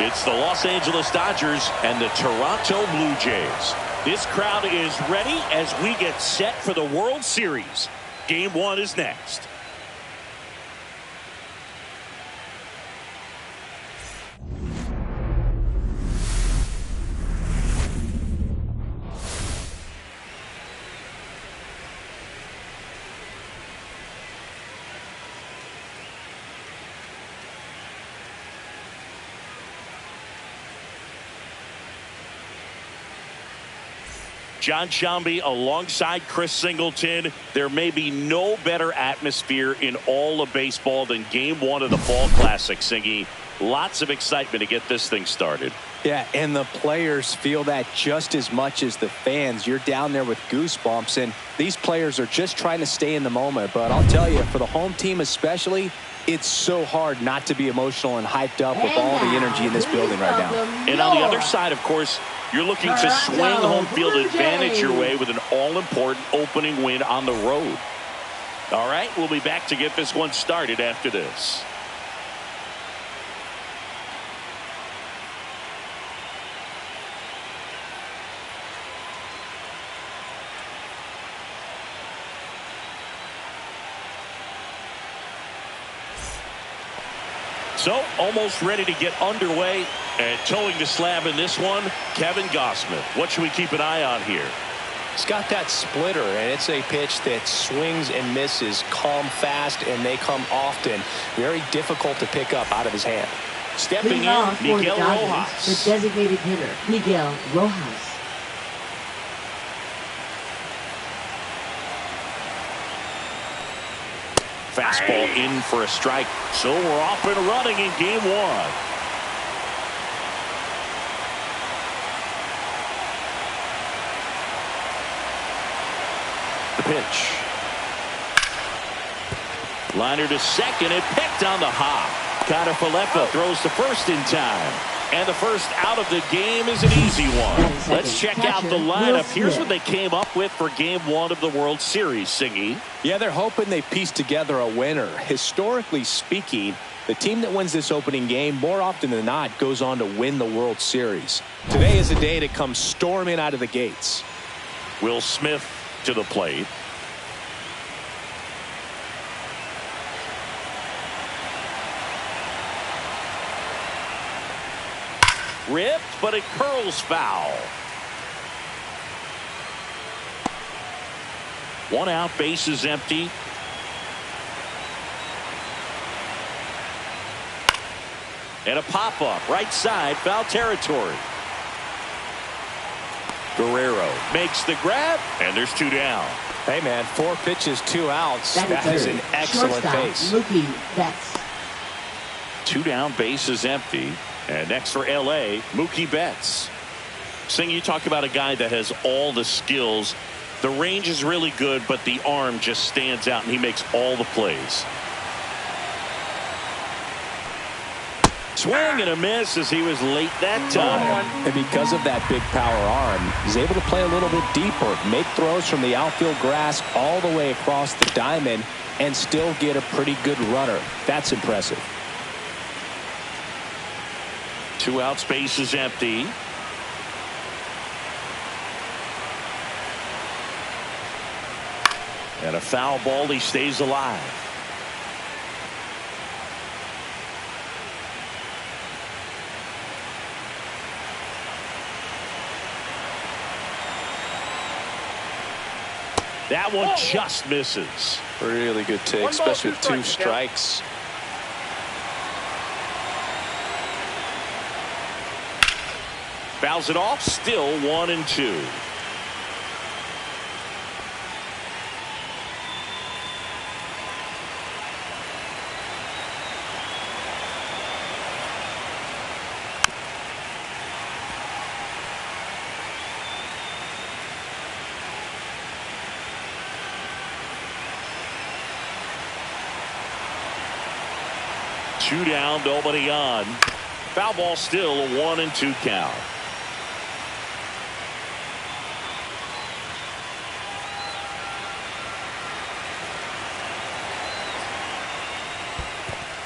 It's the Los Angeles Dodgers and the Toronto Blue Jays. This crowd is ready as we get set for the World Series. Game 1 is next. John Shambi alongside Chris Singleton. There may be no better atmosphere in all of baseball than Game 1 of the Fall Classic, Singy. Lots of excitement to get this thing started. Yeah, and the players feel that just as much as the fans. You're down there with goosebumps, and these players are just trying to stay in the moment. But I'll tell you, for the home team especially, it's so hard not to be emotional and hyped up with all the energy in this building right now. And on the other side, of course, you're looking to swing home field advantage your way with an all-important opening win on the road. All right, we'll be back to get this one started after this. So, almost ready to get underway. And towing the slab in this one, Kevin Gossman. What should we keep an eye on here? He's got that splitter, and it's a pitch that swings and misses, come fast, and they come often. Very difficult to pick up out of his hand. Stepping in, Miguel Rojas. The designated hitter, Miguel Rojas. Fastball in for a strike. So we're off and running in Game 1. The pitch. Liner to second and picked on the hop. Connor Falefa throws to first in time. And the first out of the game is an easy one. Let's check out the lineup. Here's what they came up with for Game 1 of the World Series, Singy. Yeah, they're hoping they piece together a winner. Historically speaking, the team that wins this opening game more often than not goes on to win the World Series. Today is a day to come storming out of the gates. Will Smith to the plate. Ripped, but it curls foul. One out, base is empty. And a pop-up, right side, foul territory. Guerrero makes the grab, and there's 2 down. Hey, man, 4 pitches, 2 outs. That is an excellent pace. Mookie Betts. 2 down, base is empty. And next for L.A., Mookie Betts. Sing, you talk about a guy that has all the skills. The range is really good, but the arm just stands out, and he makes all the plays. Swing and a miss as he was late that time. And because of that big power arm, he's able to play a little bit deeper, make throws from the outfield grass all the way across the diamond, and still get a pretty good runner. That's impressive. 2 outs, base is empty. And a foul ball, he stays alive. That one just misses. Really good take, especially with 2 strikes. Fouls it off, still 1-2. Two down, nobody on. Foul ball, still a 1-2 count.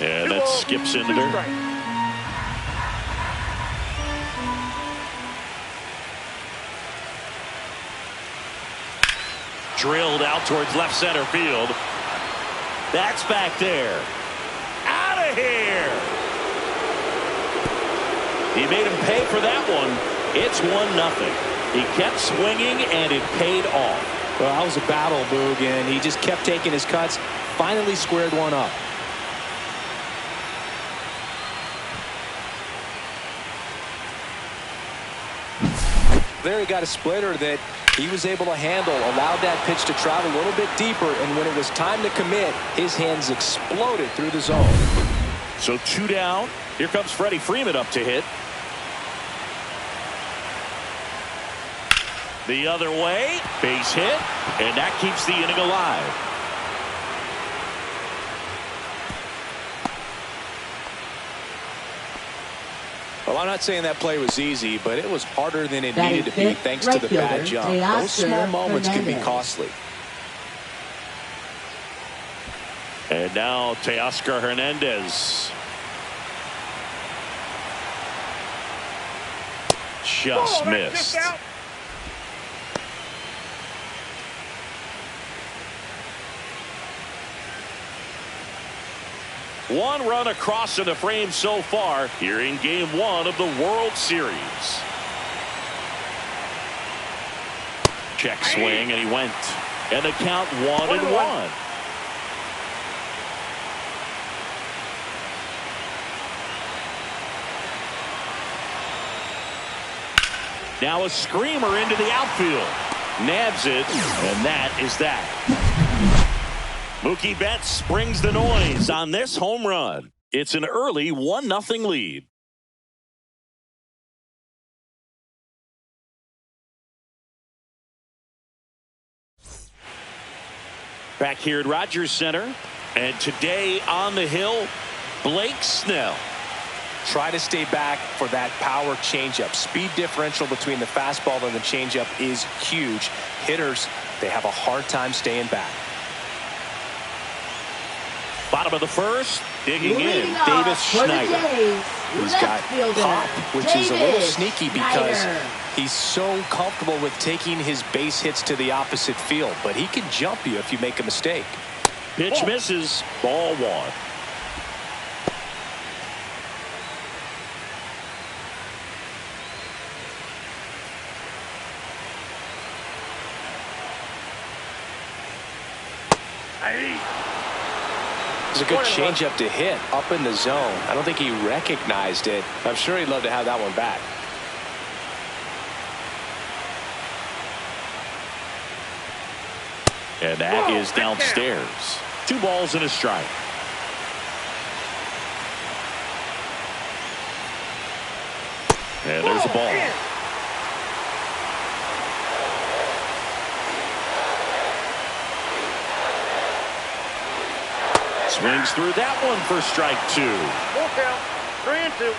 And that skips into there. Drilled out towards left center field. That's back there. Out of here. He made him pay for that one. It's 1-0. He kept swinging, and it paid off. Well, that was a battle, Boog, and he just kept taking his cuts. Finally squared one up. There he got a splitter that he was able to handle, allowed that pitch to travel a little bit deeper, and when it was time to commit, his hands exploded through the zone. So 2 down. Here comes Freddie Freeman up to hit. The other way, base hit, and that keeps the inning alive. Well, I'm not saying that play was easy, but it was harder than it needed to be thanks to the bad jump. Those small moments can be costly. And now Teoscar Hernandez. Just missed. One run across in the frame so far here in Game 1 of the World Series. Check swing, and he went. And the count 1-1. Now a screamer into the outfield. Nabs it, and that is that. Mookie Betts brings the noise on this home run. It's an early 1-0 lead. Back here at Rogers Center, and today on the hill, Blake Snell. Try to stay back for that power changeup. Speed differential between the fastball and the changeup is huge. Hitters, they have a hard time staying back. Bottom of the first, digging in, Davis Schneider. He's got pop, which is a little sneaky because he's so comfortable with taking his base hits to the opposite field, but he can jump you if you make a mistake. Pitch misses, ball 1. It's a good changeup to hit up in the zone. I don't think he recognized it. I'm sure he'd love to have that one back. And that is downstairs. 2 balls and a strike. And there's a ball. Swings through that one for strike 2. Full count, 3-2.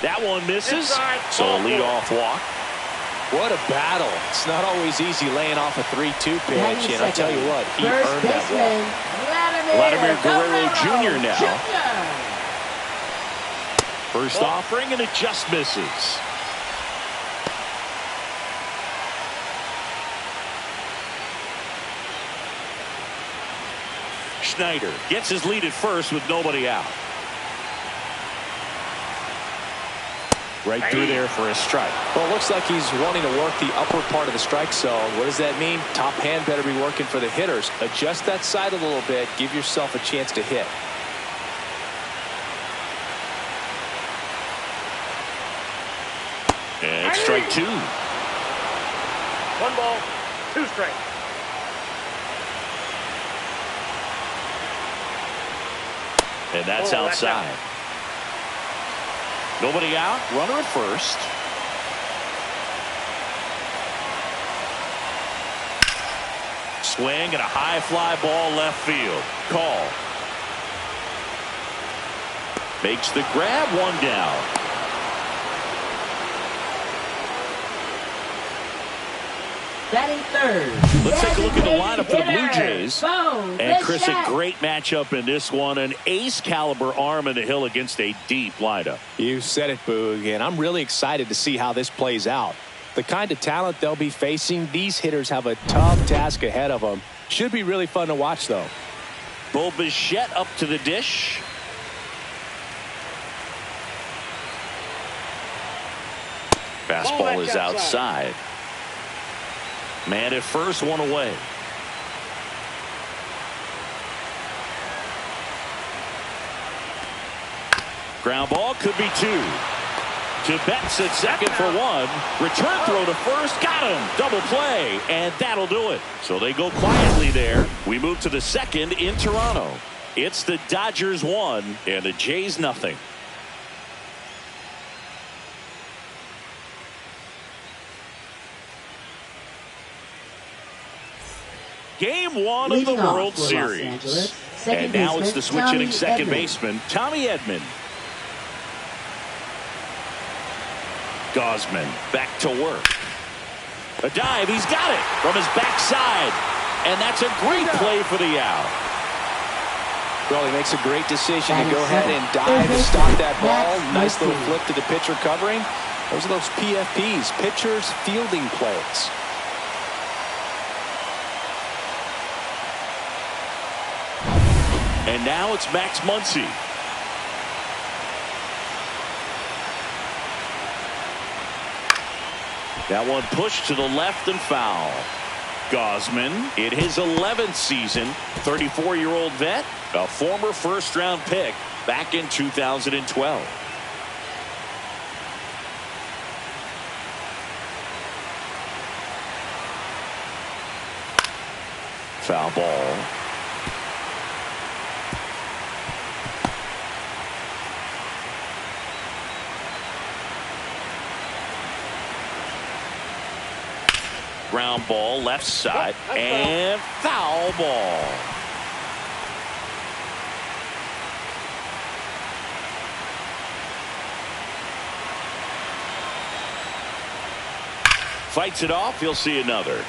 That one misses. So a leadoff walk. What a battle. It's not always easy laying off a 3-2 pitch, and I'll tell you what, he earned that one. Vladimir Guerrero Jr. now. First offering, and it just misses. Schneider gets his lead at first with nobody out. Right through there for a strike. Well, it looks like he's wanting to work the upper part of the strike zone. What does that mean? Top hand better be working for the hitters. Adjust that side a little bit. Give yourself a chance to hit. And it's strike 2. 1 ball, 2 strikes. And that's outside. Nobody out. Runner at first. Swing and a high fly ball left field. Call. Makes the grab, 1 down. Batting third. Let's take a look at the lineup for the Blue Jays. And Chris, a Bichette. great matchup in this one. An ace caliber arm in the hill against a deep lineup. You said it, Boog, and I'm really excited to see how this plays out. The kind of talent they'll be facing, these hitters have a tough task ahead of them. Should be really fun to watch, though. Bichette up to the dish. Fastball is outside. Man at first, one away. Ground ball could be two. To Betts at second for one. Return throw to first. Got him. Double play. And that'll do it. So they go quietly there. We move to the second in Toronto. It's the Dodgers 1 and the Jays nothing. Game 1 of the Leading off World for Los Series. Angeles, second And now it's baseman, the switch Tommy hitting second Edman. baseman, Tommy Edman. Gausman back to work. A dive, he's got it from his backside. And that's a great play for the out. Well, he makes a great decision to Batting go ahead seventh, and dive third to stop baseman, that ball. Max Nice little Muncy. flip to the pitcher covering. Those are those PFPs, pitchers fielding plays. And now it's Max Muncy. That one pushed to the left and foul. Gausman in his 11th season, 34-year-old vet, a former first-round pick back in 2012. Foul ball. Ground ball left side and foul ball. Fights it off. He'll see another.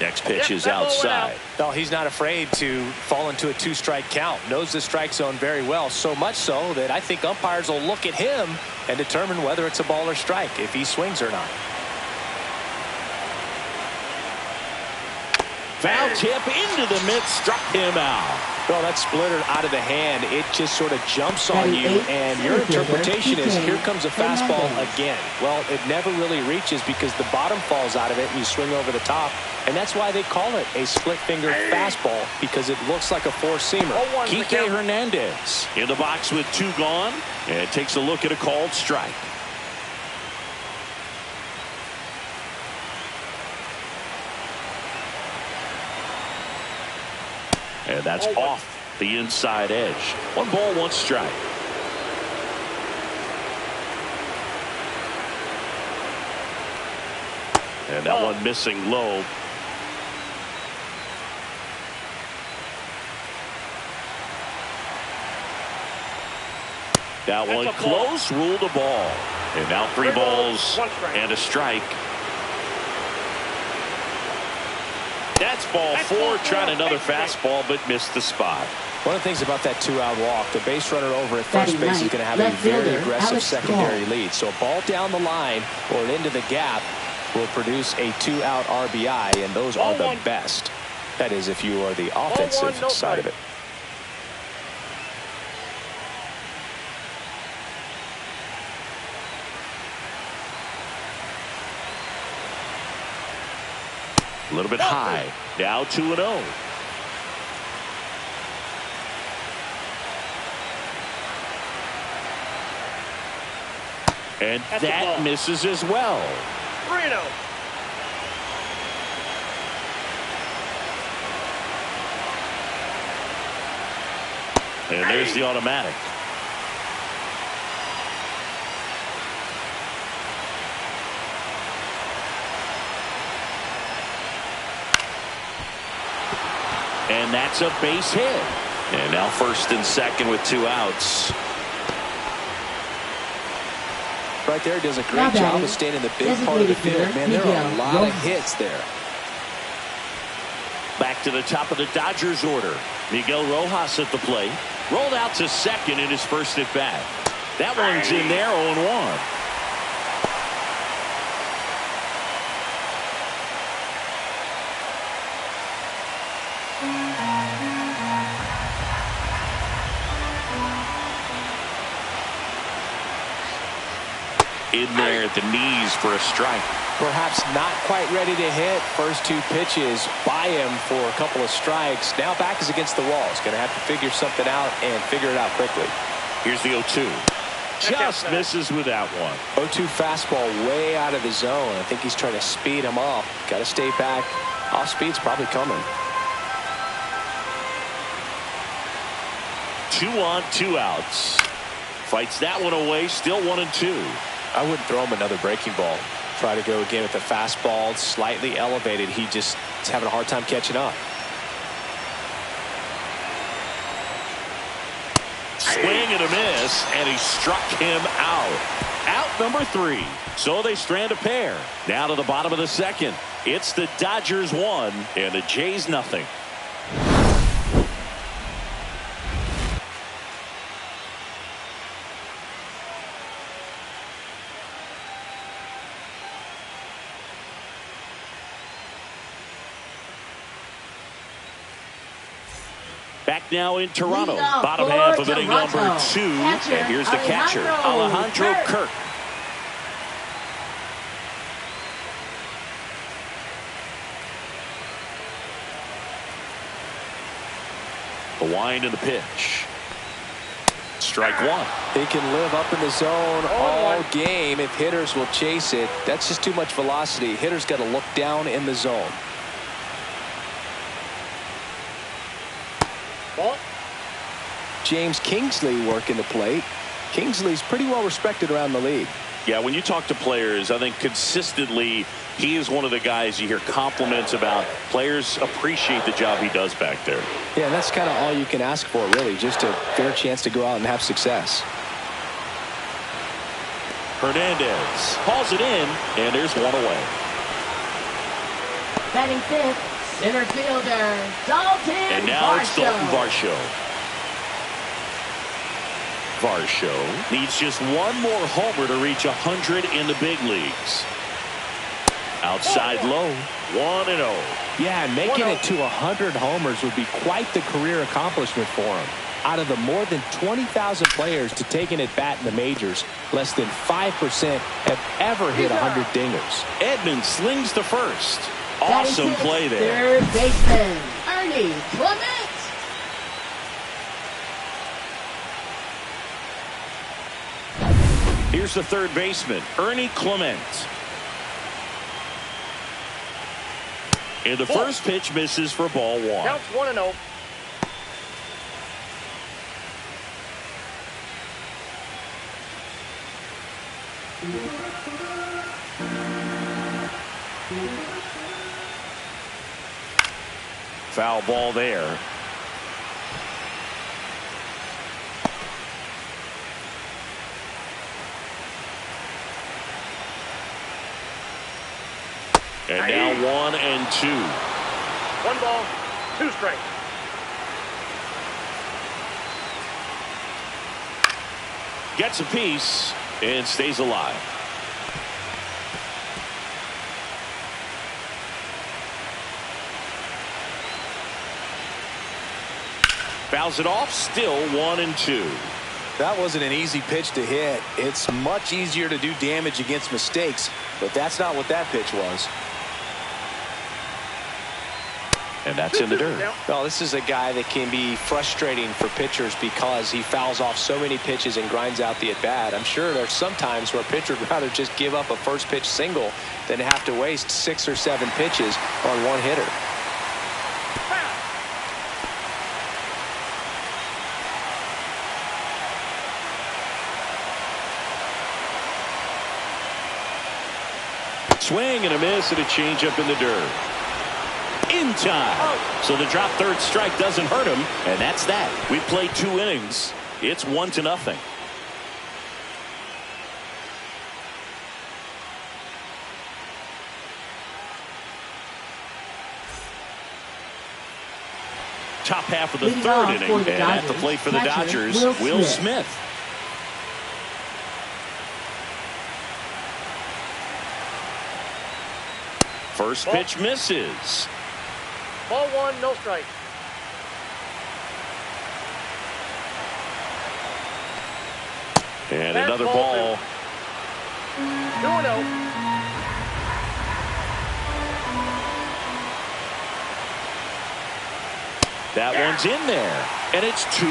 Next pitch is outside. Well, he's not afraid to fall into a two-strike count. Knows the strike zone very well, so much so that I think umpires will look at him and determine whether it's a ball or strike, if he swings or not. Foul tip into the mitt, struck him out. Well, that splitter out of the hand, it just sort of jumps on Batting you, eighth, and center your fielder, interpretation is, PK here comes a fastball Hernandez. again. Well, it never really reaches because the bottom falls out of it and you swing over the top, and that's why they call it a split-fingered fastball, because it looks like a four-seamer. Kike Hernandez in the box with two gone, and takes a look at a called strike. And that's off the inside edge. 1 ball, 1 strike. And that one missing low. That one close, ruled a ball. And now 3 balls and a strike. That's ball 4, trying another fastball, but missed the spot. One of the things about that two-out walk, the base runner over at first base is going to have a Left very fielder, aggressive Alex secondary Ball. lead. So a ball down the line or into the gap will produce a two-out RBI, and those are the best. That is, if you are the offensive side of it. A little bit high. Now 2-0. And that misses as well. 3-0. And there's the automatic. And that's a base hit. And now first and second with 2 outs. Right there, does a great job of staying in the big part of the field. Man, there are a lot of hits there. Back to the top of the Dodgers order. Miguel Rojas at the plate. Rolled out to second in his first at bat. That one's in there, 0-1. In there at the knees for a strike. Perhaps not quite ready to hit. First 2 pitches by him for a couple of strikes. Now back is against the wall. He's going to have to figure something out and figure it out quickly. Here's the 0-2. Just misses with that one. 0-2 fastball way out of the zone. I think he's trying to speed him up. Got to stay back. Off speed's probably coming. 2 on, 2 outs. Fights that one away. Still 1-2. I wouldn't throw him another breaking ball. Try to go again with the fastball, slightly elevated. He just is having a hard time catching up. Swing and a miss, and he struck him out. Out number 3. So they strand a pair. Now to the bottom of the second. It's the Dodgers 1 and the Jays nothing. Back now in Toronto. Bottom half of inning number 2. And here's the catcher, Alejandro Kirk. The wind and the pitch. Strike 1. They can live up in the zone all game if hitters will chase it. That's just too much velocity. Hitters got to look down in the zone. James Kingsley working the plate. Kingsley's pretty well respected around the league. Yeah, when you talk to players, I think consistently he is one of the guys you hear compliments about. Players appreciate the job he does back there. Yeah, and that's kind of all you can ask for, really, just a fair chance to go out and have success. Hernandez hauls it in, and there's one away. Batting 5th, center fielder, Dalton And now Varsho. it's Dalton Varsho. Varsho needs just one more homer to reach 100 in the big leagues. Outside low, 1-0. Yeah, and making it to 100 homers would be quite the career accomplishment for him. Out of the more than 20,000 players to take an at-bat in the majors, less than 5% have ever hit 100 dingers. Edman slings to first. Awesome play there. Third baseman, Ernie Clement. Here's the third baseman, Ernie Clement. And the first pitch misses for ball 1. Counts 1-0. Foul ball there. And now 1-2. 1 ball, 2 strikes. Gets a piece and stays alive. Fouls it off, still 1-2. That wasn't an easy pitch to hit. It's much easier to do damage against mistakes, but that's not what that pitch was. And that's in the dirt. Well, this is a guy that can be frustrating for pitchers because he fouls off so many pitches and grinds out the at-bat. I'm sure there's some times where a pitcher would rather just give up a first pitch single than have to waste 6 or 7 pitches on one hitter. Swing and a miss and a changeup in the dirt. in time. So the drop third strike doesn't hurt him, and that's that. We played 2 innings. It's 1-0. Top half of the third inning, and at the plate for the Dodgers, Will Smith. First pitch misses. Ball 1, no strike. And another ball. 2-0. That one's in there, and it's 2-1.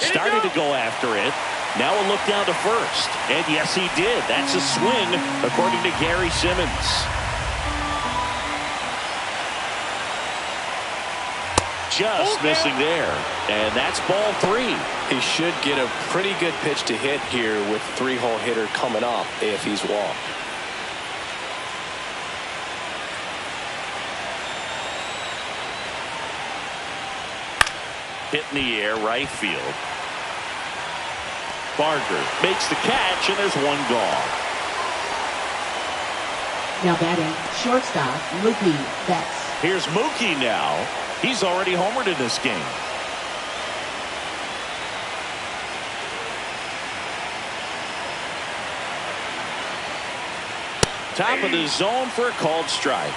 Started to go after it. Now a look down to first. And yes, he did. That's a swing, according to Gary Simmons. Just missing there. And that's ball 3. He should get a pretty good pitch to hit here with 3-hole hitter coming up if he's walked. Hit in the air, right field. Barger makes the catch, and there's one gone. Now batting, shortstop, Mookie Betts. Here's Mookie now. He's already homered in this game. Top of the zone for a called strike.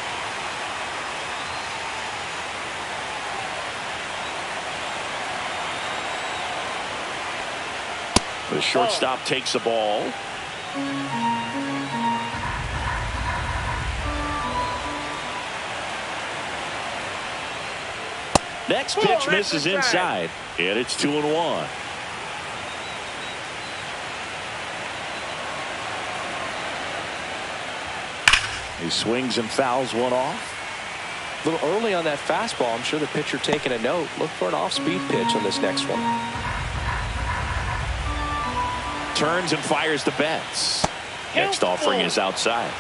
The shortstop takes the ball. Next pitch misses inside, and it's 2-1. He swings and fouls one off. A little early on that fastball. I'm sure the pitcher taking a note. Look for an off-speed pitch on this next one. Turns and fires the Betts. Next offering is outside.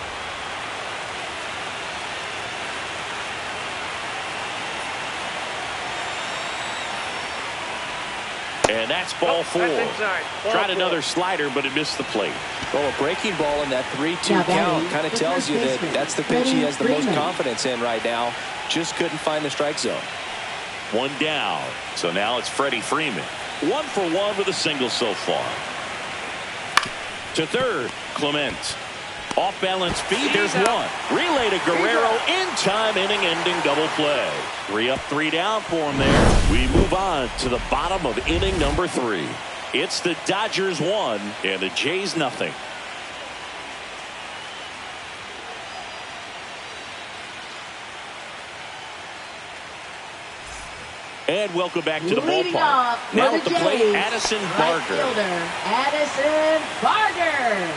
And that's ball 4. Tried another slider, but it missed the plate. Well, a breaking ball in that 3-2 count kind of tells you that that's the pitch he has the most confidence in right now. Just couldn't find the strike zone. One down. So now it's Freddie Freeman. 1 for 1 with a single so far. To third, Clement. Off balance feed, there's one. Relay to Guerrero in time, inning-ending double play. 3 up, 3 down for him there. We move on to the bottom of inning number 3. It's the Dodgers 1 and the Jays nothing. And welcome back to the ballpark. Now at the plate, Addison Barger. Right fielder, Addison Barger.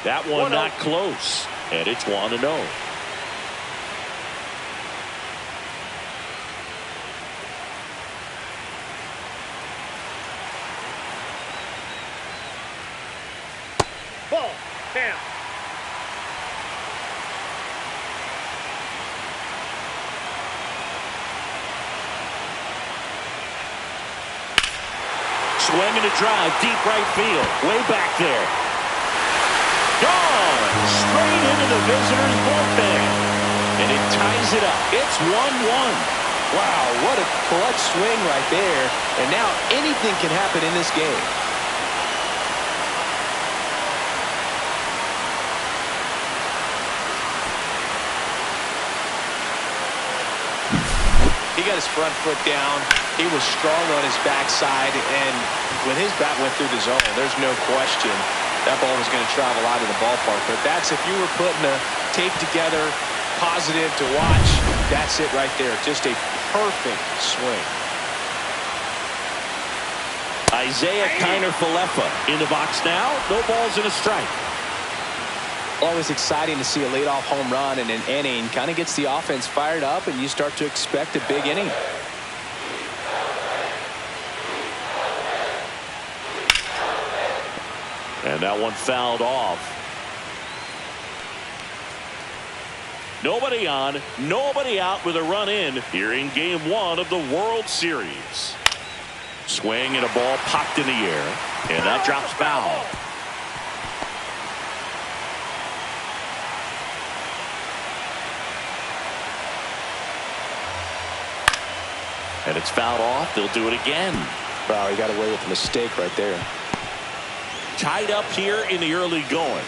That one not close, and it's 1-0. Ball, down. Swinging a drive, deep right field, way back there. Gone! Straight into the visitors' bullpen. And it ties it up. It's 1-1. Wow, what a clutch swing right there. And now anything can happen in this game. He got his front foot down. He was strong on his backside, and when his bat went through the zone, there's no question that ball was going to travel out of the ballpark. But that's, if you were putting a tape together, positive to watch, that's it right there. Just a perfect swing. Isaiah Kiner-Falefa in the box now. No balls and a strike. Always exciting to see a leadoff home run in an inning. Kind of gets the offense fired up, and you start to expect a big inning. And that one fouled off. Nobody on, nobody out with a run in here in game 1 of the World Series. Swing and a ball popped in the air, and that drops foul. And it's fouled off. They'll do it again. Wow, he got away with a mistake right there. Tied up here in the early going.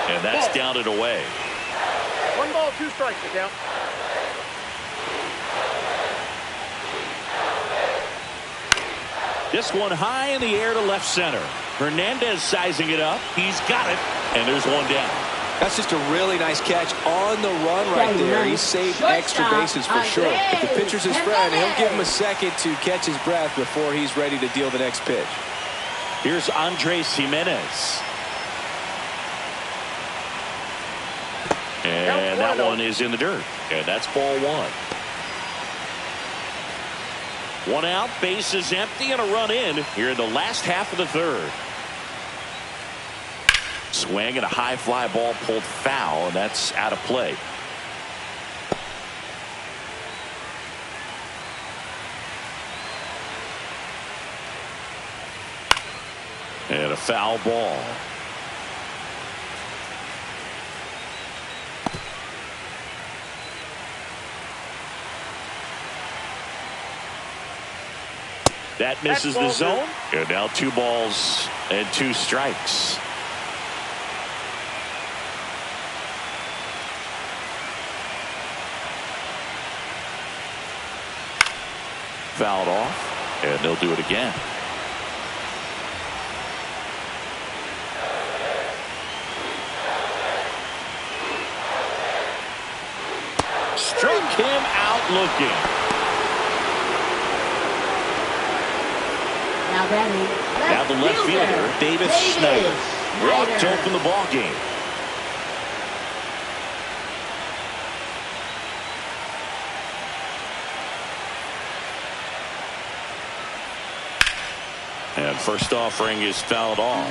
And that's down and away. 1 ball, 2 strikes to count. This one high in the air to left center. Hernandez sizing it up. He's got it. And there's one down. That's just a really nice catch on the run right there. He saved extra bases for sure. If the pitcher's his friend, he'll give him a second to catch his breath before he's ready to deal the next pitch. Here's Andres Jimenez. And that one is in the dirt. And that's ball 1. 1 out, base is empty, and a run in here in the last half of the 3rd. Swing and a high fly ball pulled foul, and that's out of play. And a foul ball. That misses the zone. And now 2 balls and 2 strikes. Fouled off, and they'll do it again. Struck him out looking. Now the left fielder, Davis Schneider, walked to open the ball game. And first offering is fouled off.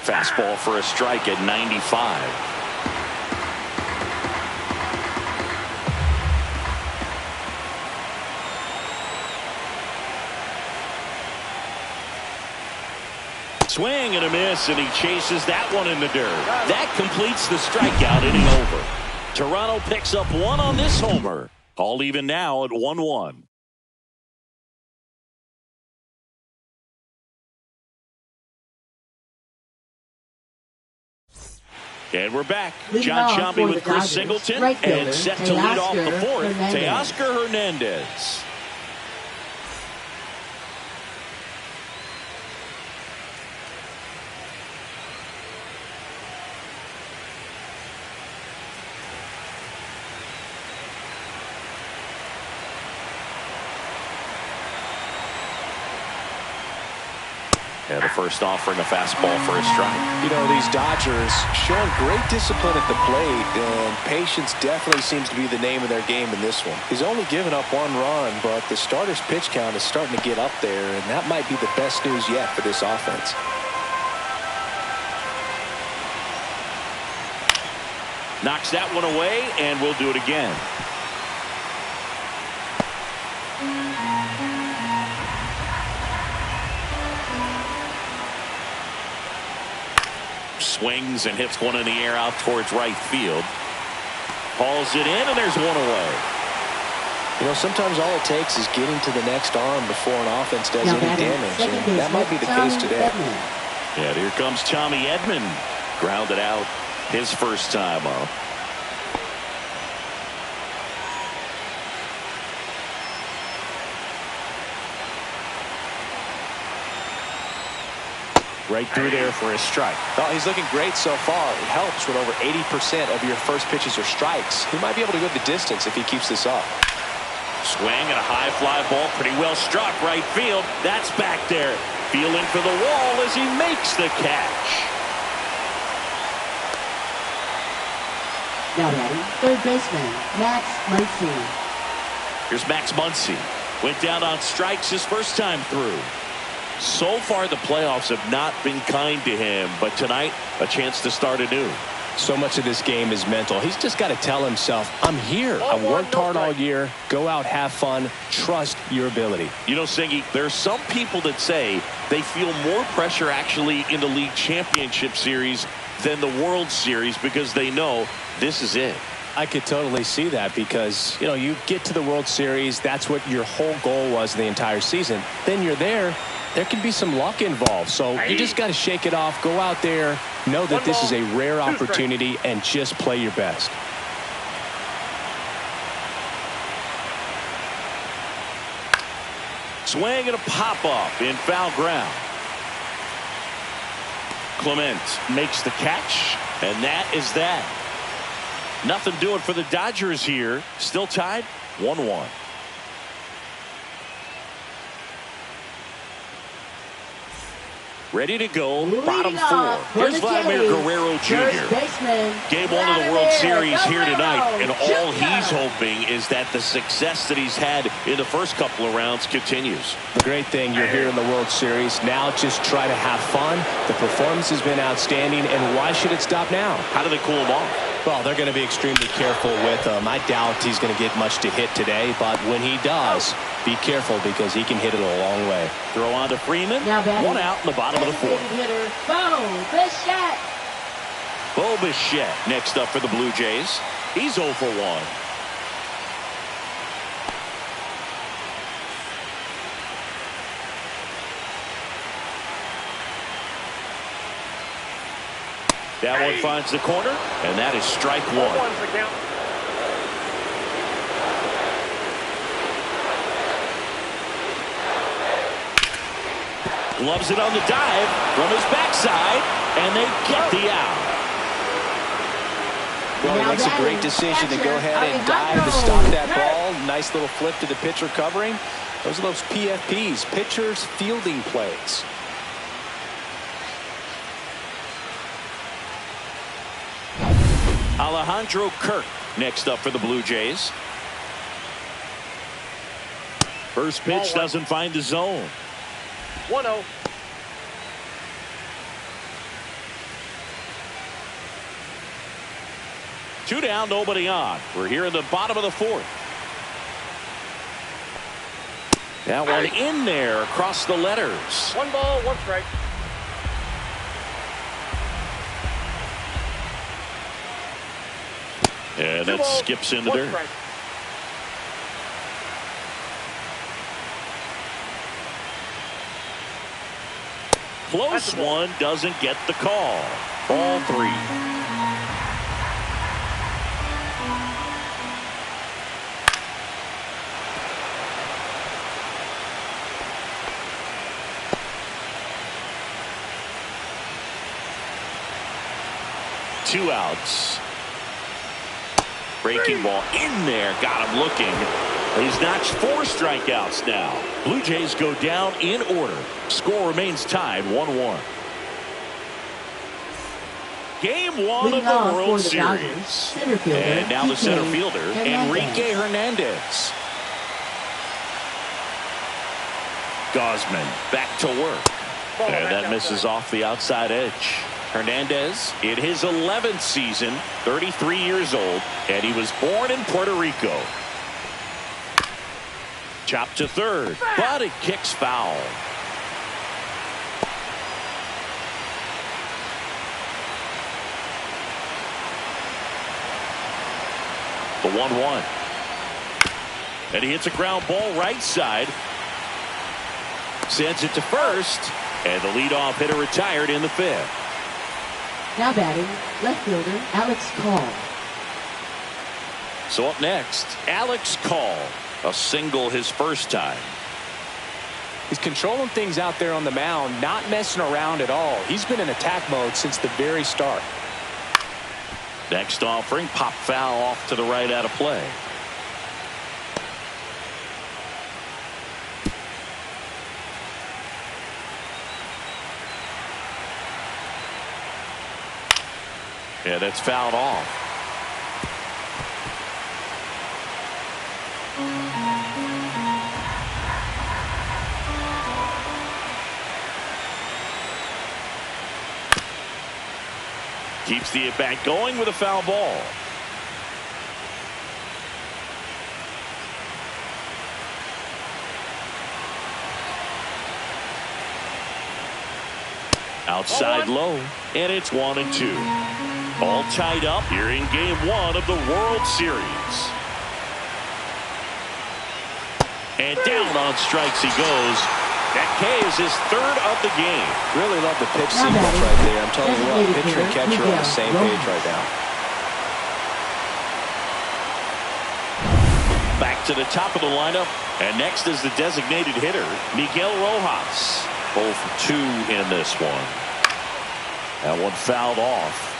Fastball for a strike at 95. Swing and a miss, and he chases that one in the dirt. That completes the strikeout inning over. Toronto picks up 1 on this homer. All even now at 1-1. And we're back. John Sciambi with Chris Singleton, and set to lead off the 4th, Teoscar Hernandez. And the first offering a fastball for a strike. You know, these Dodgers showing great discipline at the plate, and patience definitely seems to be the name of their game in this one. He's only given up 1 run, but the starter's pitch count is starting to get up there, and that might be the best news yet for this offense. Knocks that one away, and we'll do it again. Swings and hits one in the air out towards right field. Hauls it in, and there's one away. You know, sometimes all it takes is getting to the next arm before an offense does any damage, and that might be the case today. Yeah, here comes Tommy Edman. Grounded out his first time up. Right through there for a strike. Well, he's looking great so far. It helps when over 80% of your first pitches are strikes. He might be able to go the distance if he keeps this up. Swing and a high fly ball, pretty well struck right field. That's back there. Feeling for the wall as he makes the catch. Now batting, third baseman, Max Muncy. Here's Max Muncy. Went down on strikes his first time through. So far, the playoffs have not been kind to him, but tonight, a chance to start anew. So much of this game is mental. He's just got to tell himself, I'm here. I worked hard all year. Go out, have fun, trust your ability. You know, Singy, there are some people that say they feel more pressure actually in the league championship series than the World Series because they know this is it. I could totally see that because, you know, you get to the World Series. That's what your whole goal was the entire season. Then you're there. There can be some luck involved. So you just got to shake it off. Go out there. Know that this is a rare opportunity and just play your best. Swing and a pop-up in foul ground. Clement makes the catch, and that is that. Nothing doing for the Dodgers here. Still tied 1-1. Ready to go, bottom four. Here's Vladimir Guerrero Jr. Game one of the World Series here tonight, and all he's hoping is that the success that he's had in the first couple of rounds continues. The great thing, you're here in the World Series. Now just try to have fun. The performance has been outstanding, and why should it stop now? How do they cool him off? Well, they're going to be extremely careful with him. I doubt he's going to get much to hit today, but when he does, be careful because he can hit it a long way. Throw on to Freeman. One out in the bottom of the fourth. Hitter, Bo Bichette. Bo Bichette next up for the Blue Jays. He's 0 for 1. That one finds the corner, and that is strike one. Gloves it on the dive from his backside, and they get the out. Well, he makes a great decision to go ahead and dive to stop that ball. Nice little flip to the pitcher covering. Those are those PFPs, pitchers fielding plays. Alejandro Kirk next up for the Blue Jays. First pitch doesn't find the zone. 1-0. Two down, nobody on. We're here in the bottom of the fourth. That one in there across the letters. 1 ball, 1 strike. And that skips in the dirt. Strike. Close one, doesn't get the call. Ball 3. Two outs. Breaking ball in there, got him looking. He's notched 4 strikeouts now. Blue Jays go down in order. Score remains tied 1-1. Game 1 of the World Series. And now the center fielder, Enrique Hernandez. Gausman back to work. And that misses off the outside edge. Hernandez in his 11th season, 33 years old, and he was born in Puerto Rico. Chopped to third, but it kicks foul. The 1-1. And he hits a ground ball right side. Sends it to first, and the leadoff hitter retired in the 5th. Now batting, left fielder, Alex Call. So up next, Alex Call. A single his first time. He's controlling things out there on the mound, not messing around at all. He's been in attack mode since the very start. Next offering, pop foul off to the right out of play. Yeah, that's fouled off. Keeps the at-bat going with a foul ball. Outside low, and it's 1-2. All tied up here in game 1 of the World Series. And down on strikes he goes. That K is his 3rd of the game. Really love the pitch sequence right there. I'm telling you what, pitcher and catcher are on the same page right now. Back to the top of the lineup, and next is the designated hitter, Miguel Rojas. 0 for 2 in this one. That one fouled off.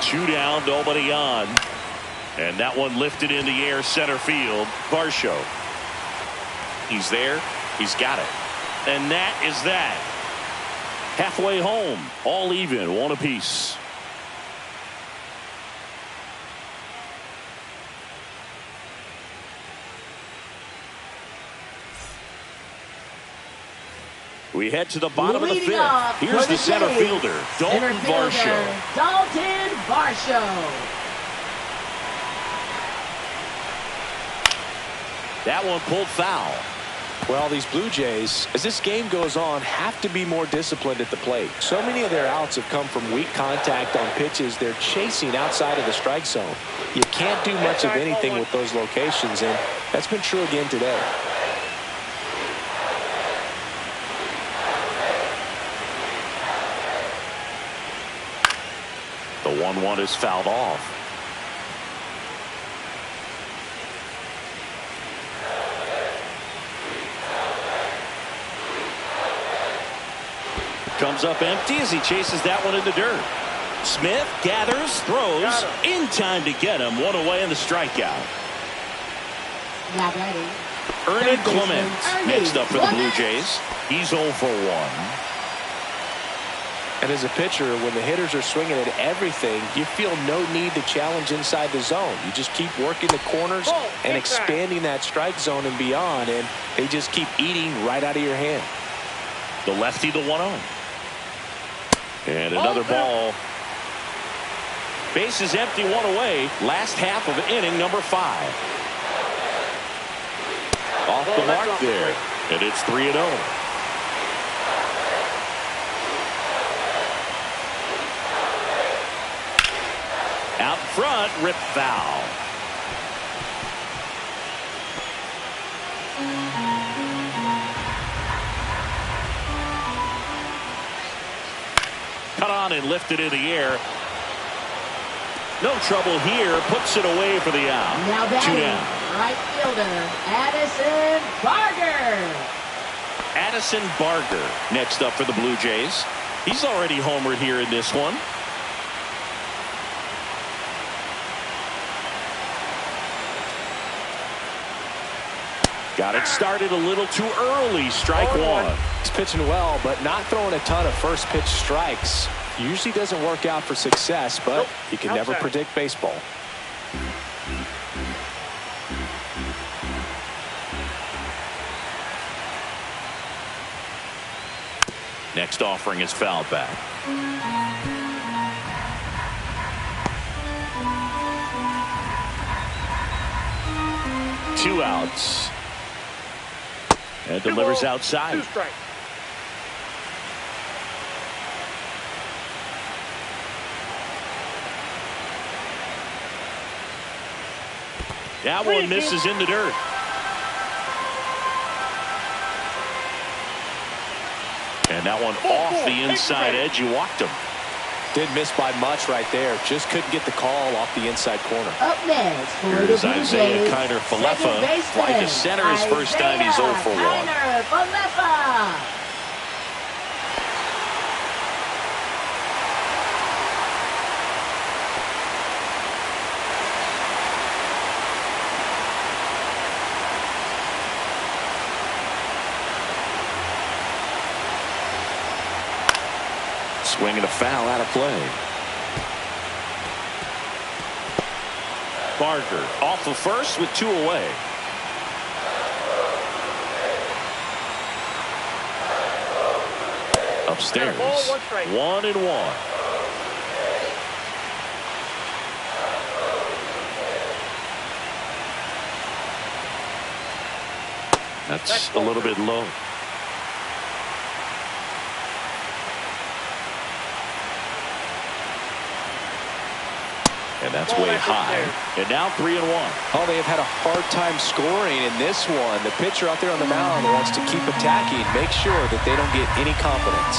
Two down, nobody on. And that one lifted in the air, center field. Varsho. He's there. He's got it. And that is that. Halfway home. All even. 1 apiece. We head to the bottom of the 5th. Here's the center fielder, Dalton Varsho. Dalton Varsho. That one pulled foul. Well, these Blue Jays, as this game goes on, have to be more disciplined at the plate. So many of their outs have come from weak contact on pitches they're chasing outside of the strike zone. You can't do much of anything with those locations, and that's been true again today. The 1-1 is fouled off. Comes up empty as he chases that one in the dirt. Smith gathers, throws, in time to get him. 1 away in the strikeout. Not ready. Ernie Clement next up for the Blue Jays. He's 0 for 1. And as a pitcher, when the hitters are swinging at everything, you feel no need to challenge inside the zone. You just keep working the corners and expanding that strike zone and beyond, and they just keep eating right out of your hand. The lefty, the 1-0. And another ball. Base is empty, 1 away. Last half of inning number 5. Off the mark there. And it's 3-0. Out front, rip foul. Cut on and lifted in the air. No trouble here. Puts it away for the out. Now 2 down. Right fielder, Addison Barger. Addison Barger next up for the Blue Jays. He's already homered here in this one. Got it started a little too early. Strike 1. He's pitching well, but not throwing a ton of first pitch strikes. Usually doesn't work out for success, but you can never predict baseball. Next offering is fouled back. Two outs. And delivers outside. 2 strikes. That one misses in the dirt. And that one off the inside edge. You walked him. Didn't miss by much right there. Just couldn't get the call off the inside corner. Up next for Here the is Blue Isaiah Jays, Kiner second Falefa. baseman, Right to center his first time. He's 0 for 1. Kiner Falefa. Swing and a foul out of play. Barker off of first with 2 away. Upstairs. 1-1. That's a little bit low. And that's way high. And now 3-1. Oh, they have had a hard time scoring in this one. The pitcher out there on the mound wants to keep attacking, make sure that they don't get any confidence.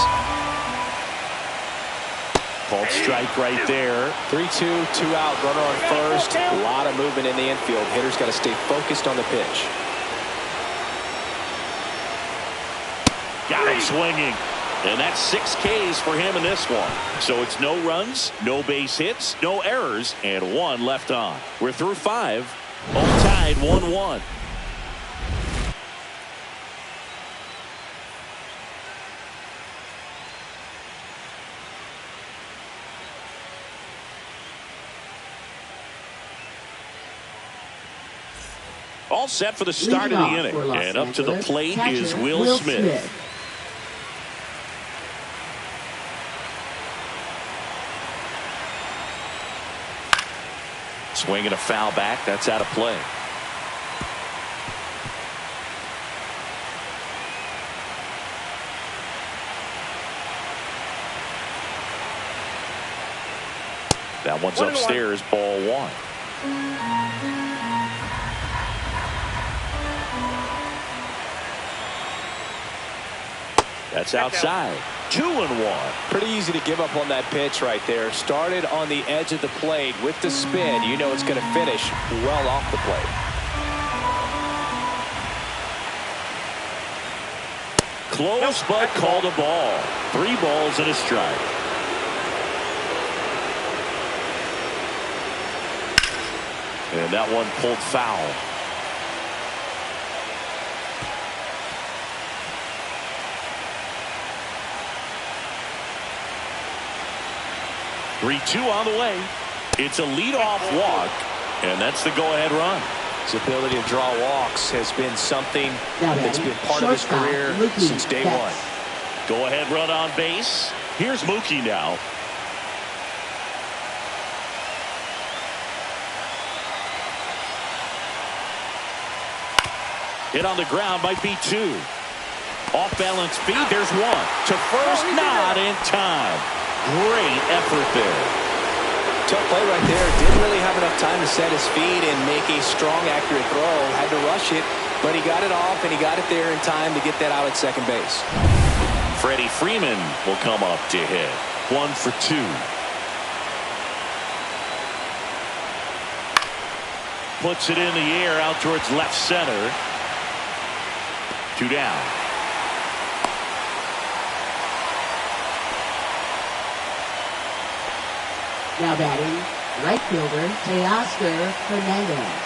Called strike right there. 3-2, 2 out, runner on first. A lot of movement in the infield. Hitter's got to stay focused on the pitch. Got him swinging. And that's 6 Ks for him in this one. So it's no runs, no base hits, no errors, and 1 left on. We're through 5. All tied 1-1. All set for the start of the inning. And up to the plate is Will Smith. Swinging a foul back. That's out of play. That one's upstairs. Ball 1. That's outside. 2-1. Pretty easy to give up on that pitch right there. Started on the edge of the plate with the spin. You know it's going to finish well off the plate. Close, but called a ball. 3 balls and a strike. And that one pulled foul. Three-2 on the way. It's a leadoff walk, and that's the go-ahead run. His ability to draw walks has been something that's been part of his career since day one. Go-ahead run on base. Here's Mookie now. Hit on the ground might be 2. Off-balance feed. There's 1. To first, not in time. Great effort there. Tough play right there. Didn't really have enough time to set his feet and make a strong, accurate throw. Had to rush it, but he got it off, and he got it there in time to get that out at second base. Freddie Freeman will come up to hit. 1 for 2. Puts it in the air out towards left center. 2 down. Now batting, right fielder Teoscar Hernandez.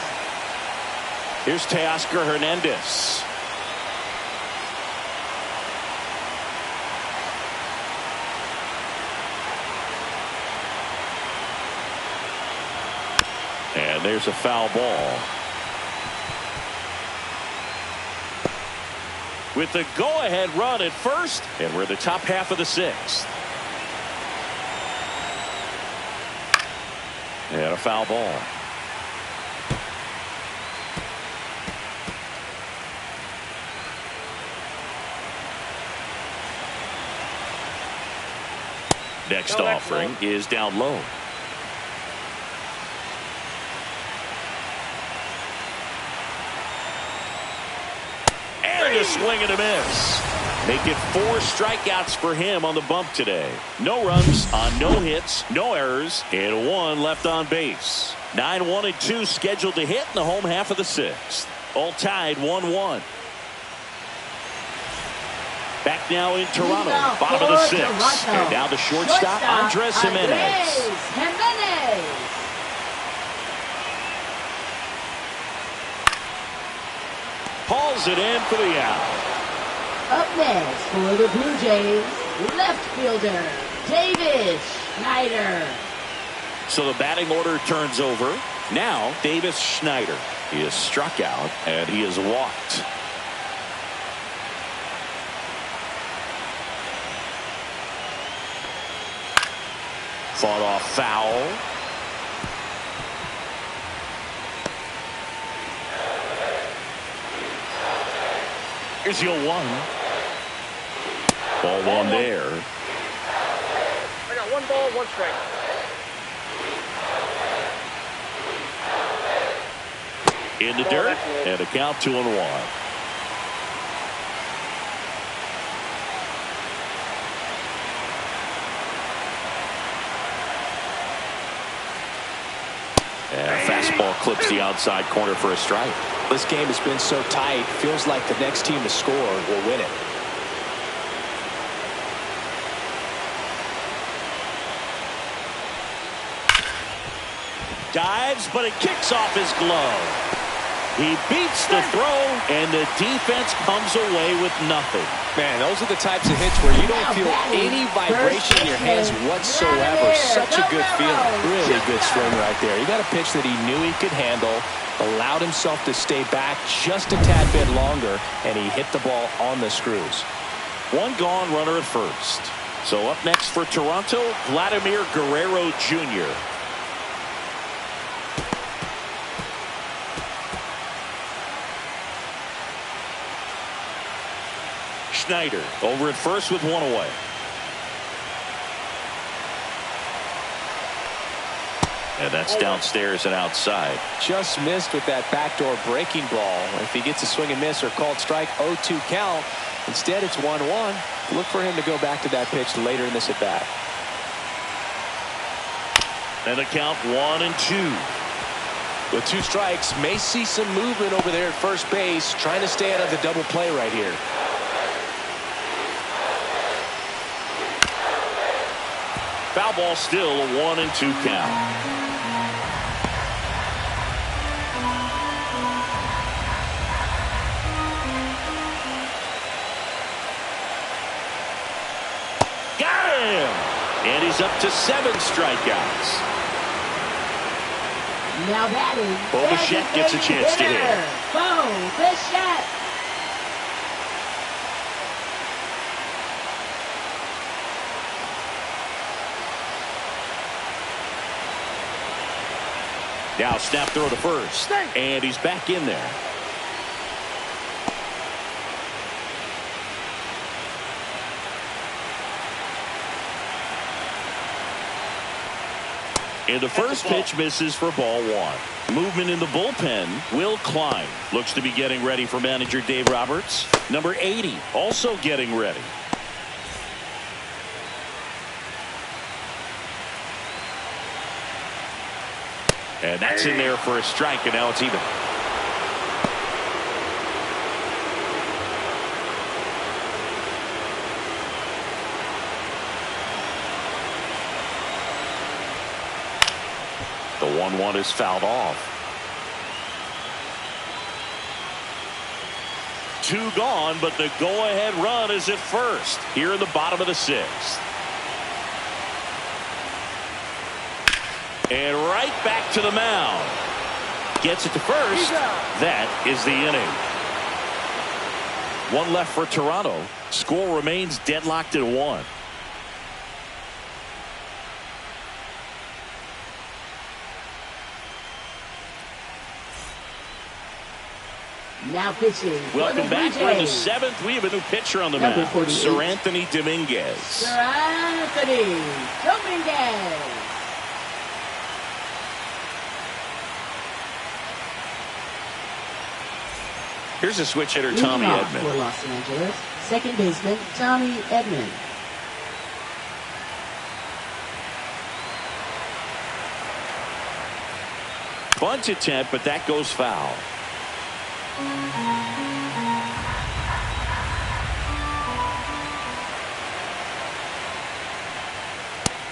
Here's Teoscar Hernandez. And there's a foul ball. With the go-ahead run at first, and we're the top half of the 6th. And a foul ball. Next offering is down low. And a swing and a miss. Make it 4 strikeouts for him on the bump today. No runs on no hits, no errors, and 1 left on base. 9, 1, and 2 scheduled to hit in the home half of the 6th. All tied 1-1. Back now in Toronto, bottom of the 6th. And now the shortstop, Andres Jimenez. Hauls it in for the out. Up next for the Blue Jays, left fielder Davis Schneider. So the batting order turns over. Now Davis Schneider. He is struck out and he is walked. Fought off foul. Here's your 1. Ball 1 there. I got 1 ball, 1 strike. In the dirt and a count 2-1. And fastball clips the outside corner for a strike. This game has been so tight. Feels like the next team to score will win it. Dives, but it kicks off his glove. He beats the throw, and the defense comes away with nothing. Man, those are the types of hits where you don't feel any vibration in your hands whatsoever. Such a good feeling. Really good swing right there. He got a pitch that he knew he could handle, allowed himself to stay back just a tad bit longer, and he hit the ball on the screws. 1 gone, runner at first. So up next for Toronto, Vladimir Guerrero Jr. Schneider over at first with 1 away. And that's downstairs and outside. Just missed with that backdoor breaking ball. If he gets a swing and miss or called strike, 0-2 count. Instead, it's 1-1. Look for him to go back to that pitch later in this at bat. And the count 1-2. With 2 strikes, may see some movement over there at first base, trying to stay out of the double play right here. Foul ball, still a 1-2 count. Got him! And he's up to 7 strikeouts. Now batting. Bo Bichette gets a chance to hit. Bo Bichette. Now snap throw to first. And he's back in there. And the first pitch misses for ball 1. Movement in the bullpen. Will Klein looks to be getting ready for manager Dave Roberts. Number 80 also getting ready. And that's in there for a strike, and now it's even. The 1-1 is fouled off. 2 gone, but the go-ahead run is at first here in the bottom of the 6th. And right back to the mound. Gets it to first. That is the inning. 1 left for Toronto. Score remains deadlocked at 1. Now pitching. Welcome back. We're in the 7th. We have a new pitcher on the mound. Sir Anthony Dominguez. Sir Anthony Dominguez. Here's a switch hitter, Tommy Edman. For Los Angeles, second baseman Tommy Edman. Bunt attempt, but that goes foul.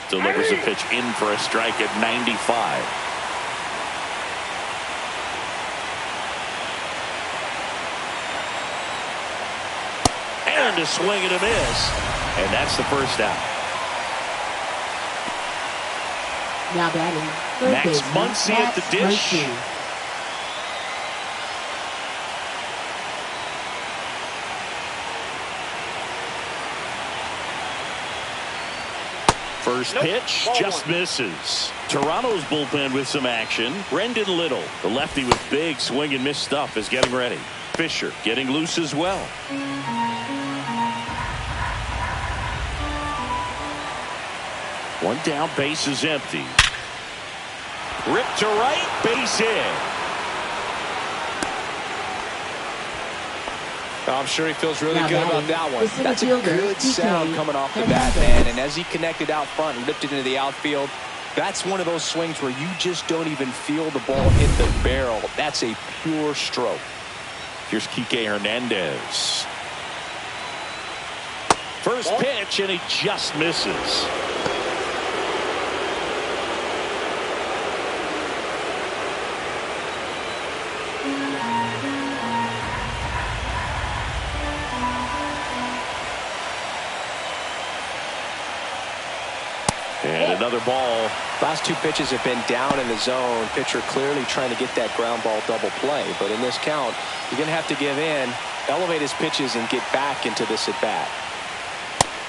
Delivers a pitch in for a strike at 95. And a swing and a miss. And that's the first out. Now batting, third Max baseman, Muncy at the Max dish. Muncy. First pitch Ball just one. misses. Toronto's bullpen with some action. Brendan Little, the lefty with big swing and miss stuff, is getting ready. Fisher getting loose as well. One down, base is empty. Ripped to right, base hit. I'm sure he feels really Now good about batting, that one. the center That's a fielder, good PK sound coming off the bat, Hernandez. man. And as he connected out front and ripped it into the outfield, that's one of those swings where you just don't even feel the ball hit the barrel. That's a pure stroke. Here's Kike Hernandez. First pitch, and he just misses. And another ball. Last two pitches have been down in the zone. Pitcher clearly trying to get that ground ball double play. But in this count, you're going to have to give in, elevate his pitches, and get back into this at bat.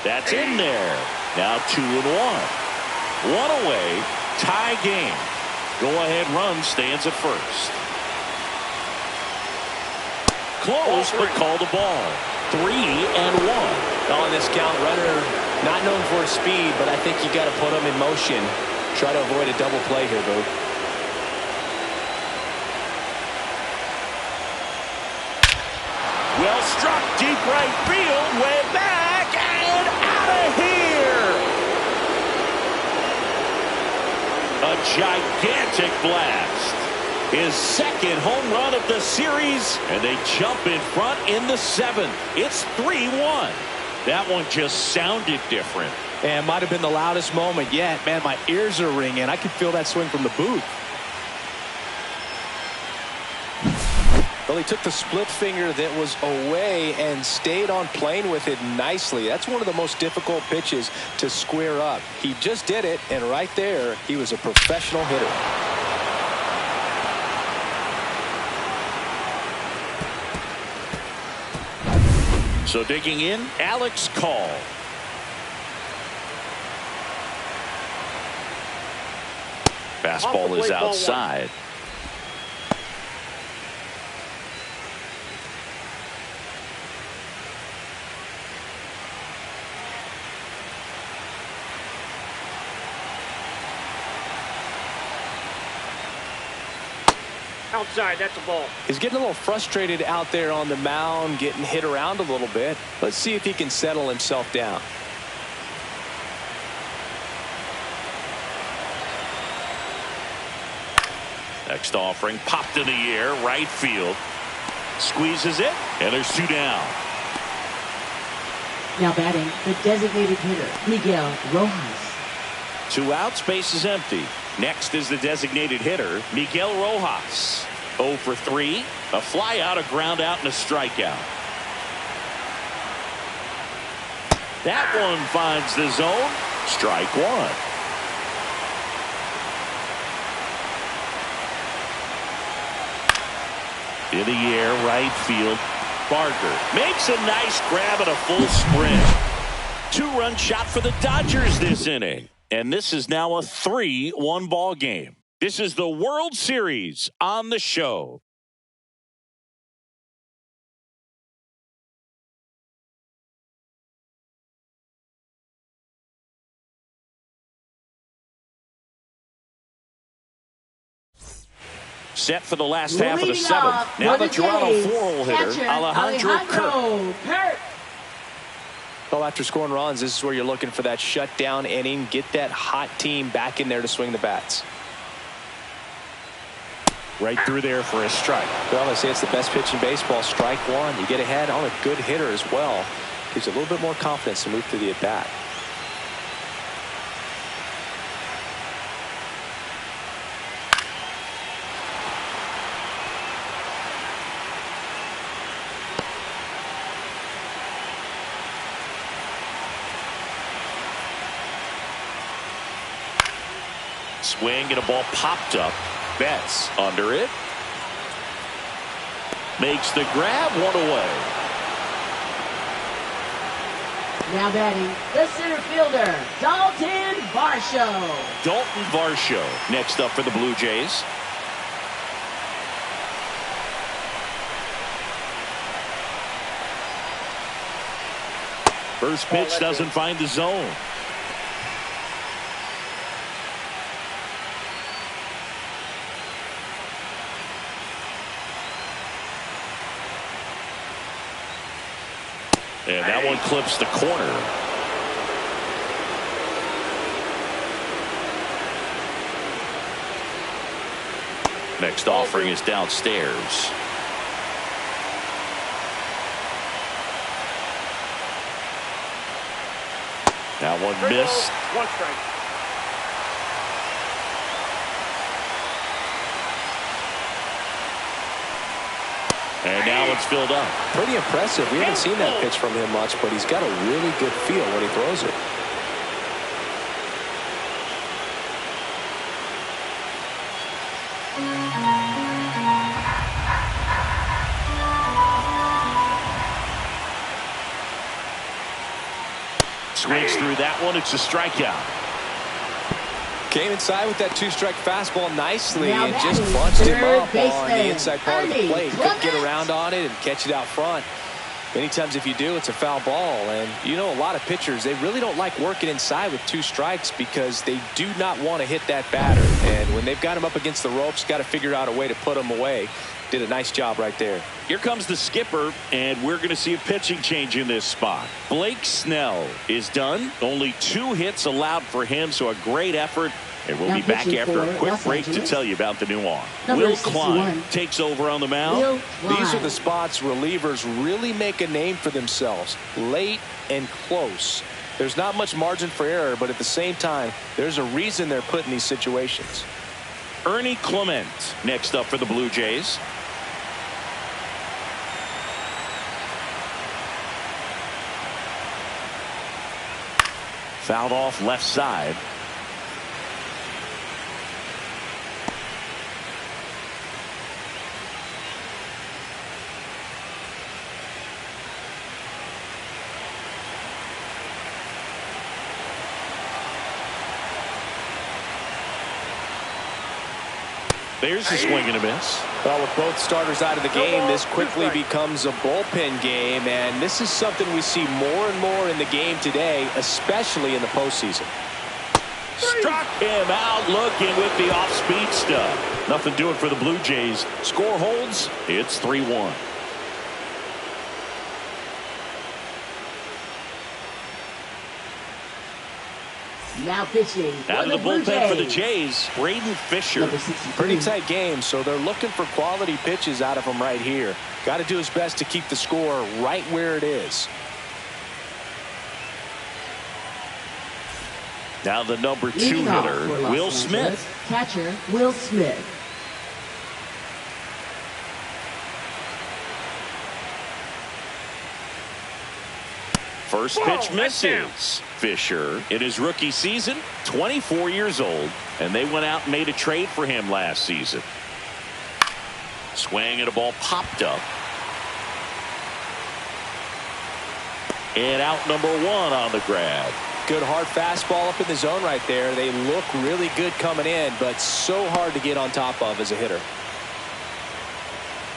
That's in there. Now 2-1. One away. Tie game. Go-ahead run stands at first. Close, but called a ball. 3-1. On this count, runner not known for his speed, but I think you got to put him in motion. Try to avoid a double play here, Boo. Well struck, deep right field, way back, and out of here. A gigantic blast. His second home run of the series, and they jump in front in the seventh. It's 3-1. That one just sounded different. And might have been the loudest moment yet. Man, my ears are ringing. I could feel that swing from the booth. Well, he took the split finger that was away and stayed on plane with it nicely. That's one of the most difficult pitches to square up. He just did it, and right there, he was a professional hitter. So digging in, Alex Call. Fastball is outside. Outside, that's a ball. He's getting a little frustrated out there on the mound, getting hit around a little bit. Let's see if he can settle himself down. Next offering popped in the air, right field. Squeezes it, and there's 2 down. Now batting, the designated hitter, Miguel Rojas. 2 outs, base is empty. Next is the designated hitter, Miguel Rojas. 0 for 3, a fly out, a ground out, and a strikeout. That one finds the zone. Strike 1. In the air, right field. Barker makes a nice grab at a full sprint. 2-run shot for the Dodgers this inning. And this is now a 3-1 ball game. This is the World Series on the show. Set for the last half of the Leading seventh. off Now for the Toronto Jays, 4-hole hitter, catcher, Alejandro Kirk. Well, after scoring runs, this is where you're looking for that shutdown inning. Get that hot team back in there to swing the bats. Right through there for a strike. Well, they say it's the best pitch in baseball. Strike 1. You get ahead on a good hitter as well. Gives you a little bit more confidence to move through the at-bat. Swing and a ball popped up. Betts under it. Makes the grab, one away. Now batting, the center fielder, Dalton Varsho. Dalton Varsho next up for the Blue Jays. First pitch doesn't find the zone. And that one clips the corner. Next offering is downstairs. That one missed. One strike. And now it's filled up. Pretty impressive. We haven't seen that pitch from him much, but he's got a really good feel when he throws it. Swings through that one. It's a strikeout. Came inside with that two-strike fastball nicely Now and just batting, bunched him third up on the baseman, inside part of the Ernie plate. Couldn't get Clements. around on it and catch it out front. Many times if you do, it's a foul ball. And you know, a lot of pitchers, they really don't like working inside with two strikes because they do not want to hit that batter. And when they've got him up against the ropes, got to figure out a way to put him away. Did a nice job right there. Here comes the skipper, and we're going to see a pitching change in this spot. Blake Snell is done. Only 2 hits allowed for him, so a great effort. And we'll Now be back pitching after a for quick Los break to Angeles. tell you about the new arm. Number Will 61. Klein takes over on the mound. Will These are Klein. the spots relievers really make a name for themselves. Late and close. There's not much margin for error, but at the same time, there's a reason they're put in these situations. Ernie Clement next up for the Blue Jays. Fouled off left side. There's a swing and a miss. Well, with both starters out of the game, this quickly becomes a bullpen game, and this is something we see more and more in the game today, especially in the postseason. Struck him out looking with the off-speed stuff. Nothing doing for the Blue Jays. Score holds. It's 3-1. Now pitching Out for of the Blue bullpen for the Jays. Jays, Braden Fisher. Number 63. Pretty tight game, so they're looking for quality pitches out of him right here. Got to do his best to keep the score right where it is. Now the number 2 Leading off hitter, for Los Will Angeles, Smith. Catcher Will Smith. First pitch misses. Fisher, in his rookie season, 24 years old, and they went out and made a trade for him last season. Swing and a ball popped up. And out number 1 on the grab. Good hard fastball up in the zone right there. They look really good coming in, but so hard to get on top of as a hitter.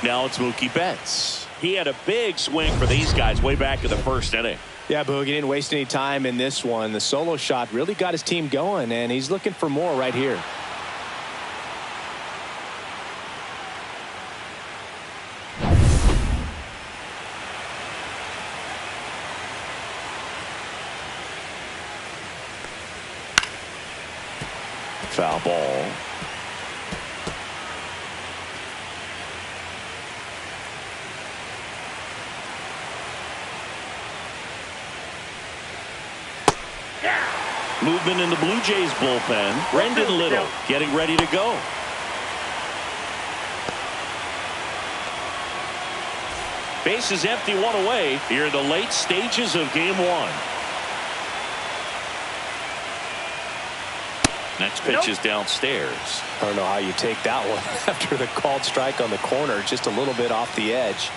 Now it's Mookie Betts. He had a big swing for these guys way back in the first inning. Yeah, Boog, he didn't waste any time in this one. The solo shot really got his team going, and he's looking for more right here. Foul ball. Movement in the Blue Jays bullpen. Brendan Little getting ready to go. Base is empty, 1 away here in the late stages of game 1. Next pitch is downstairs. I don't know how you take that one after the called strike on the corner, just a little bit off the edge.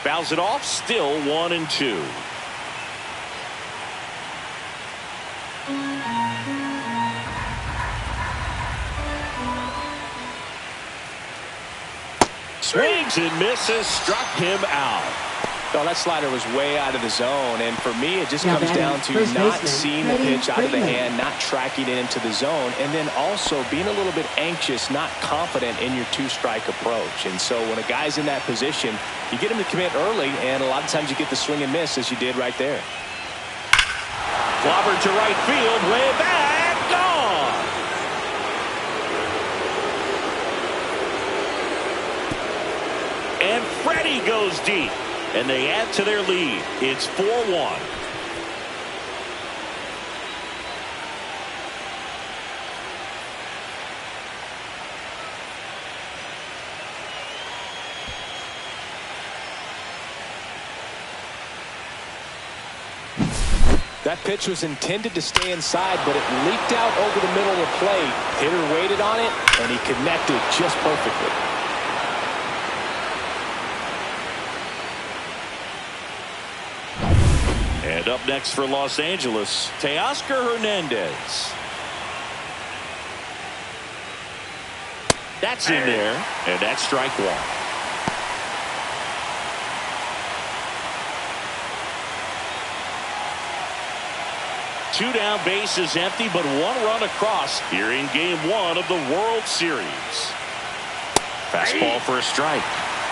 Fouls it off, still 1-2. Swings and misses, struck him out. Oh, that slider was way out of the zone, and for me, it just Now comes down to not seeing the Freddie pitch out of the Freeman. hand, not tracking it into the zone, and then also being a little bit anxious, not confident in your two-strike approach. And so when a guy's in that position, you get him to commit early, and a lot of times you get the swing and miss, as you did right there. Clobbered to right field, way back, gone. And Freddie goes deep. And they add to their lead. It's 4-1. That pitch was intended to stay inside, but it leaked out over the middle of the plate. Hitter waited on it, and he connected just perfectly. And up next for Los Angeles, Teoscar Hernandez. That's in there, and that's strike one. Two down, bases empty, but one run across here in Game 1 of the World Series. Fastball for a strike.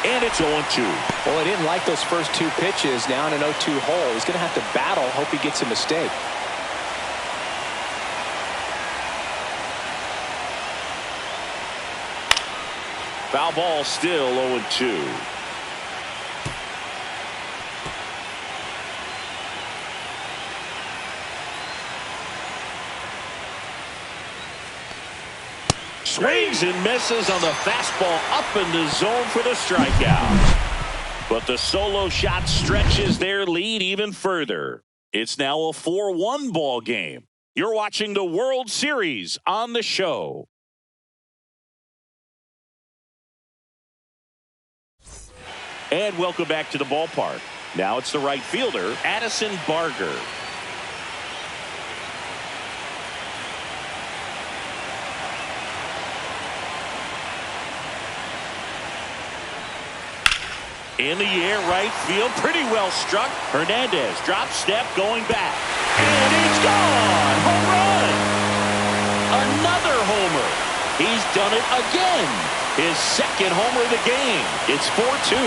And it's 0-2. Well, he didn't like those first two pitches. Now in an 0-2 hole, he's going to have to battle. Hope he gets a mistake. Foul ball, still 0-2. Swings and misses on the fastball up in the zone for the strikeout. But the solo shot stretches their lead even further. It's now a 4-1 ball game. You're watching the World Series on the show. And welcome back to the ballpark. Now it's the right fielder, Addison Barger. In the air, right field, pretty well struck. Hernandez drop step, going back. And he's gone! Home run! Another homer. He's done it again. His second homer of the game. It's 4-2.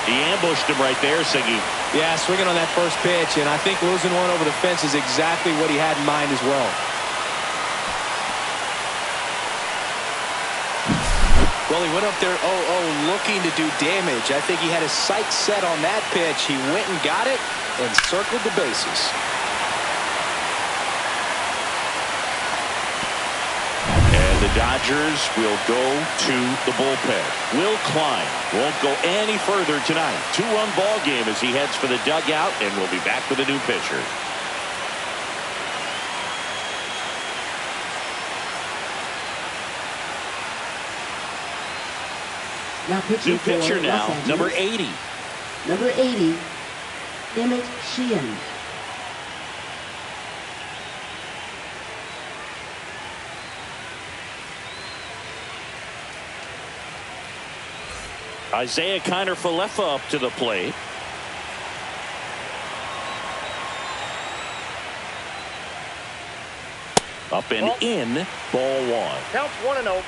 He ambushed him right there, Siggy. Yeah, swinging on that first pitch, and I think losing one over the fence is exactly what he had in mind as well. Well, he went up there 0-0 looking to do damage. I think he had his sights set on that pitch. He went and got it and circled the bases. And the Dodgers will go to the bullpen. Will Klein won't go any further tonight. 2-run ball game as he heads for the dugout, and we'll be back with a new pitcher. Now pitching New pitcher for now, Los Angeles. number 80. Number 80, Emmett Sheehan. Isaiah Kiner-Falefa up to the plate. Up and Ball. in, ball one. Counts 1-0.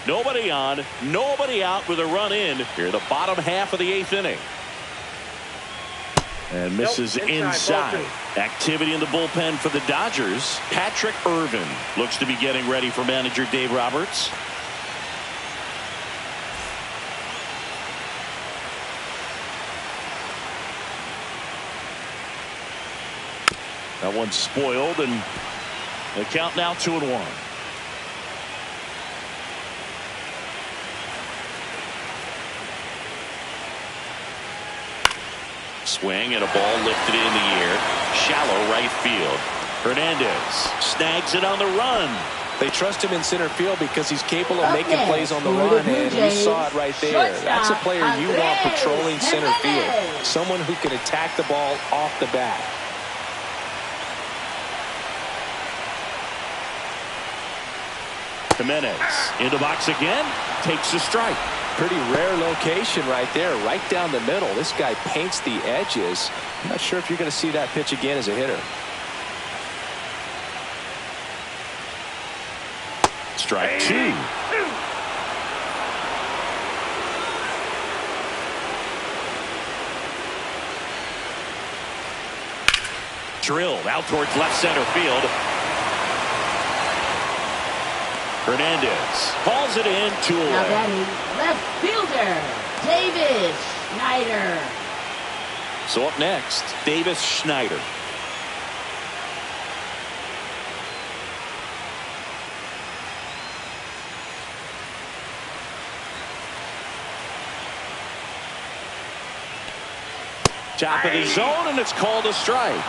Nobody on, nobody out with a run in here, the bottom half of the 8th inning. And misses Nope, inside. ball Activity in the bullpen for the Dodgers. Patrick Irvin looks to be getting ready for manager Dave Roberts. That one's spoiled, and the count now 2-1. swing and a ball lifted in the air. Shallow right field. Hernandez snags it on the run. They trust him in center field because he's capable of Up making plays on the next, run, for the and Blue we Jays, saw it right there. That's a player you want Andrés patrolling center field. Jimenez. Someone who can attack the ball off the bat. Jimenez in the box again. Takes a strike. Pretty rare location right there, right down the middle. This guy paints the edges. I'm not sure if you're going to see that pitch again as a hitter. Strike two. Drilled out towards left center field. Hernandez calls it in, 2 away. Now batting left fielder, Davis Schneider. So up next, Davis Schneider. Top of the zone, and it's called a strike.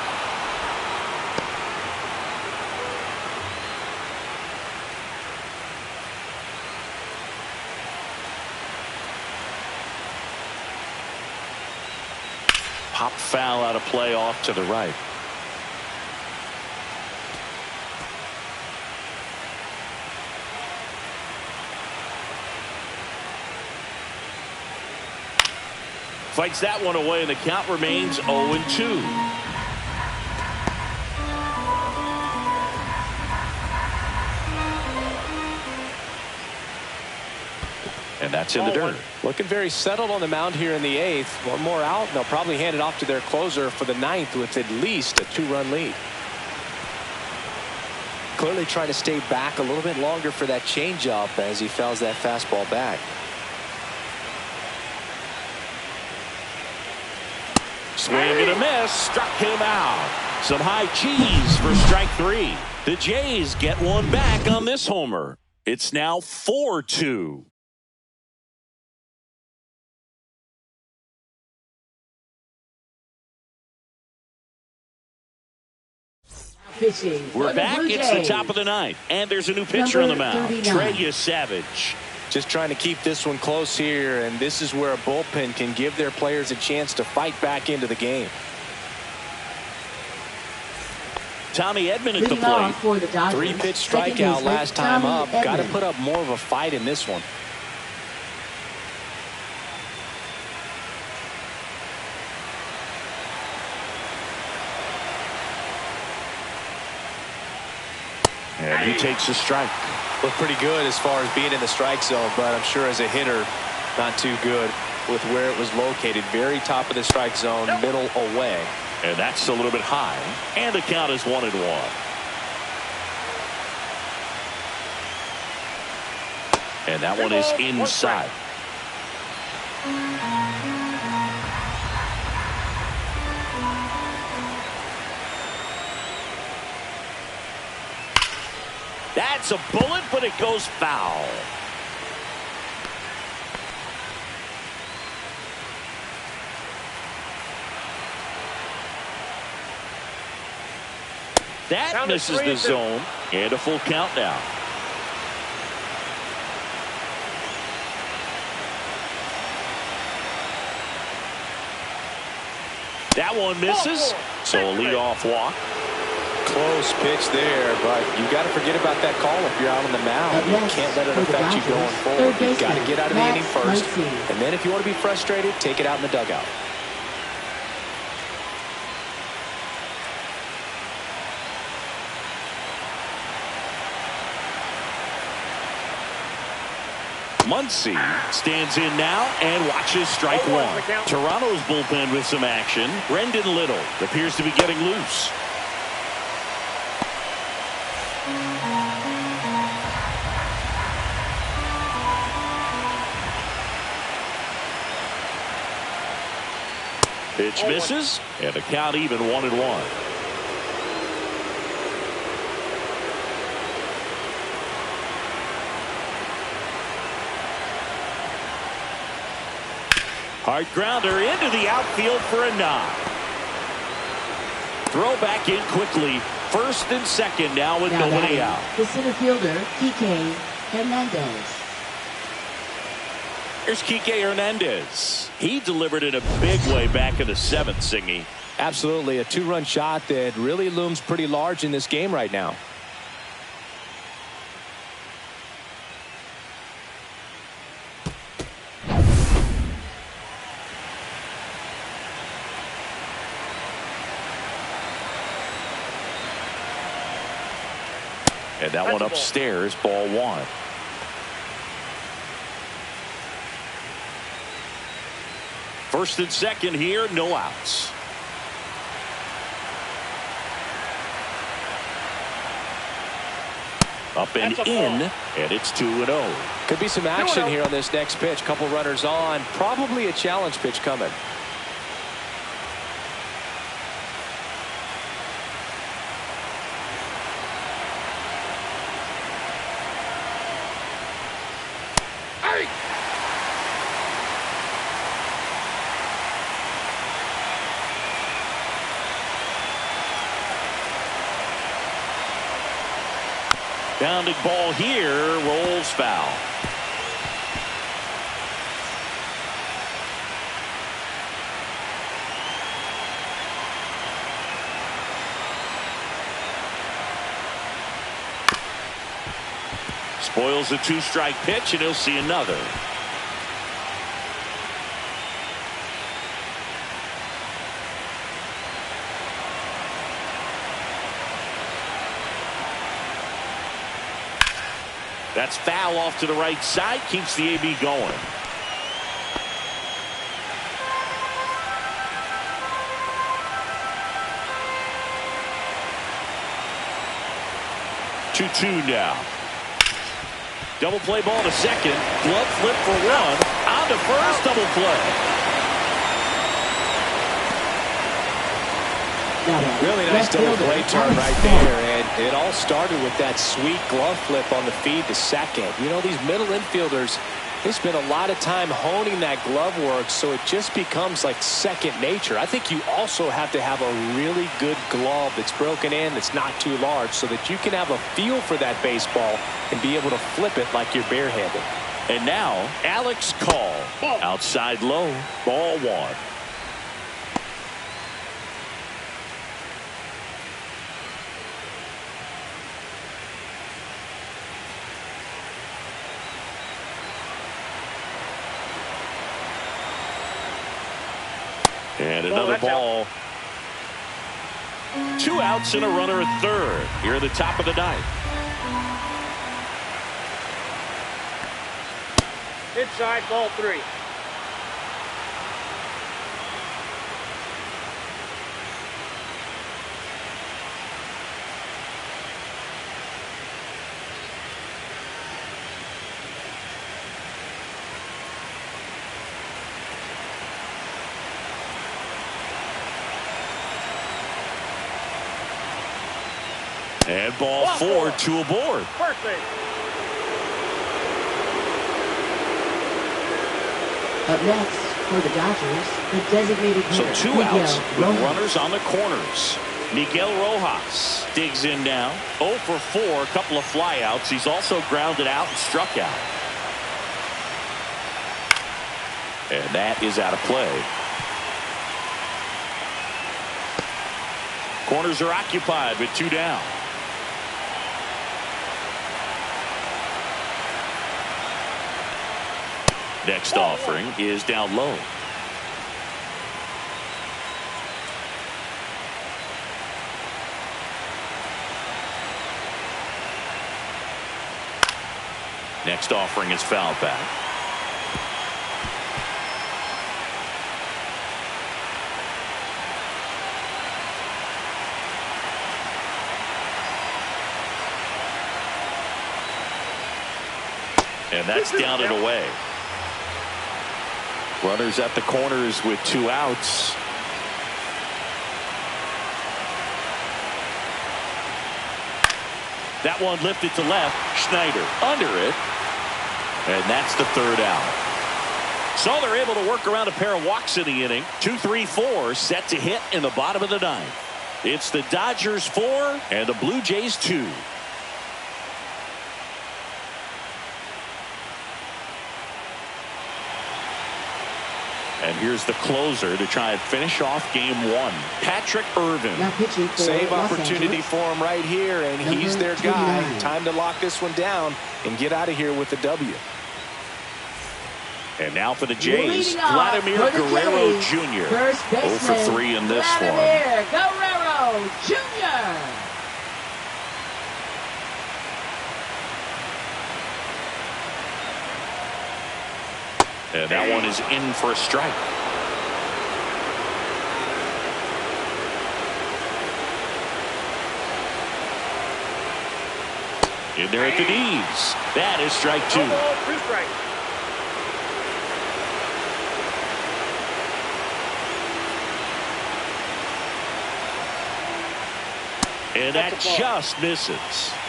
Pop foul out of play off to the right. Fights that one away, and the count remains 0-2. And that's in the dirt. Looking very settled on the mound here in the 8th. One more out, and they'll probably hand it off to their closer for the 9th with at least a 2-run lead. Clearly trying to stay back a little bit longer for that changeup as he fouls that fastball back. Swing and a miss, struck him out. Some high cheese for strike 3. The Jays get one back on this homer. It's now 4-2. We're back. It's the top of the 9th, and there's a new pitcher on the mound, Trey Savage. Just trying to keep this one close here, and this is where a bullpen can give their players a chance to fight back into the game. Tommy Edman at the plate. 3-pitch strikeout last time up. Got to put up more of a fight in this one. And he takes a strike. Looked pretty good as far as being in the strike zone, but I'm sure as a hitter, not too good with where it was located. Very top of the strike zone, middle away. And that's a little bit high. And the count is 1-1. And that one is inside. That's a bullet, but it goes foul. That misses the zone, and a full count now. That one misses, so a leadoff walk. Close pitch there, but you got to forget about that call if you're out on the mound. You can't let it affect you going forward. You got to get out of the inning first, and then if you want to be frustrated, take it out in the dugout. Muncy stands in now and watches strike 1. Toronto's bullpen with some action. Brendan Little appears to be getting loose. Pitch misses, and the count even 1-1. Hard grounder into the outfield for a knock. Throw back in quickly. First and second now with nobody out. The center fielder, Kike Hernandez. Here's Kike Hernandez. He delivered in a big way back in the seventh, Singy. Absolutely, a two-run shot that really looms pretty large in this game right now. And that one upstairs, ball one. First and second here, no outs. Up and in, and it's 2-0. Could be some action here on this next pitch. Couple runners on. Probably a challenge pitch coming. Bounding ball here, rolls foul. Spoils a two-strike pitch, and he'll see another. That's foul off to the right side. Keeps the AB going. Two now. Double play ball to second. Glove flip for one. On to first. Double play. Really nice double play turn right there, and it all started with that sweet glove flip on the feed to second. You know, these middle infielders, they spend a lot of time honing that glove work, so it just becomes like second nature. I think you also have to have a really good glove that's broken in, that's not too large, so that you can have a feel for that baseball and be able to flip it like you're barehanded. And now Alex Call, outside low, ball one. And another ball. 2 outs and a runner at third here at the top of the ninth. Inside, ball 3. And ball 4, 2 aboard. First base. Up next for the Dodgers, the designated hitter. So 2 outs with runners on the corners. Miguel Rojas digs in now. 0 for 4, a couple of flyouts. He's also grounded out and struck out. And that is out of play. Corners are occupied with 2 down. Next offering is down low. Next offering is fouled back. And that's down and away. Runners at the corners with 2 outs. That one lifted to left. Schneider under it. And that's the 3rd out. So they're able to work around a pair of walks in the inning. 2, 3, 4 set to hit in the bottom of the ninth. It's the Dodgers 4 and the Blue Jays 2. And here's the closer to try and finish off game 1. Patrick Irvin. Now pitching for Save Los opportunity Angeles. for him right here, and he's their guy. 29. Time to lock this one down and get out of here with the W. And now for the Jays, Leading off Vladimir for the Guerrero Jays, Jr. First 0 baseman, for 3 in this one. Vladimir Guerrero Jr. And that one is in for a strike. In there at the knees. That is strike 2. No ball, 2 strikes. And that just misses.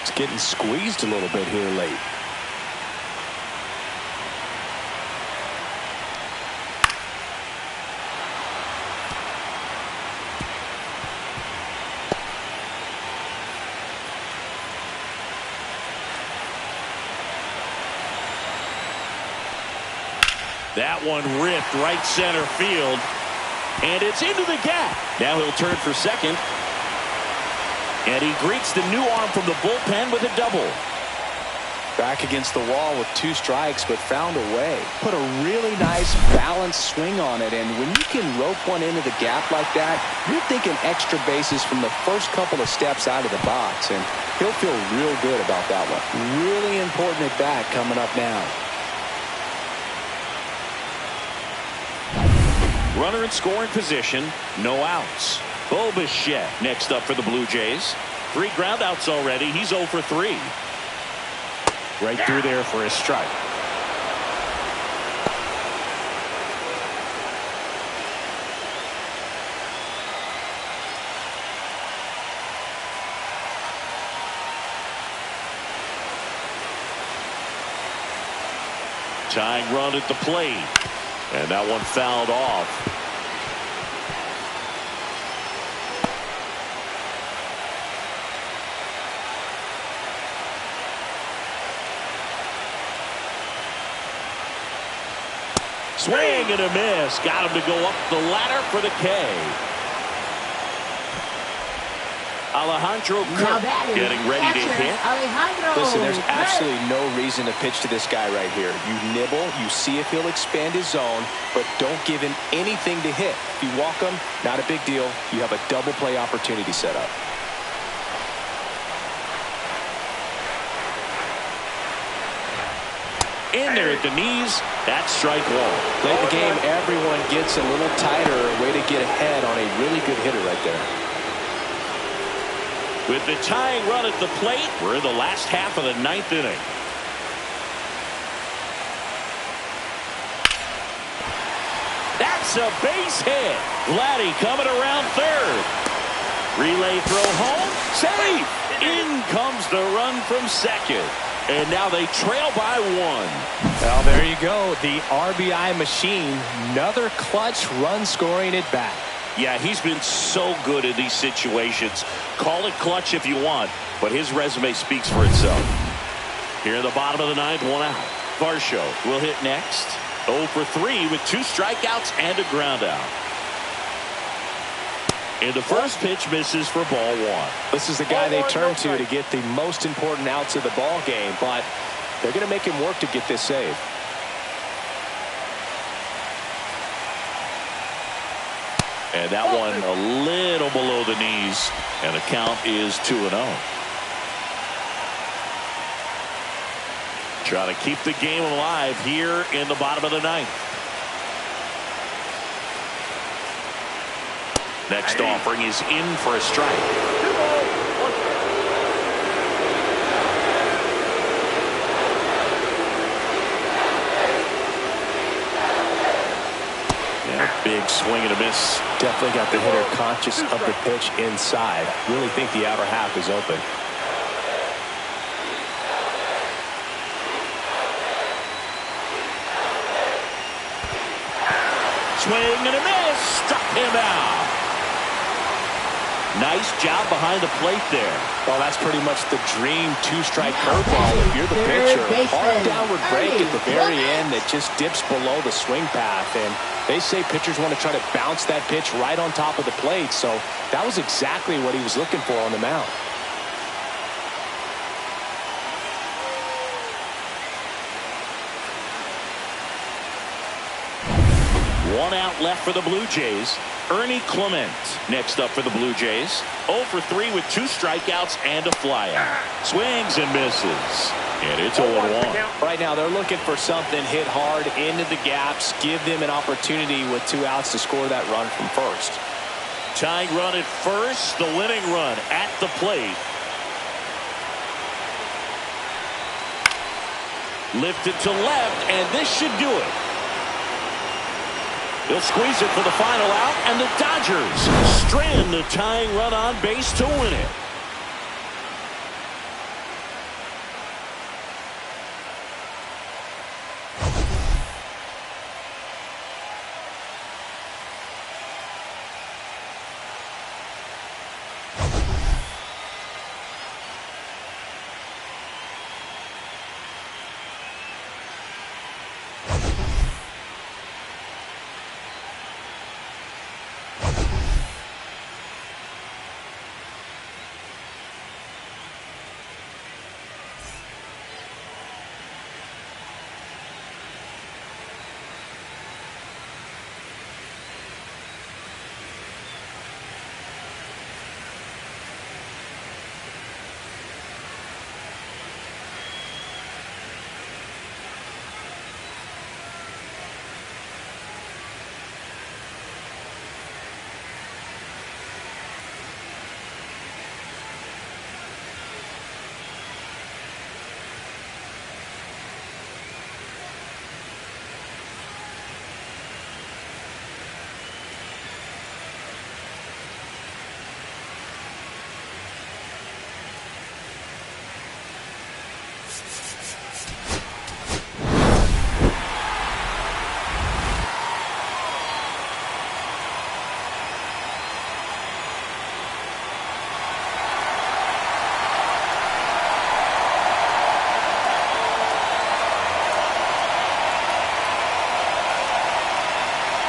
It's getting squeezed a little bit here late. That one ripped right center field. And it's into the gap. Now he'll turn for second. And he greets the new arm from the bullpen with a double. Back against the wall with 2 strikes, but found a way. Put a really nice balanced swing on it, and when you can rope one into the gap like that, you're thinking extra bases from the first couple of steps out of the box, and he'll feel real good about that one. Really important at bat coming up now. Runner in scoring position, no outs. Bo Bichette next up for the Blue Jays. 3 groundouts already. He's 0 for 3. Right through there for a strike. Tying run at the plate. And that one fouled off. Swing and a miss. Got him to go up the ladder for the K. Alejandro Kirk getting ready to hit. Alejandro Listen, there's Kirk. absolutely no reason to pitch to this guy right here. You nibble, you see if he'll expand his zone, but don't give him anything to hit. If you walk him, not a big deal. You have a double play opportunity set up. In there at the knees. That's strike 1. Late in the game, everyone gets a little tighter. A way to get ahead on a really good hitter right there. With the tying run at the plate, we're in the last half of the 9th inning. That's a base hit. Vladdy coming around third. Relay throw home. Safe. In comes the run from second. And now they trail by 1. Well, there you go. The RBI machine. Another clutch run scoring at bat. Yeah, he's been so good in these situations. Call it clutch if you want, but his resume speaks for itself. Here in the bottom of the 9th, 1 out. Varsho will hit next. 0 for 3 with 2 strikeouts and a ground out. And the first pitch misses for ball 1. This is the guy they turn to get the most important outs of the ball game, but they're going to make him work to get this save. And that one a little below the knees, and the count is 2-0. Trying to keep the game alive here in the bottom of the 9th. Next offering is in for a strike. 2 balls, 1 strike. Big swing and a miss. Definitely got the hitter conscious of the pitch inside. Really think the outer half is open. swing and a miss. Struck him out. Nice job behind the plate there. Well, that's pretty much the dream two-strike curveball. If you're the pitcher, hard downward break at the very end that just dips below the swing path. And they say pitchers want to try to bounce that pitch right on top of the plate. So that was exactly what he was looking for on the mound. One out left for the Blue Jays. Ernie Clement next up for the Blue Jays. 0 for 3 with 2 strikeouts and a flyout. Swings and misses. And it's 0-1. Right now they're looking for something hit hard into the gaps. Give them an opportunity with 2 outs to score that run from first. Tying run at first. The winning run at the plate. Lifted to left, and this should do it. He'll squeeze it for the final out, and the Dodgers strand the tying run on base to win it.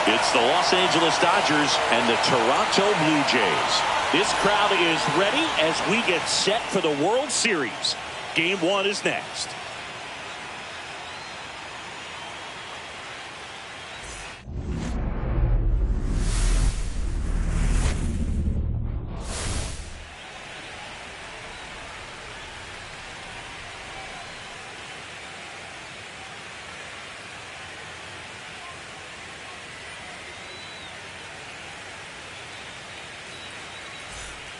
It's the Los Angeles Dodgers and the Toronto Blue Jays. This crowd is ready as we get set for the World Series. Game 1 is next.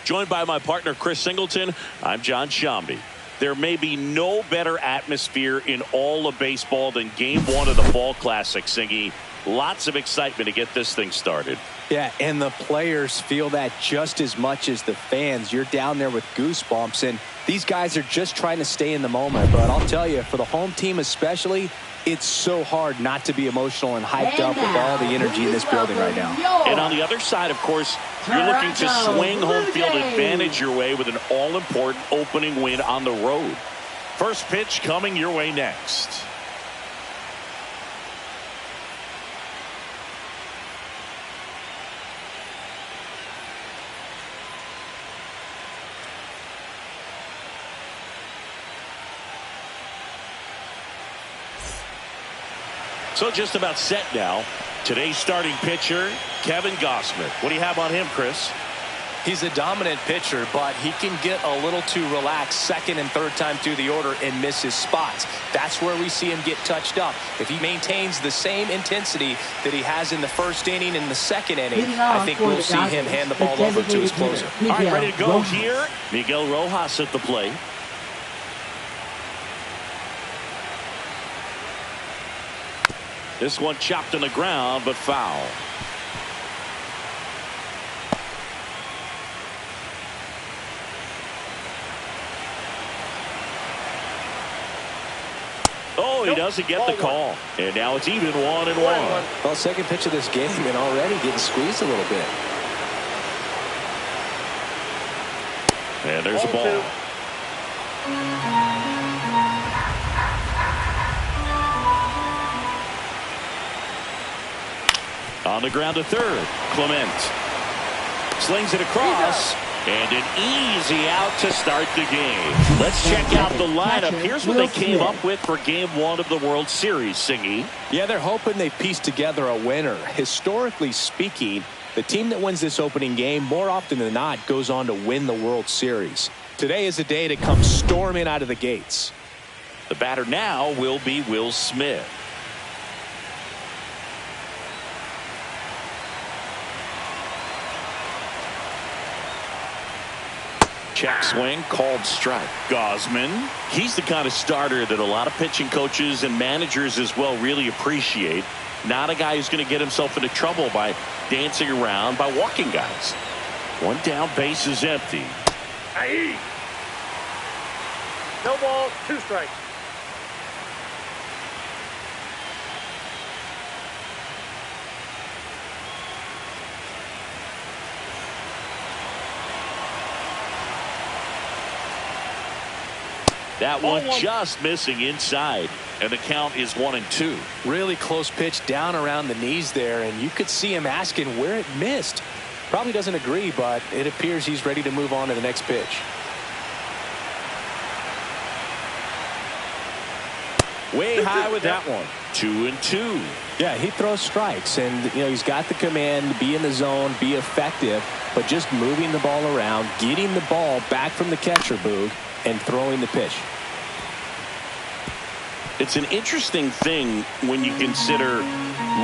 Joined by my partner, Chris Singleton, I'm John Shambi. There may be no better atmosphere in all of baseball than Game 1 of the Fall Classic, Singy. Lots of excitement to get this thing started. Yeah, and the players feel that just as much as the fans. You're down there with goosebumps, and these guys are just trying to stay in the moment. But I'll tell you, for the home team especially, it's so hard not to be emotional and hyped up with all the energy in this building right now. And on the other side, of course, you're looking to swing home field advantage your way with an all-important opening win on the road. First pitch coming your way next. So just about set now. Today's starting pitcher, Kevin Gausman. What do you have on him, Chris? He's a dominant pitcher, but he can get a little too relaxed second and third time through the order and miss his spots. That's where we see him get touched up. If he maintains the same intensity that he has in the first inning and the second inning, I think we'll see him hand the ball over to his closer. All right, ready to go here. Miguel Rojas at the plate. This one chopped on the ground, but foul. Oh, he Nope. doesn't get Ball the one. call. And now it's even 1-1. Well, second pitch of this game and already getting squeezed a little bit. And there's a Ball ball. On the ground to third. Clement slings it across. And an easy out to start the game. Let's check out the lineup. Here's what they came up with for Game 1 of the World Series, Singy. Yeah, they're hoping they piece together a winner. Historically speaking, the team that wins this opening game more often than not goes on to win the World Series. Today is a day to come storming out of the gates. The batter now will be Will Smith. Check swing, called strike. Gosman, he's the kind of starter that a lot of pitching coaches and managers as well really appreciate. Not a guy who's going to get himself into trouble by dancing around, by walking guys. One down, base is empty. Aye. No ball, 2 strikes. That one just missing inside, and the count is 1-2. Really close pitch down around the knees there, and you could see him asking where it missed. Probably doesn't agree, but it appears he's ready to move on to the next pitch. Way high with that one. 2-2. Yeah, he throws strikes, and he's got the command to be in the zone, be effective, but just moving the ball around, getting the ball back from the catcher, Boog, and throwing the pitch. It's an interesting thing when you consider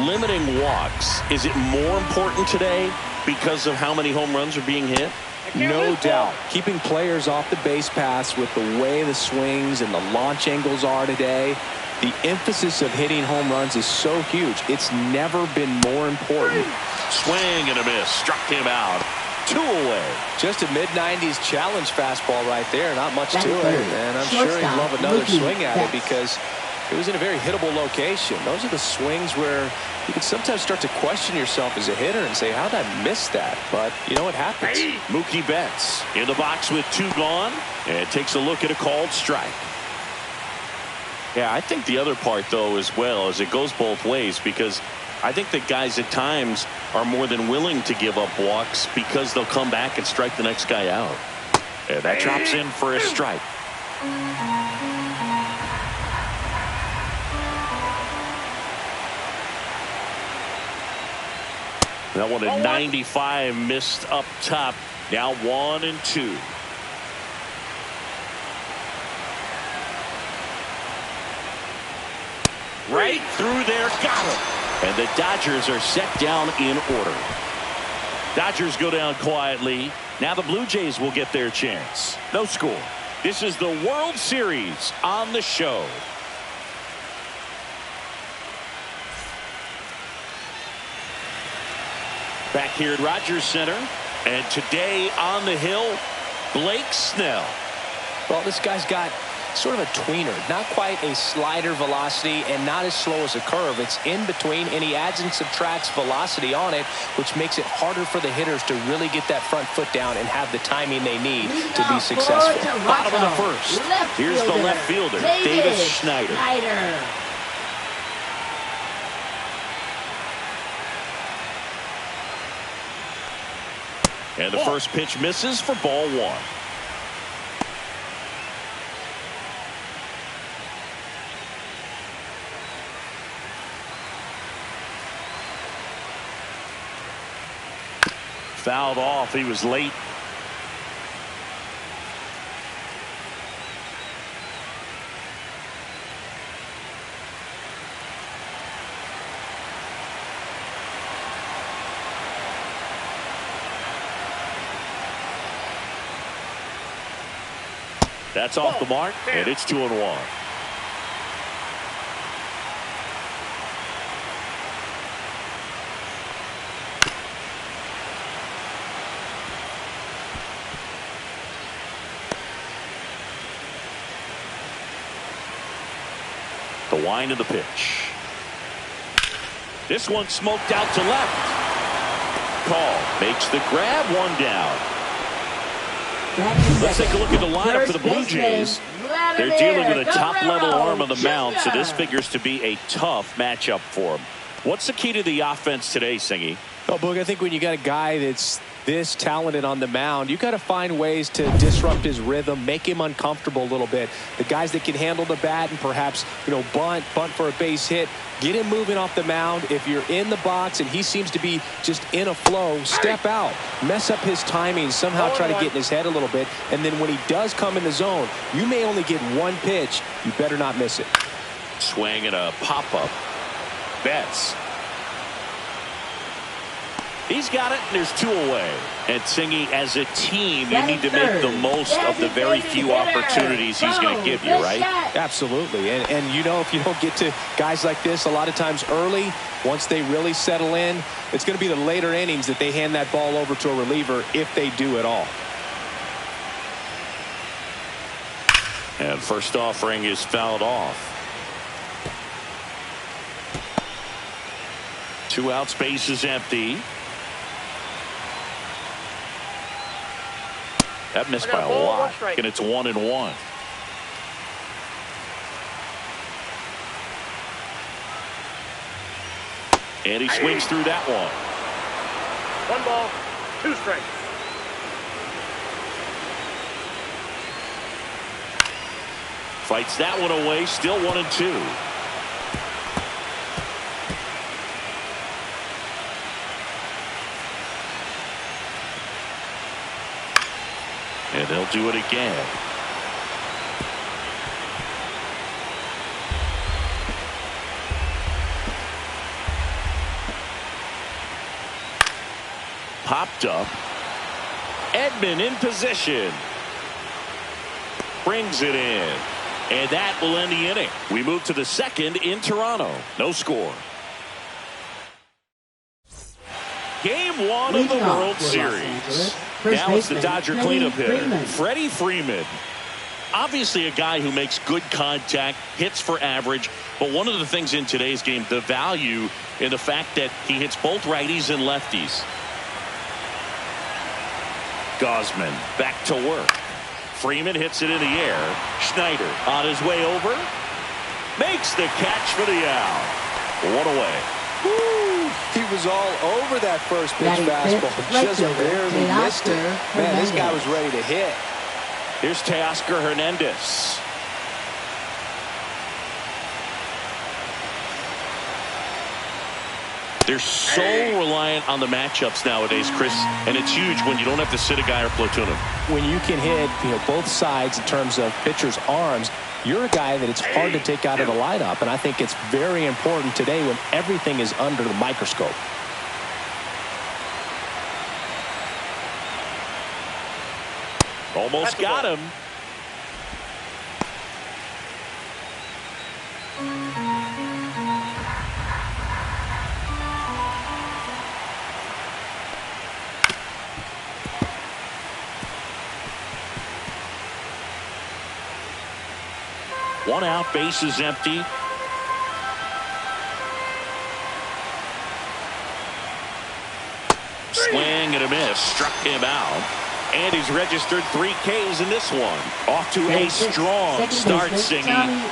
limiting walks. Is it more important today because of how many home runs are being hit? No doubt. Keeping players off the base paths with the way the swings and the launch angles are today, the emphasis of hitting home runs is so huge. It's never been more important. Swing and a miss. Struck him out. 2 away. Just a mid-90s challenge fastball right there. Not much to it. Third. And I'm sure he'd Shortstop, love another Mookie swing at it Betts. because it was in a very hittable location. Those are the swings where you can sometimes start to question yourself as a hitter and say, how did I miss that? But you know what happens. Mookie Betts in the box with 2 gone and takes a look at a called strike. Yeah, I think the other part, though, as well, is it goes both ways, because I think that guys at times are more than willing to give up walks because they'll come back and strike the next guy out. And that drops in for a strike. That one at 95, missed up top. Now 1-2. Right through there, got him. And the Dodgers are set down in order. Dodgers go down quietly. Now the Blue Jays will get their chance. No score. This is the World Series on the show. Back here at Rogers Center. And today on the hill, Blake Snell. Well, this guy's got sort of a tweener, not quite a slider velocity and not as slow as a curve. It's in between, and he adds and subtracts velocity on it, which makes it harder for the hitters to really get that front foot down and have the timing they need to be successful. Bottom of the first. Here's the left fielder, Davis Schneider. And the first pitch misses for ball 1. Fouled off. He was late. That's off the mark, and it's 2-1. The wind of the pitch. This one smoked out to left. Call makes the grab, one down. Let's take a look at the lineup for the Blue Jays. They're dealing with a top-level arm on the mound, so this figures to be a tough matchup for them. What's the key to the offense today, Singy? Oh, Boog, I think when you got a guy that's this talented on the mound, you got to find ways to disrupt his rhythm, make him uncomfortable a little bit. The guys that can handle the bat and perhaps, bunt for a base hit, get him moving off the mound. If you're in the box and he seems to be just in a flow, step out, mess up his timing, somehow try to get in his head a little bit. And then when he does come in the zone, you may only get one pitch. You better not miss it. Swing and a pop-up. Betts. He's got it, and there's two away. And Singy, as a team, you need to make the most of the very few opportunities he's going to give you, right? Absolutely. And if you don't get to guys like this a lot of times early, once they really settle in, it's going to be the later innings that they hand that ball over to a reliever, if they do at all. And first offering is fouled off. 2 outs, base is empty. That missed by a lot, and it's 1-1. And he swings through that one. 1 ball, 2 strikes. Fights that one away, still 1-2. And they'll do it again. Popped up. Edman in position. Brings it in. And that will end the inning. We move to the second in Toronto. No score. Game 1 of the World Series. Now it's the Dodger cleanup hitter, Freddie Freeman. Obviously a guy who makes good contact, hits for average, but one of the things in today's game, the value in the fact that he hits both righties and lefties. Gausman back to work. Freeman hits it in the air. Schneider on his way over. Makes the catch for the out. 1 away. Woo! He was all over that first pitch fastball. Just barely missed it. Man, this guy was ready to hit. Here's Teoscar Hernandez. They're so reliant on the matchups nowadays, Chris, and it's huge when you don't have to sit a guy or platoon him. When you can hit both sides in terms of pitchers' arms, you're a guy that it's hard to take out of the lineup, and I think it's very important today when everything is under the microscope. Almost got him. One out, base is empty. Swing and a miss, struck him out. And he's registered 3 Ks in this one. Off to a strong start, Singy,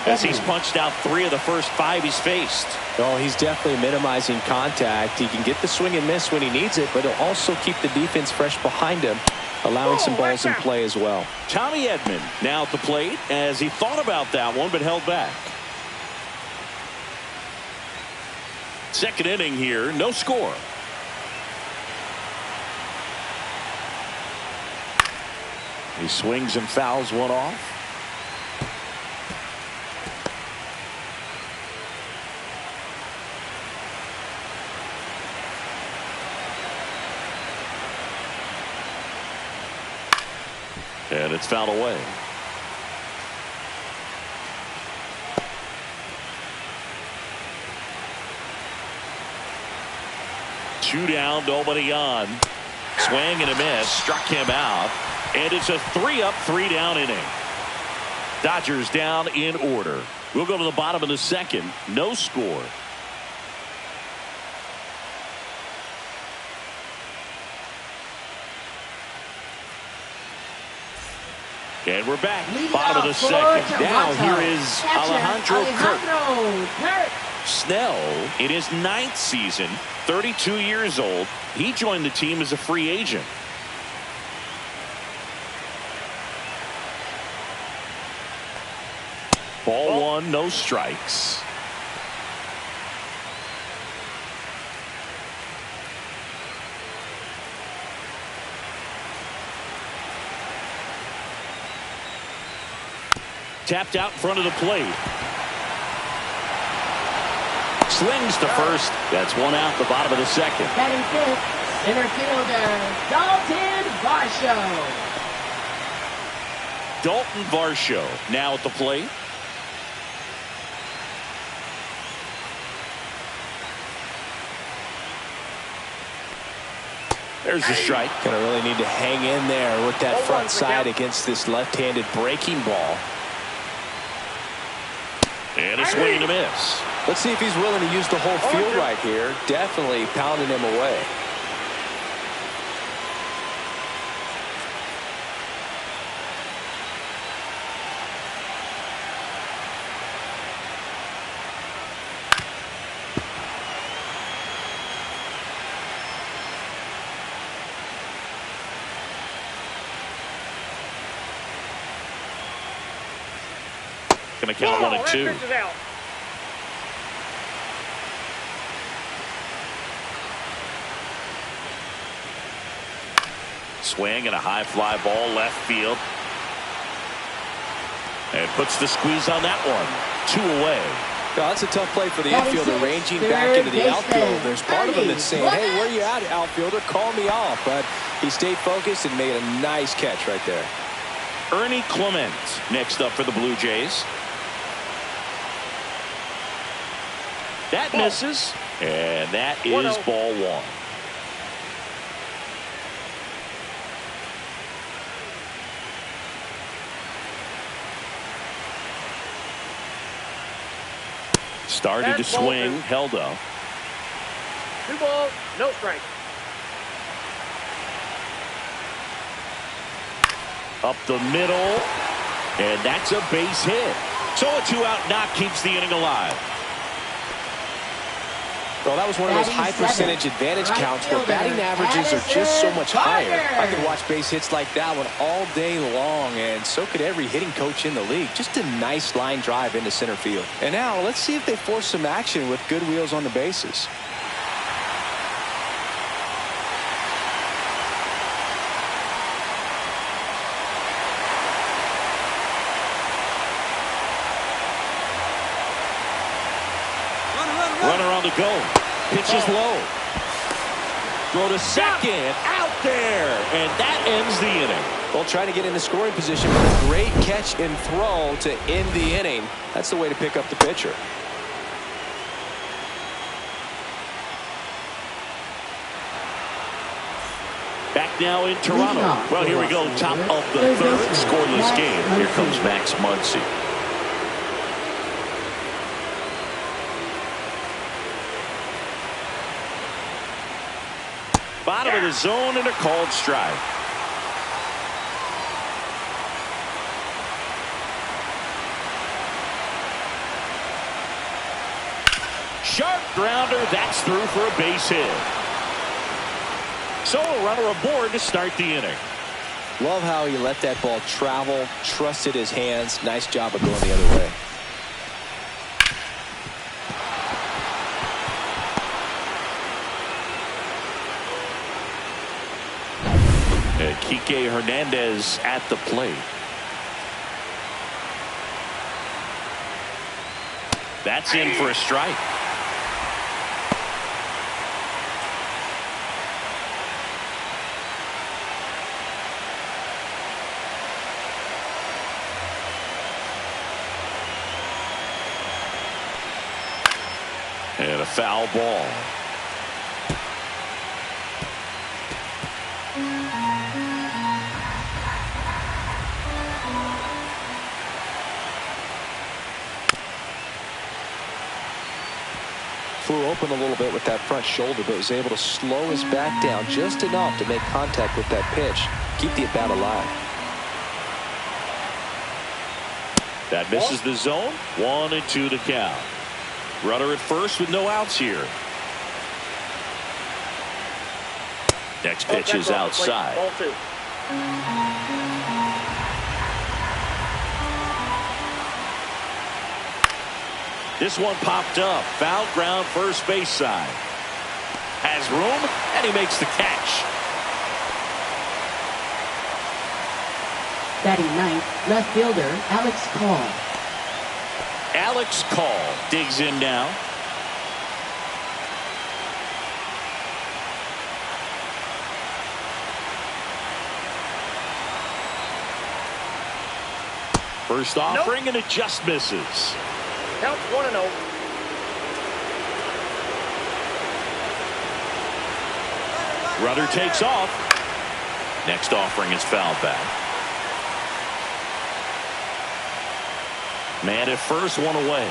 as he's punched out 3 of the first 5 he's faced. Oh, he's definitely minimizing contact. He can get the swing and miss when he needs it, but he'll also keep the defense fresh behind him, allowing some balls in play as well. Tommy Edman now at the plate as he thought about that one but held back. Second inning here, no score. He swings and fouls one off. And it's fouled away. Two down, nobody on. Swing and a miss, struck him out. And it's a 3-up, 3-down inning. Dodgers down in order. We'll go to the bottom of the second. No score. And we're back. Bottom of the second. Now here is Alejandro Kirk. Snell in his 9th season, 32 years old. He joined the team as a free agent. Ball one, no strikes. Tapped out in front of the plate. Slings to first. That's one out, the bottom of the second. Batting fifth, center fielder, Dalton Varsho. Dalton Varsho now at the plate. There's the strike. Gonna really need to hang in there with that front side against this left-handed breaking ball. And a swing and a miss. Let's see if he's willing to use the whole field right here. Definitely pounding him away. Going to count 1 and 2. Swing and a high fly ball left field. And puts the squeeze on that one. 2 away. Well, that's a tough play for the infielder, ranging back into the outfield. There's part of him that's saying, hey, where you at, outfielder? Call me off. But he stayed focused and made a nice catch right there. Ernie Clement next up for the Blue Jays. That misses, and that is ball one. Started to swing, held up. 2 balls, no strike. Up the middle, and that's a base hit. So a 2-out knock keeps the inning alive. Well, that was one of those high percentage advantage counts where batting averages are just so much higher. I could watch base hits like that one all day long, and so could every hitting coach in the league. Just a nice line drive into center field. And now let's see if they force some action with good wheels on the bases. Runner on the go. Pitches low. Throw to second. Out there. And that ends the inning. Well, trying to get into scoring position, but a great catch and throw to end the inning. That's the way to pick up the pitcher. Back now in Toronto. Well, here we go. Top of the third. Scoreless game. Here comes Max Muncy. Bottom of the zone and a called strike. Sharp grounder. That's through for a base hit. So a runner aboard to start the inning. Love how he let that ball travel, trusted his hands. Nice job of going the other way. Kike Hernandez at the plate. That's in for a strike. And a foul ball. flew open a little bit with that front shoulder, but was able to slow his back down just enough to make contact with that pitch, keep the at-bat alive. That misses the zone. 1-2 to count. Runner at first with no outs here. Next pitch is outside. Ball 2. This one popped up. Foul ground first base side. Has room, and he makes the catch. Batting ninth, left fielder Alex Call. Alex Call digs in now. First offering and it just misses. Count 1-0. Runner takes off. Next offering is fouled back. Man at first, one away.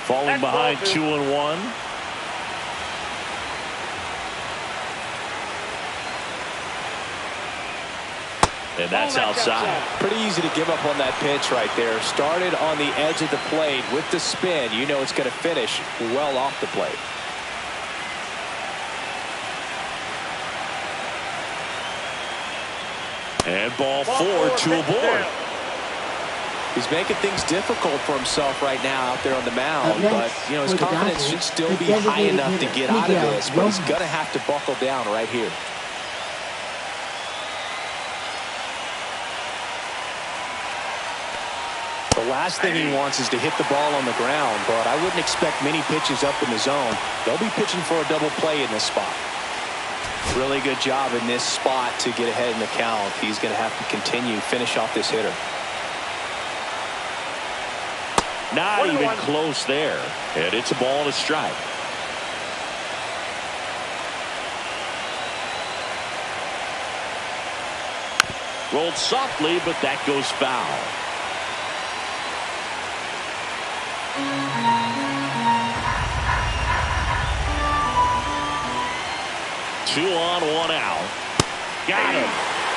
Falling behind 2-1. And that's outside. Pretty easy to give up on that pitch right there. Started on the edge of the plate with the spin. You know it's going to finish well off the plate. And ball 4, 2 aboard. He's making things difficult for himself right now out there on the mound, but you know his confidence should still be high enough to get out of this, but he's going to have to buckle down right here. The last thing he wants is to hit the ball on the ground, but I wouldn't expect many pitches up in the zone. They'll be pitching for a double play in this spot. Really good job in this spot to get ahead in the count. He's going to have to continue, finish off this hitter. Not even close there. And it's a ball and a strike. Rolled softly, but that goes foul. Two on, one out. Got him.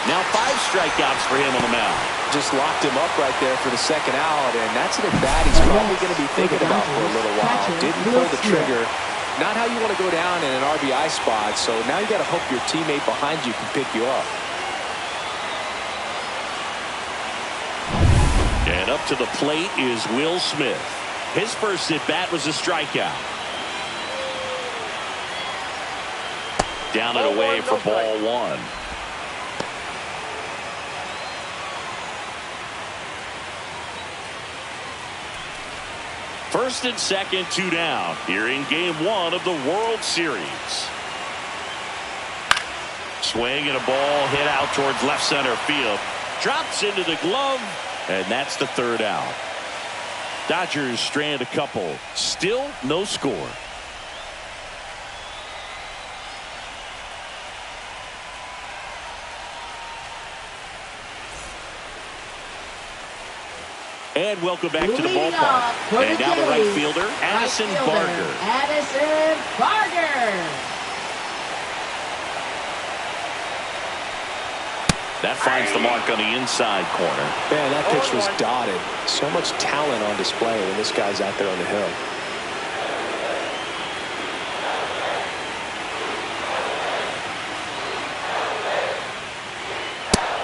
Now 5 strikeouts for him on the mound. Just locked him up right there for the second out, and that's an at-bat he's probably going to be thinking about for a little while. Didn't pull the trigger. Not how you want to go down in an RBI spot, so now you got to hope your teammate behind you can pick you up. And up to the plate is Will Smith. His first at-bat was a strikeout. Down and away for ball 1. First and second, 2 down here in game 1 of the World Series. Swing and a ball hit out towards left center field. Drops into the glove, and that's the 3rd out. Dodgers strand a couple. Still no score. And welcome back to the ballpark. And now the right fielder, Addison Barger. Addison Barger. That finds the mark on the inside corner. Man, that pitch was dotted. So much talent on display when this guy's out there on the hill.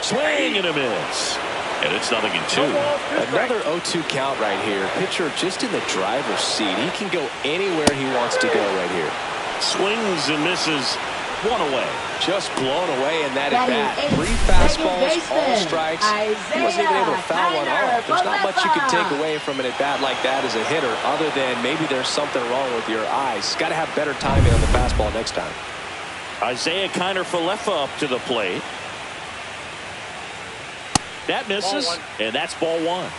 Swing and a miss. And it's 0-2. Another 0-2 count right here. Pitcher just in the driver's seat. He can go anywhere he wants to go right here. Swings and misses. 1 away. Just blown away in that at-bat. 3 fastballs, all strikes. He wasn't even able to foul one off. There's not much you can take away from an at-bat like that as a hitter other than maybe there's something wrong with your eyes. Got to have better timing on the fastball next time. Isaiah Kiner-Falefa up to the plate. That misses, and that's ball 1.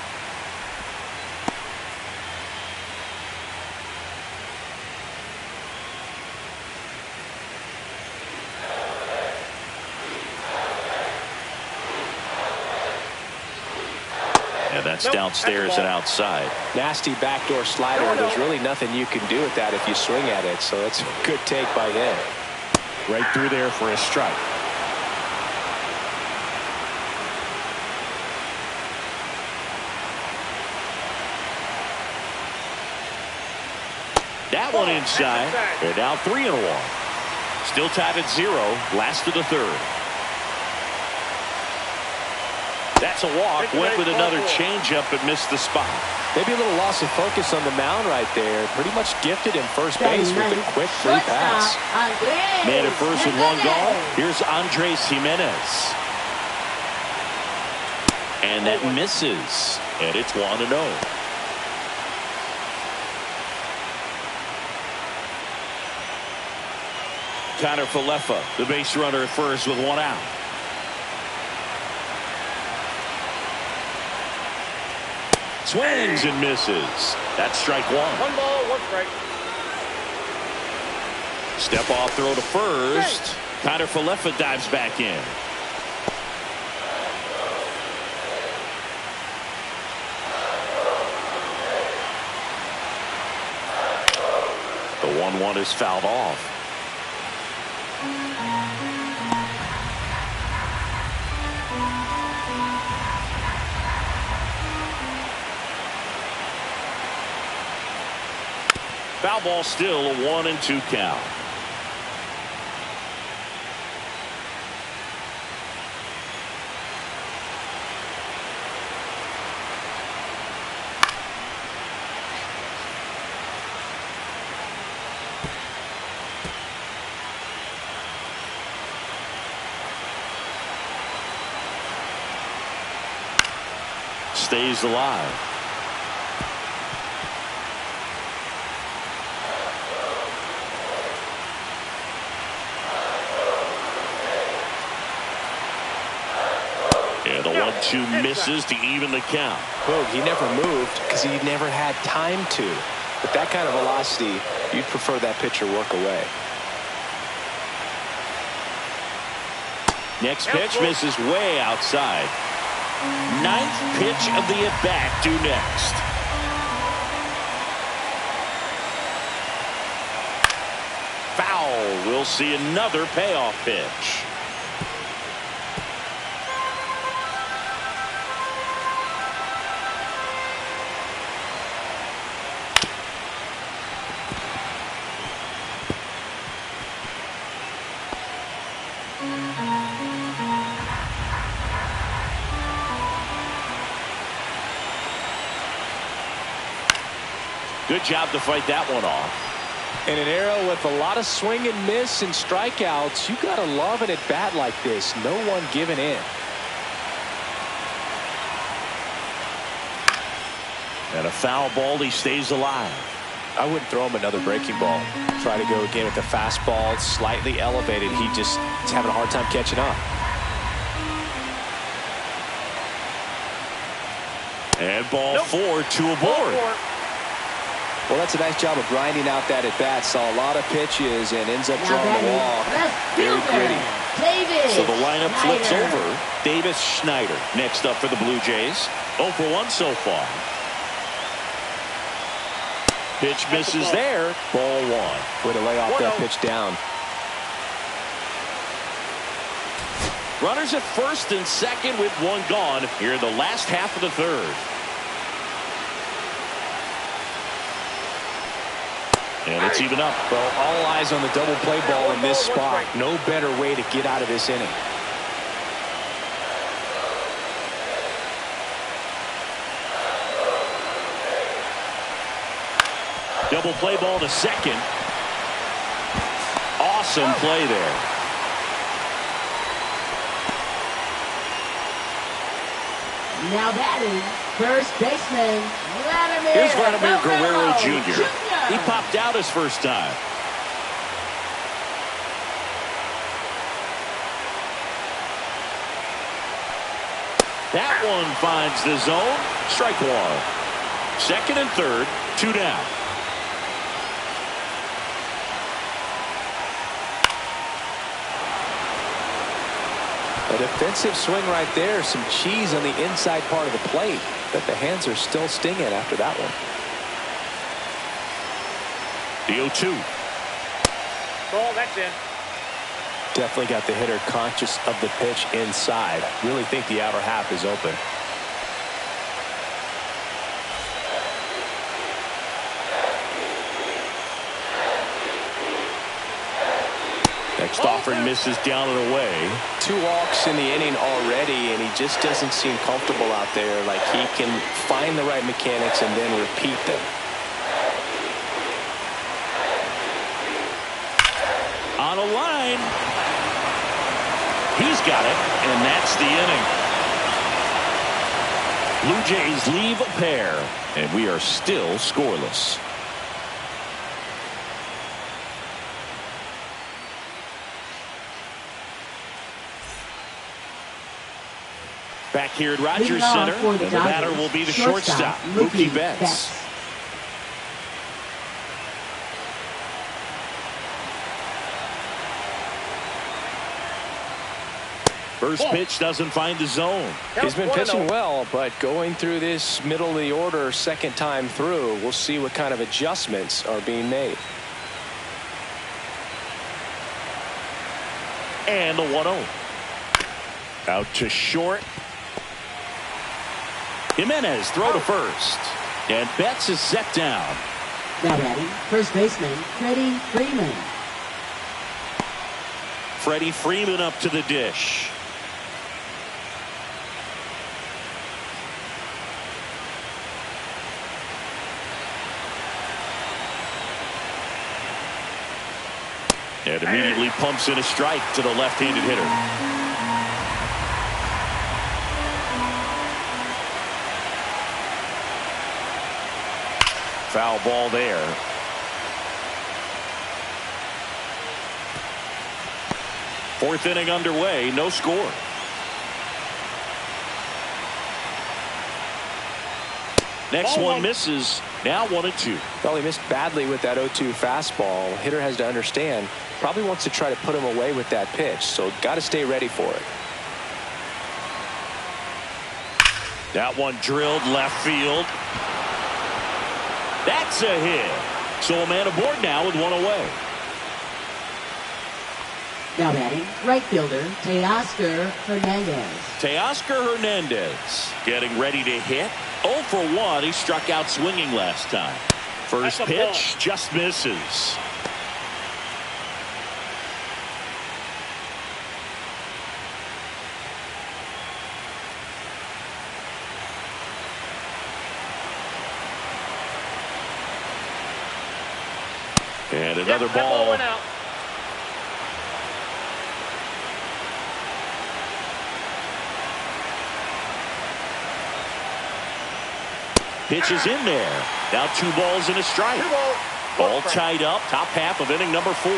And that's downstairs and outside. Nasty backdoor slider. There's really nothing you can do with that if you swing at it. So it's a good take by him. Right through there for a strike. That one inside. They're now 3-1. Still tied at 0. Last of the third. That's a walk. Went with another changeup but missed the spot. Maybe a little loss of focus on the mound right there. Pretty much gifted him first base with a quick free pass. Man at first with one gone. Here's Andres Jimenez. And that misses. And it's 1-0. Connor Falefa, the base runner at first with one out. Swings and misses. That's strike one. 1 ball, 1 strike. Step off throw to first. Connor Falefa dives back in. The 1-1 is fouled off. Foul ball, still a 1-2 count. Stays alive. The 1-2 misses to even the count. Boog, he never moved because he never had time to. With that kind of velocity, you'd prefer that pitcher work away. Next pitch misses way outside. 9th pitch of the at-bat due next. Foul. We'll see another payoff pitch. Good job to fight that one off. In an era with a lot of swing and miss and strikeouts, you gotta love an at-bat like this. No one giving in. And a foul ball, he stays alive. I wouldn't throw him another breaking ball. Try to go again with the fastball, slightly elevated. He's having a hard time catching up. And ball 4, 2 aboard. Well, that's a nice job of grinding out that at-bat. Saw a lot of pitches and ends up drawing the walk. Very gritty. So the lineup flips over. Davis Schneider next up for the Blue Jays. 0 for 1 so far. Pitch misses there. Ball 1. Way to lay off that pitch down. Runners at first and second with one gone here in the last half of the third. And it's even up. Well, all eyes on the double play ball in this spot. No better way to get out of this inning. Double play ball to second. Awesome play there. Now batting, first baseman, Here's Vladimir Guerrero Jr. He popped out his first time. That one finds the zone. Strike one. Second and third, 2 down. A defensive swing right there. Some cheese on the inside part of the plate. but the hands are still stinging after that one. The 0-2. Ball, that's in. Definitely got the hitter conscious of the pitch inside. Really think the outer half is open. Next offering misses down and away. 2 walks in the inning already, and he just doesn't seem comfortable out there. Like he can find the right mechanics and then repeat them. On a line. He's got it, and that's the inning. Blue Jays leave a pair, and we are still scoreless. Back here at Rogers Center, and the batter will be the shortstop, Mookie Betts. First pitch doesn't find the zone. He's been pitching well, but going through this middle of the order second time through, we'll see what kind of adjustments are being made. And the 1-0. Out to short. Jimenez throw to first. And Betts is set down. Now batting, first baseman, Freddie Freeman. Freddie Freeman up to the dish. And immediately pumps in a strike to the left-handed hitter. Foul ball there. Fourth inning underway, no score. Next one misses. Now 1-2. Well, he missed badly with that 0-2 fastball. Hitter has to understand, probably wants to try to put him away with that pitch, so got to stay ready for it. That one drilled left field. That's a hit. So a man aboard now with one away. Now batting, right fielder, Teoscar Hernandez. Teoscar Hernandez getting ready to hit. 0 for 1. He struck out swinging last time. First pitch just misses. And another ball. Went out. Pitch is in there. Now 2 balls and a strike. All tied up. Top half of inning number 4.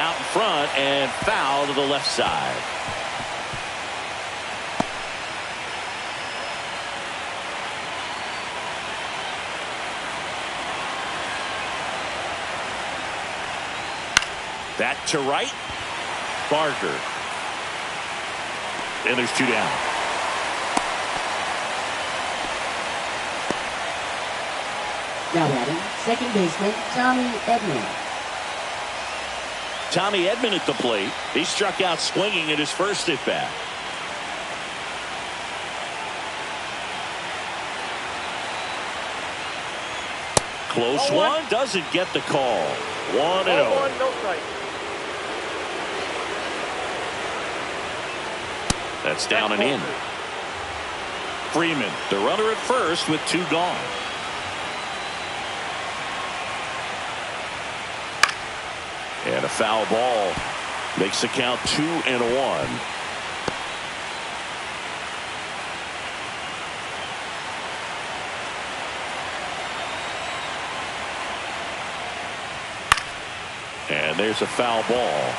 Out in front and foul to the left side. That to right. Barker. And there's 2 down. Now batting, second baseman, Tommy Edman. Tommy Edman at the plate. He struck out swinging at his first at bat. Close one. Doesn't get the call. 1-0. No strike. That's down and in. Freeman, the runner at first with 2 gone. And a foul ball makes the count 2-1. And there's a foul ball.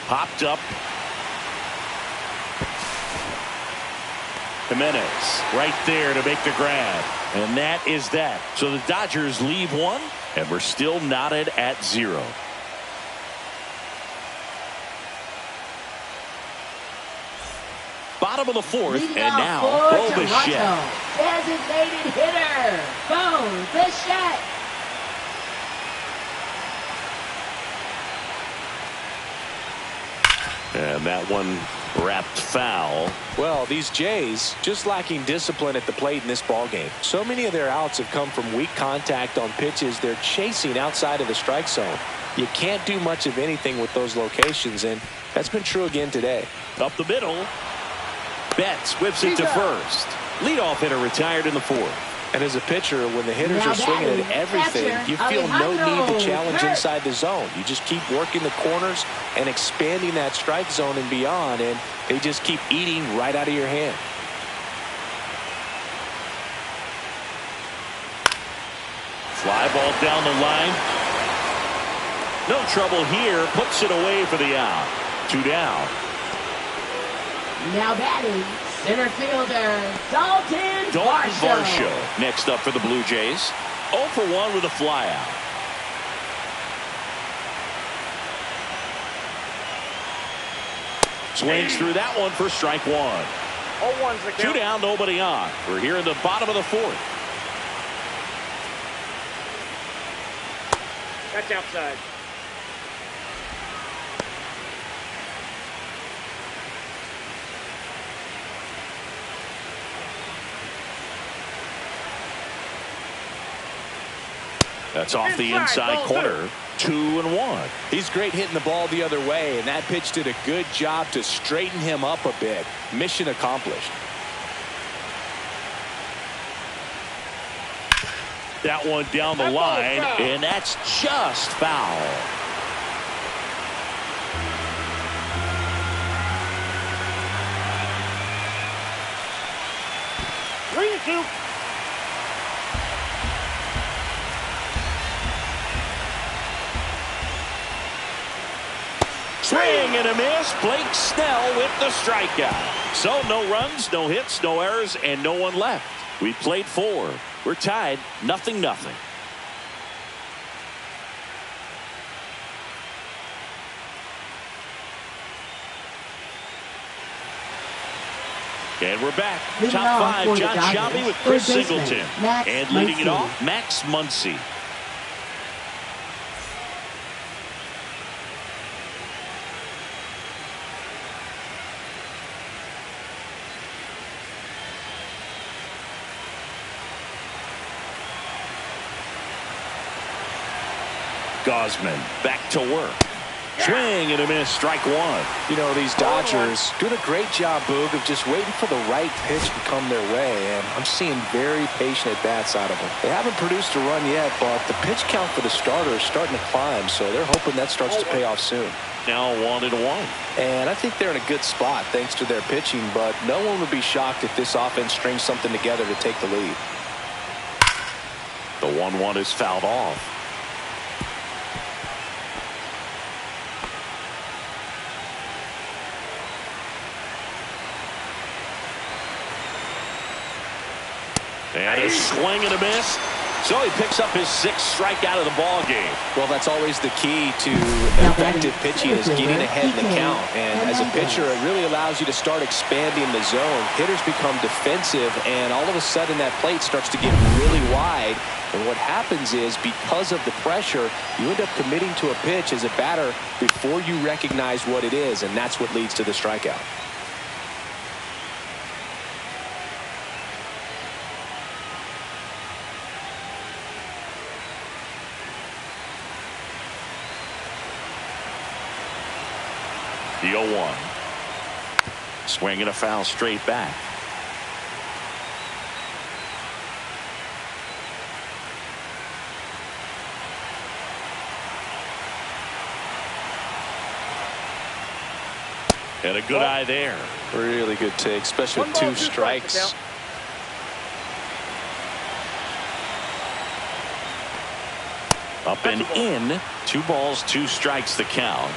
Popped up. Jimenez right there to make the grab. And that is that. So the Dodgers leave one, and we're still knotted at 0. Bottom of the 4th, Leading and off now for Bo Bichette. Toronto, designated hitter, Bo Bichette. And that one wrapped foul. Well, these Jays just lacking discipline at the plate in this ballgame. So many of their outs have come from weak contact on pitches they're chasing outside of the strike zone. You can't do much of anything with those locations, and that's been true again today. Up the middle. Betts whips it to first. Leadoff hitter retired in the 4th. And as a pitcher, when the hitters Now are swinging at everything, catcher, you feel no Alejandro need to challenge Kirk. inside the zone. You just keep working the corners and expanding that strike zone and beyond, and they just keep eating right out of your hand. Fly ball down the line. No trouble here. Puts it away for the out. 2 down. Now batting, center fielder, Dalton Varsho next up for the Blue Jays. 0 for 1 with a flyout. Swings through that one for strike 1. 0-1's the 2 count. down, nobody on. We're here in the bottom of the 4th. That's outside. That's off the inside Ball corner. 2-1. He's great hitting the ball the other way, and that pitch did a good job to straighten him up a bit. Mission accomplished. That one down the That ball's line, foul. and that's just foul. Three and 2. Swing and a miss. Blake Snell with the strikeout. So no runs, no hits, no errors, and no one left. We played 4. We're tied 0-0. And we're back. Leading Top off 5, for the John Dodgers, Sciambi with third Chris baseman, Singleton. Max And leading it Muncy. off, Max Muncy. Gosman back to work. Swing and a miss, strike 1. You know, these Dodgers doing a great job, Boog, of just waiting for the right pitch to come their way, and I'm seeing very patient at-bats out of them. They haven't produced a run yet, but the pitch count for the starter is starting to climb, so they're hoping that starts to pay off soon. Now 1-1. And I think they're in a good spot thanks to their pitching, but no one would be shocked if this offense strings something together to take the lead. The 1-1 is fouled off. And a swing and a miss. So he picks up his 6th strikeout of the ball game. Well, that's always the key to effective pitching is getting ahead in the count. And as a pitcher, it really allows you to start expanding the zone. Hitters become defensive, and all of a sudden that plate starts to get really wide. And what happens is, because of the pressure, you end up committing to a pitch as a batter before you recognize what it is, and that's what leads to the strikeout. The 0-1. Swing and a foul straight back. And a good eye there. Really good take, especially with 2 strikes. Up and in. 2 balls, 2 strikes the count.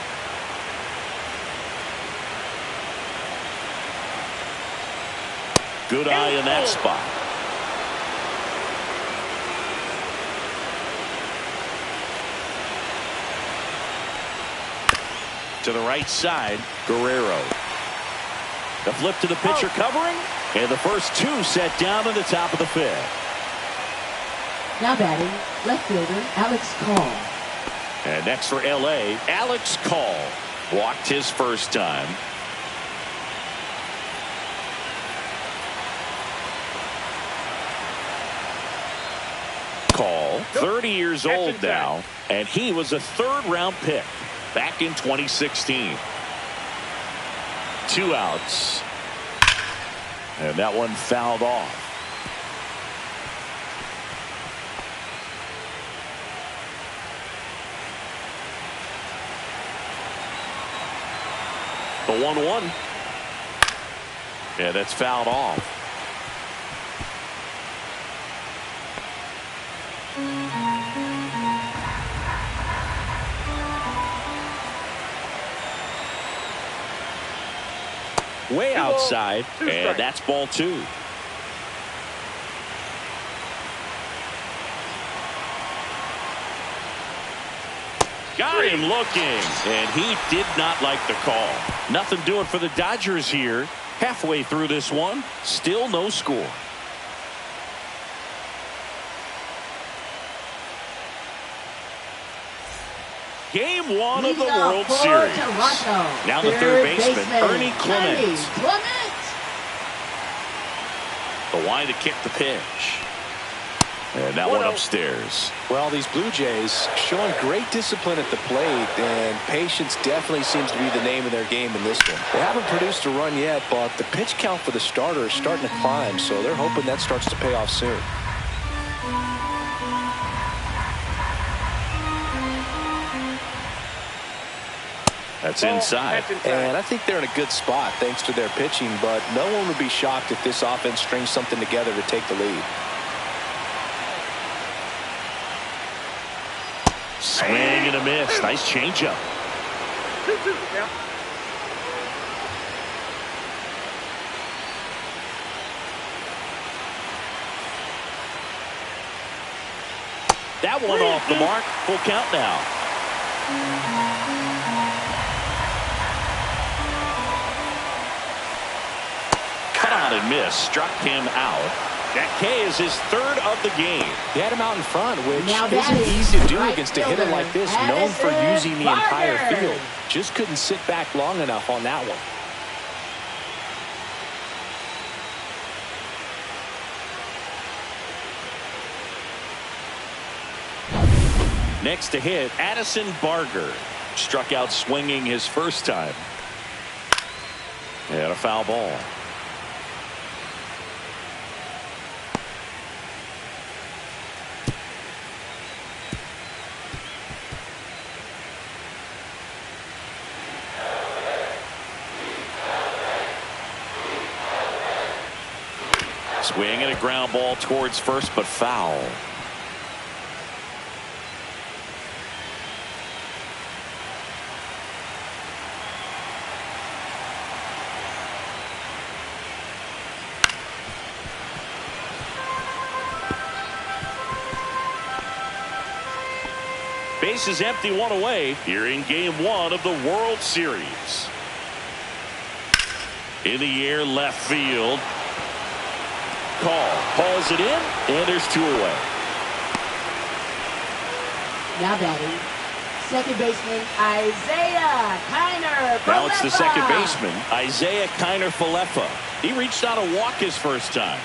Good eye in that spot. To the right side, Guerrero. The flip to the pitcher covering. And the first two set down in the top of the fifth. Now batting, left fielder Alex Call. And next for L.A., Alex Call. Walked his first time. Call, 30 years old now, and he was a third-round pick back in 2016. 2 outs. And that one fouled off. The 1-1. Yeah, that's fouled off. Way outside, and that's ball 2. Got him looking, and he did not like the call. Nothing doing for the Dodgers here. Halfway through this one, still no score. Game 1 of the World Series. Now the third baseman, Ernie Clement. The line to kick the pitch. And that one upstairs. Well, these Blue Jays showing great discipline at the plate, and patience definitely seems to be the name of their game in this one. They haven't produced a run yet, but the pitch count for the starter is starting to climb, so they're hoping that starts to pay off soon. That's inside. And I think they're in a good spot thanks to their pitching, but no one would be shocked if this offense strings something together to take the lead. Swing and a miss. Nice changeup. 2-2. Yeah. That one off the mark. Full count now. Cut on and miss. Struck him out. That K is his third of the game. He had him out in front, which isn't easy to do against a hitter like this, known for using the entire field. Just couldn't sit back long enough on that one. Next to hit, Addison Barger. Struck out swinging his first time. And a foul ball. Swing and a ground ball towards first, but foul. Bases empty, one away here in game 1 of the World Series. In the air, left field. Call. Hauls it in, and there's 2 away. Now batting, second baseman Isaiah Kiner. Now it's the second baseman, Isaiah Kiner-Falefa. He reached out to walk his first time.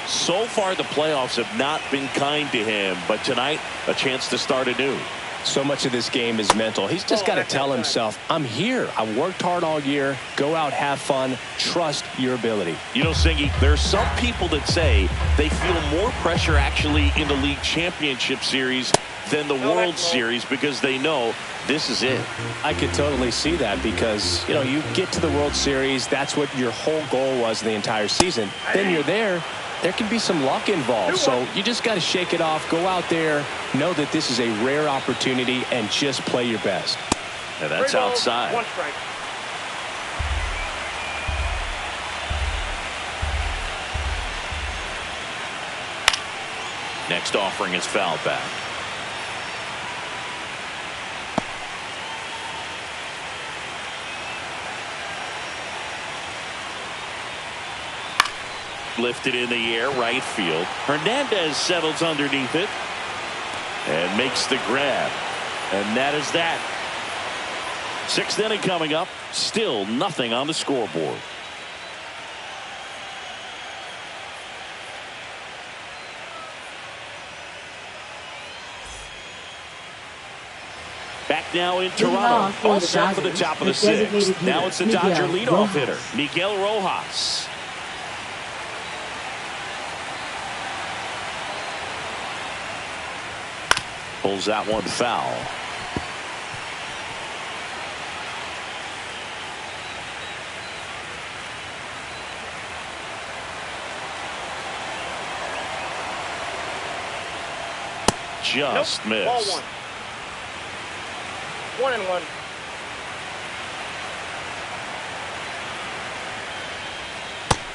So far, the playoffs have not been kind to him, but tonight, a chance to start anew. So much of this game is mental. He's just got to tell himself, I'm here. I worked hard all year. Go out, have fun. Trust your ability. You know, Singy, there's some people that say they feel more pressure actually in the league championship series than the World Series because they know this is it. I could totally see that because, you know, you get to the World Series. That's what your whole goal was the entire season. Then you're there. There can be some luck involved, so you just got to shake it off, go out there, know that this is a rare opportunity, and just play your best. And that's outside. 1 strike. Next offering is fouled back. Lifted in the air, right field. Hernandez settles underneath it and makes the grab. And that is that. Sixth inning coming up. Still nothing on the scoreboard. Back now in Toronto. All set for the top of the sixth. Now it's the Dodger leadoff hitter, Miguel Rojas. Pulls that one foul. Just missed. Ball one. 1-1.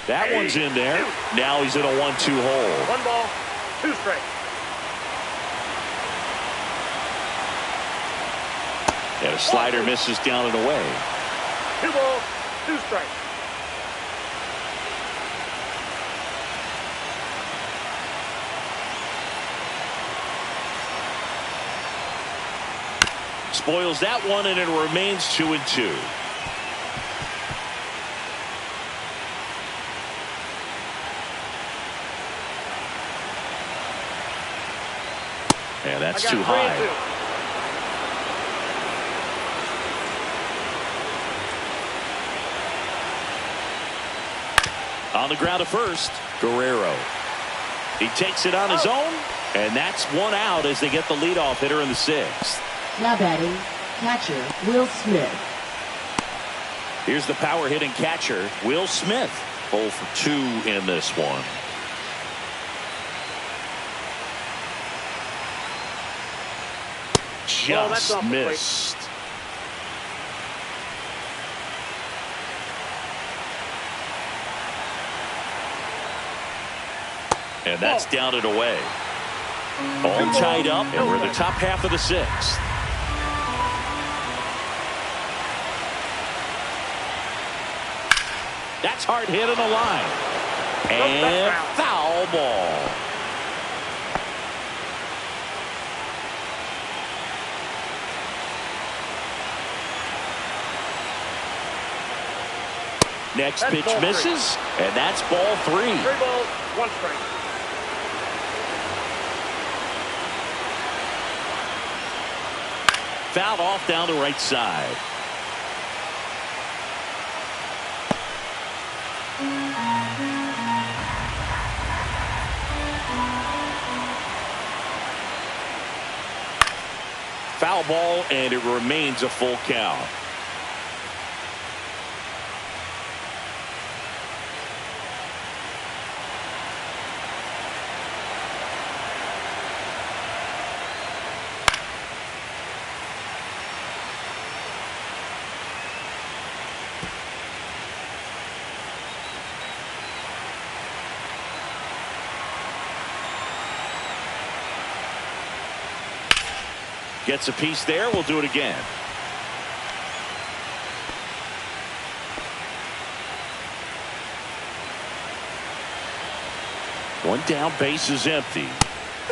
That one's in there. Now he's in a 1-2 hole. 1 ball, 2 strikes. And a slider misses down and away. 2 balls, 2 strikes. Spoils that one, and it remains 2-2. And that's too high. On the ground to first, Guerrero. He takes it on his own, and that's one out as they get the leadoff hitter in the sixth. Now batting, catcher, Will Smith. Here's the power hitting catcher, Will Smith. 0 for 2 in this one. Just missed. And that's down and away. All tied up, and we're in the top half of the sixth. That's hard hit on the line. And foul ball. Next pitch misses, and that's ball 3. 3 balls, 1 strike. Fouled off down the right side. Foul ball, and it remains a full count. Gets a piece there. We'll do it again. One down, base is empty.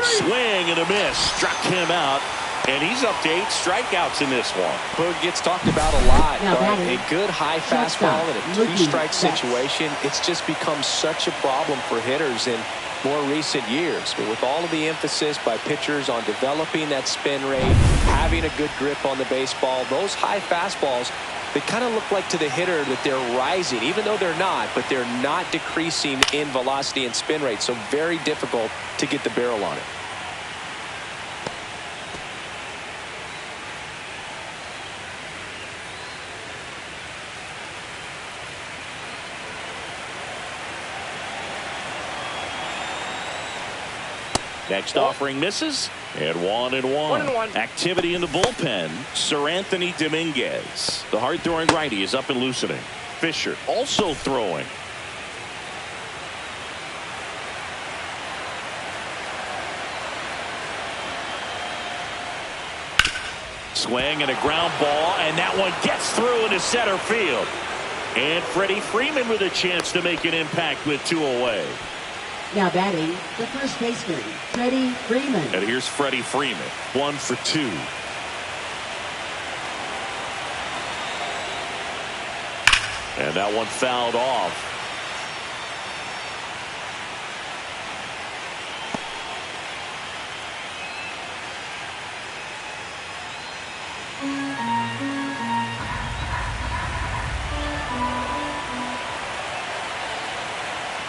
Swing and a miss. Struck him out. And he's up to 8 strikeouts in this one. Boog gets talked about a lot, Now but batting, a good high fastball in a 2-strike situation, it's just become such a problem for hitters in more recent years. But with all of the emphasis by pitchers on developing that spin rate, having a good grip on the baseball, those high fastballs, they kind of look like to the hitter that they're rising, even though they're not, but they're not decreasing in velocity and spin rate. So very difficult to get the barrel on it. Next offering misses, and 1-1. 1-1. Activity in the bullpen. Sir Anthony Dominguez, the hard-throwing righty, is up and loosening. Fisher also throwing. Swing and a ground ball, and that one gets through into center field. And Freddie Freeman with a chance to make an impact with 2 away. Now batting, the first baseman, Freddie Freeman. And here's Freddie Freeman, 1 for 2. And that one fouled off.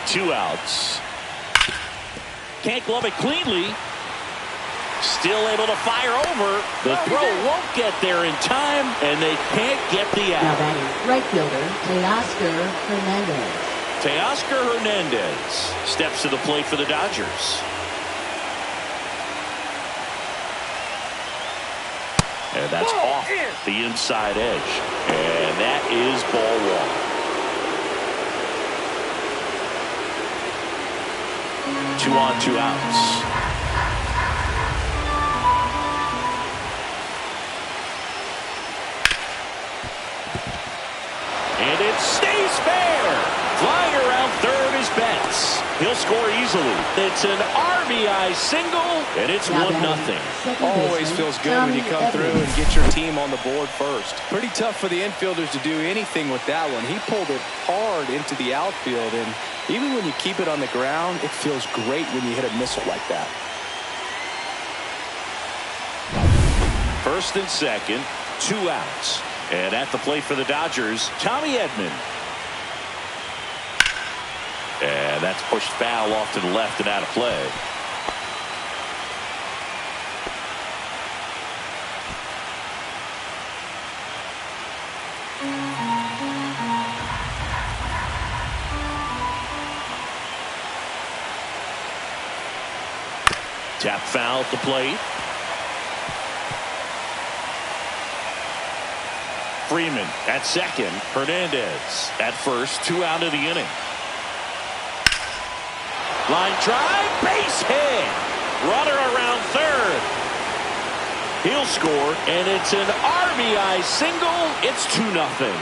Two outs. Can't glove it cleanly. Still able to fire over. The throw won't get there in time, and they can't get the Now out. batting, right fielder, Teoscar Hernandez. Teoscar Hernandez steps to the plate for the Dodgers. And that's off the inside edge. And that is ball 1. 2 on, 2 outs. And it stays fair. Flying around third is Betts. He'll score easily. It's an RBI single, and it's 1-0. Always feels good when you come through and get your team on the board first. Pretty tough for the infielders to do anything with that one. He pulled it hard into the outfield, and even when you keep it on the ground, it feels great when you hit a missile like that. First and second, 2 outs. And at the plate for the Dodgers, Tommy Edman. And that's pushed foul off to the left and out of play. Tap foul at the plate. Freeman at second. Hernandez at first. 2 out of the inning. Line drive, base hit. Runner around third. He'll score, and it's an RBI single. It's 2-0.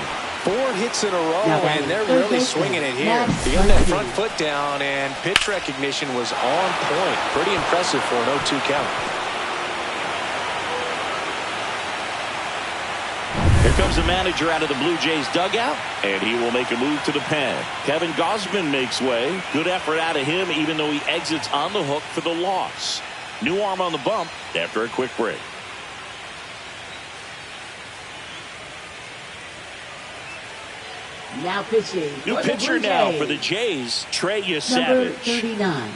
4 hits in a row, and they're really swinging it here. He got that front foot down, and pitch recognition was on point. Pretty impressive for an 0-2 count. Here comes the manager out of the Blue Jays dugout, and he will make a move to the pen. Kevin Gausman makes way. Good effort out of him, even though he exits on the hook for the loss. New arm on the bump after a quick break. Now pitching. New pitcher now for the Jays, Trey Number Savage. 39.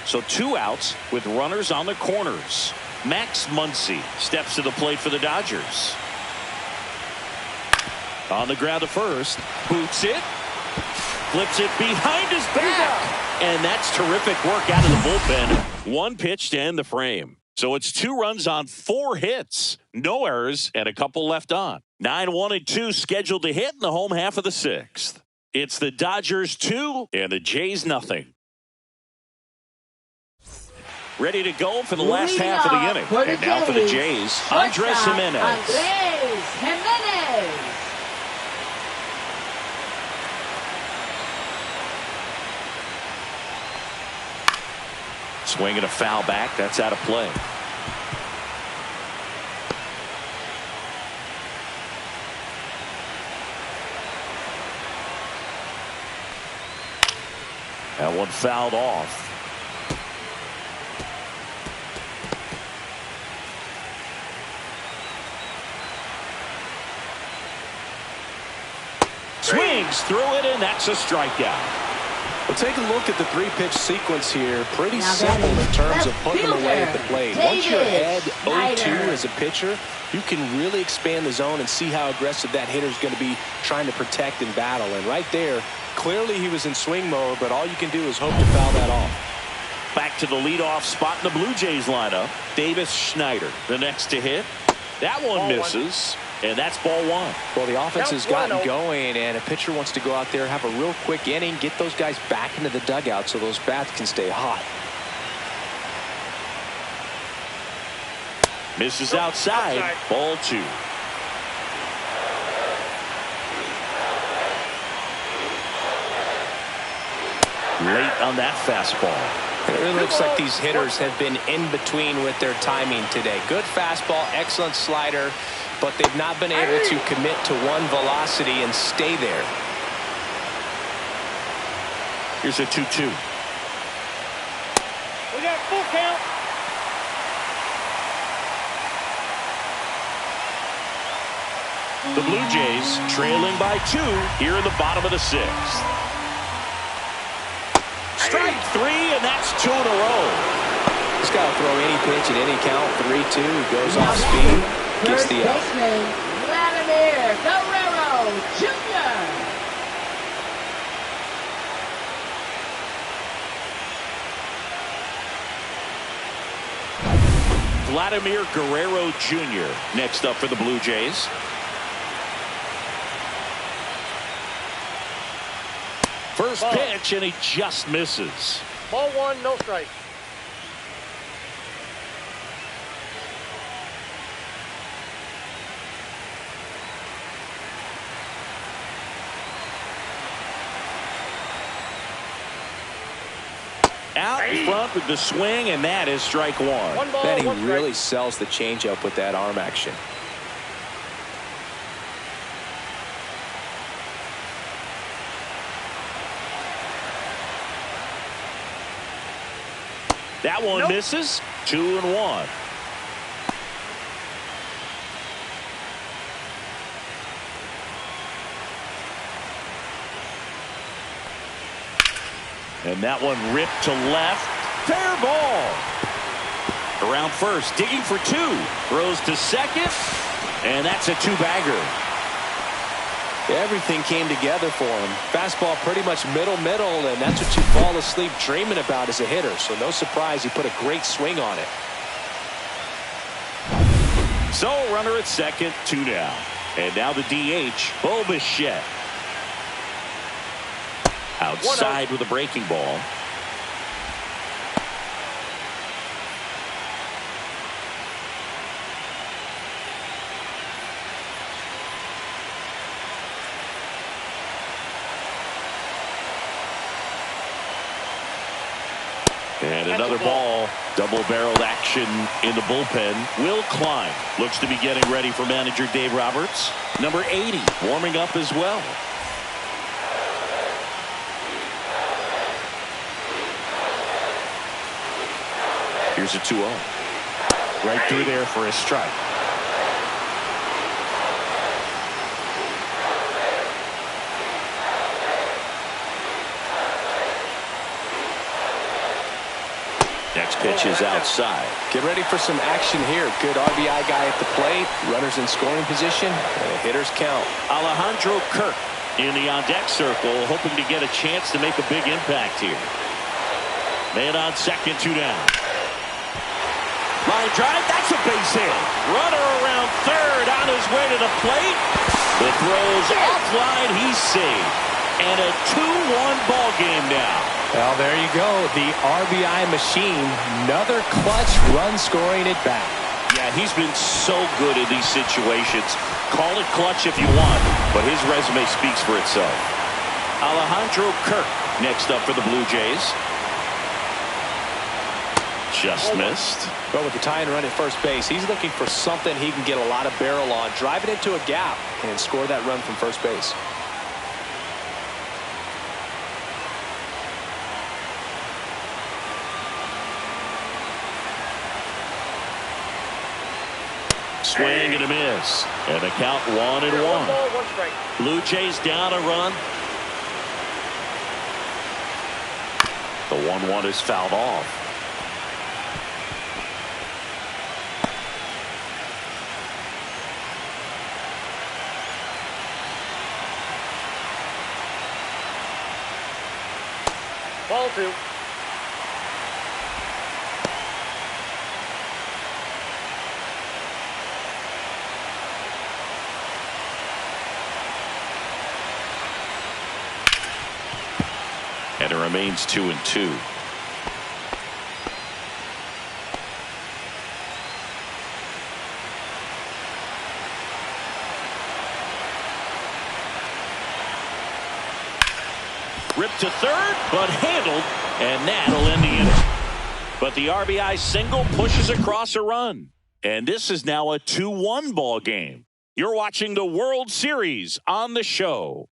So 2 outs with runners on the corners. Max Muncy steps to the plate for the Dodgers. On the ground to first. Boots it. Flips it behind his back. And that's terrific work out of the bullpen. 1 pitch to end the frame. So it's 2 runs on 4 hits. No errors and a couple left on. 9-1-2 scheduled to hit in the home half of the 6th. It's the Dodgers 2 and the Jays nothing. Ready to go for the last half of the inning. And now for the Jays, Andres Jimenez. Andres Jimenez. Swinging a foul back. That's out of play. That one fouled off. Swings through it, and that's a strikeout. Well, take a look at the 3-pitch sequence here. Pretty simple in terms of putting them away at the plate. Once you're ahead 0-2 as a pitcher, you can really expand the zone and see how aggressive that hitter is going to be trying to protect and battle. And right there, clearly he was in swing mode, but all you can do is hope to foul that off. Back to the leadoff spot in the Blue Jays lineup. Davis Schneider, the next to hit. That one misses. And that's ball one. Well, the offense has gotten 1-0. going, and a pitcher wants to go out there, have a real quick inning, get those guys back into the dugout so those bats can stay hot. Misses outside. Ball two. Late on that fastball. It really looks like these hitters have been in between with their timing today. Good fastball, excellent slider, but they've not been able to commit to one velocity and stay there. Here's a 2-2. We got full count. The Blue Jays trailing by 2 here in the bottom of the 6th. Strike 3, and that's 2 in a row. He's got to throw any pitch at any count. 3-2. He goes off speed. Gets First the out. baseman, Vladimir Guerrero Jr. Vladimir Guerrero Jr. next up for the Blue Jays. First pitch, and he just misses. Ball one, no strike. Out in front with the swing, and that is strike 1. One ball, Then he one strike. really sells the changeup with that arm action. That one misses. 2-1. And that one ripped to left. Fair ball. Around first, digging for 2. Throws to second, and that's a 2-bagger. Everything came together for him. Fastball pretty much middle, and that's what you fall asleep dreaming about as a hitter. So no surprise he put a great swing on it. So runner at second, 2 down. And now the DH, Bo Bichette. Outside with a breaking ball. And another ball. Double-barreled action in the bullpen. Will Klein looks to be getting ready for manager Dave Roberts. Number 80 warming up as well. Here's a 2-0. Right through there for a strike. Next pitch is outside. Get ready for some action here. Good RBI guy at the plate. Runners in scoring position. And hitters count. Alejandro Kirk in the on-deck circle, hoping to get a chance to make a big impact here. Man on second, 2 down. Line drive, that's a base hit. Runner around third on his way to the plate. The throw's offline, he's saved. And a 2-1 ball game now. Well, there you go. The RBI machine. Another clutch run scoring at bat. Yeah, he's been so good in these situations. Call it clutch if you want, but his resume speaks for itself. Alejandro Kirk next up for the Blue Jays. Just missed. Well, with the tying run at first base, he's looking for something he can get a lot of barrel on, drive it into a gap, and score that run from first base. Swing and a miss. And the count 1-1. 1 ball, 1 strike. Blue Jays down a run. The 1-1 is fouled off. Ball 2. remains 2-2. Ripped to third, but handled, and that'll end the inning. But the RBI single pushes across a run. And this is now a 2-1 ball game. You're watching the World Series on the show.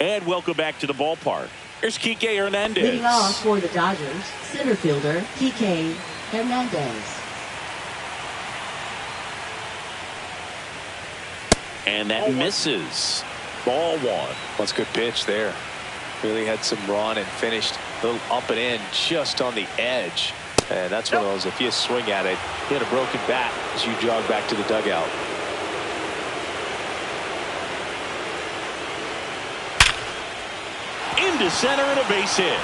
And welcome back to the ballpark. Here's Kike Hernandez. Leading off for the Dodgers, center fielder Kike Hernandez. And that misses. Ball one. That's a good pitch there. Really had some run and finished a little up and in just on the edge. And that's one of those, if you swing at it, hit a broken bat as you jog back to the dugout. Into center and a base hit.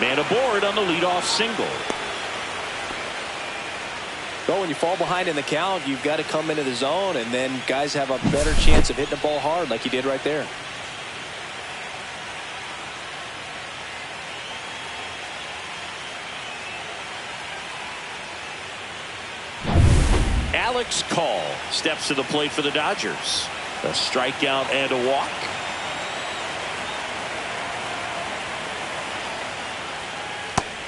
Man aboard on the leadoff single. But when you fall behind in the count, you've got to come into the zone, and then guys have a better chance of hitting the ball hard like he did right there. Alex Call steps to the plate for the Dodgers. A strikeout and a walk.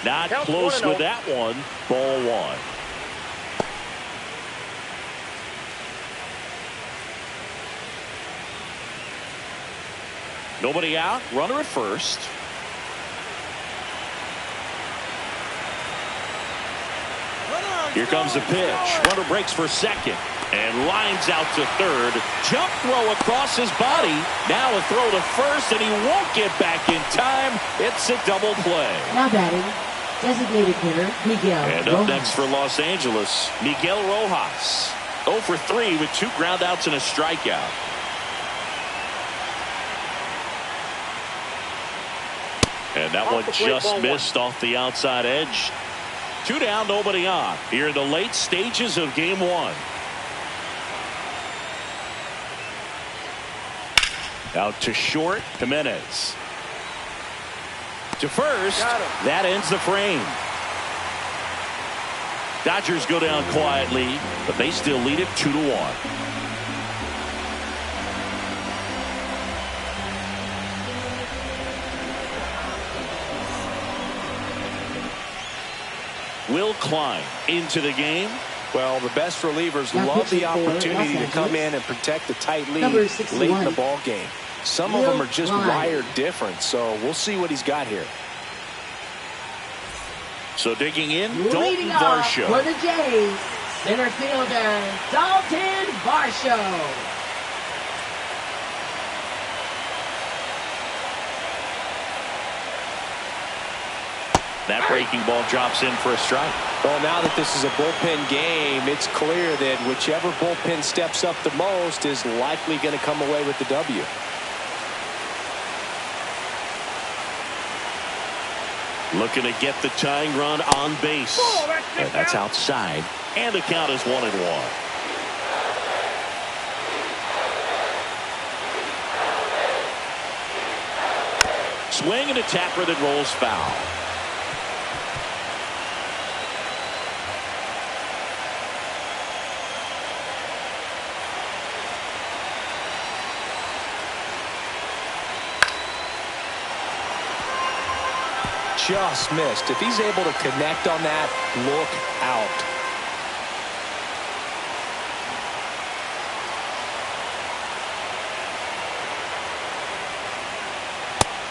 Not close with that one. Ball one. Nobody out. Runner at first. Here comes the pitch. Runner breaks for second and lines out to third. Jump throw across his body. Now a throw to first, and he won't get back in time. It's a double play. Now batting, designated hitter Miguel And Rojas. up next for Los Angeles, Miguel Rojas. 0 for 3 with 2 groundouts and a strikeout. And that one just missed off the outside edge. 2 down, nobody on. Here in the late stages of game 1. Out to short, Jimenez. To first, that ends the frame. Dodgers go down quietly, but they still lead it 2-1. Will Klein into the game. Well, the best relievers love the opportunity to come in and protect a tight lead late in the ball game. Some of them are just wired different, so we'll see what he's got here. So digging in, Leading Dalton off Varsho. for the Jays, center fielder Dalton Varsho. That breaking ball drops in for a strike. Well, now that this is a bullpen game, it's clear that whichever bullpen steps up the most is likely going to come away with the W. Looking to get the tying run on base. And that's outside. And the count is 1-1. Swing and a tapper that rolls foul. Just missed. If he's able to connect on that, look out.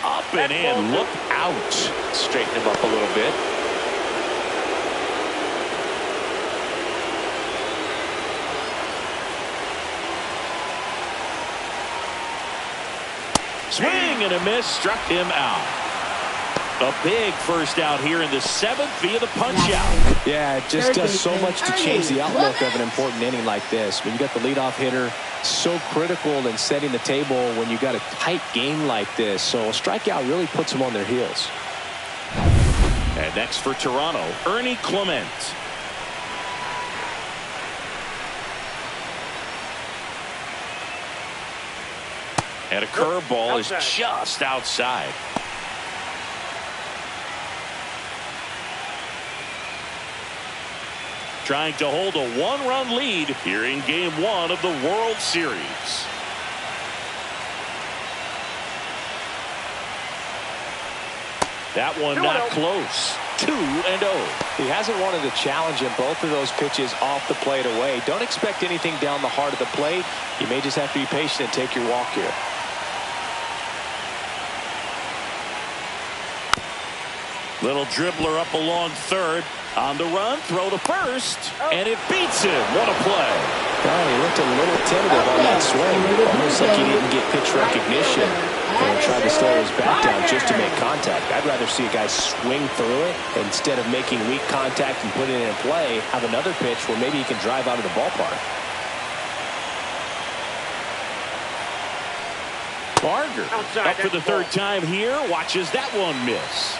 Up and in. Look out. Straighten him up a little bit. Swing and a miss. Struck him out. A big first out here in the 7th via the punch out. Yeah, it just does so much to change the outlook of an important inning like this. When you got the leadoff hitter, so critical in setting the table when you got a tight game like this. So a strikeout really puts them on their heels. And next for Toronto, Ernie Clement. And a curveball is Outside. just outside. Trying to hold a one-run lead here in Game 1 of the World Series. That one not close. 2-0. He hasn't wanted to challenge him. Both of those pitches off the plate away. Don't expect anything down the heart of the plate. You may just have to be patient and take your walk here. Little dribbler up along third. On the run, throw to first, and it beats him. What a play. Well, he looked a little tentative on that swing. Almost like he didn't get pitch recognition and tried to slow his bat down just to make contact. I'd rather see a guy swing through it instead of making weak contact and put it in play. Have another pitch where maybe he can drive out of the ballpark. Barger up for the third time here. Watches that one miss.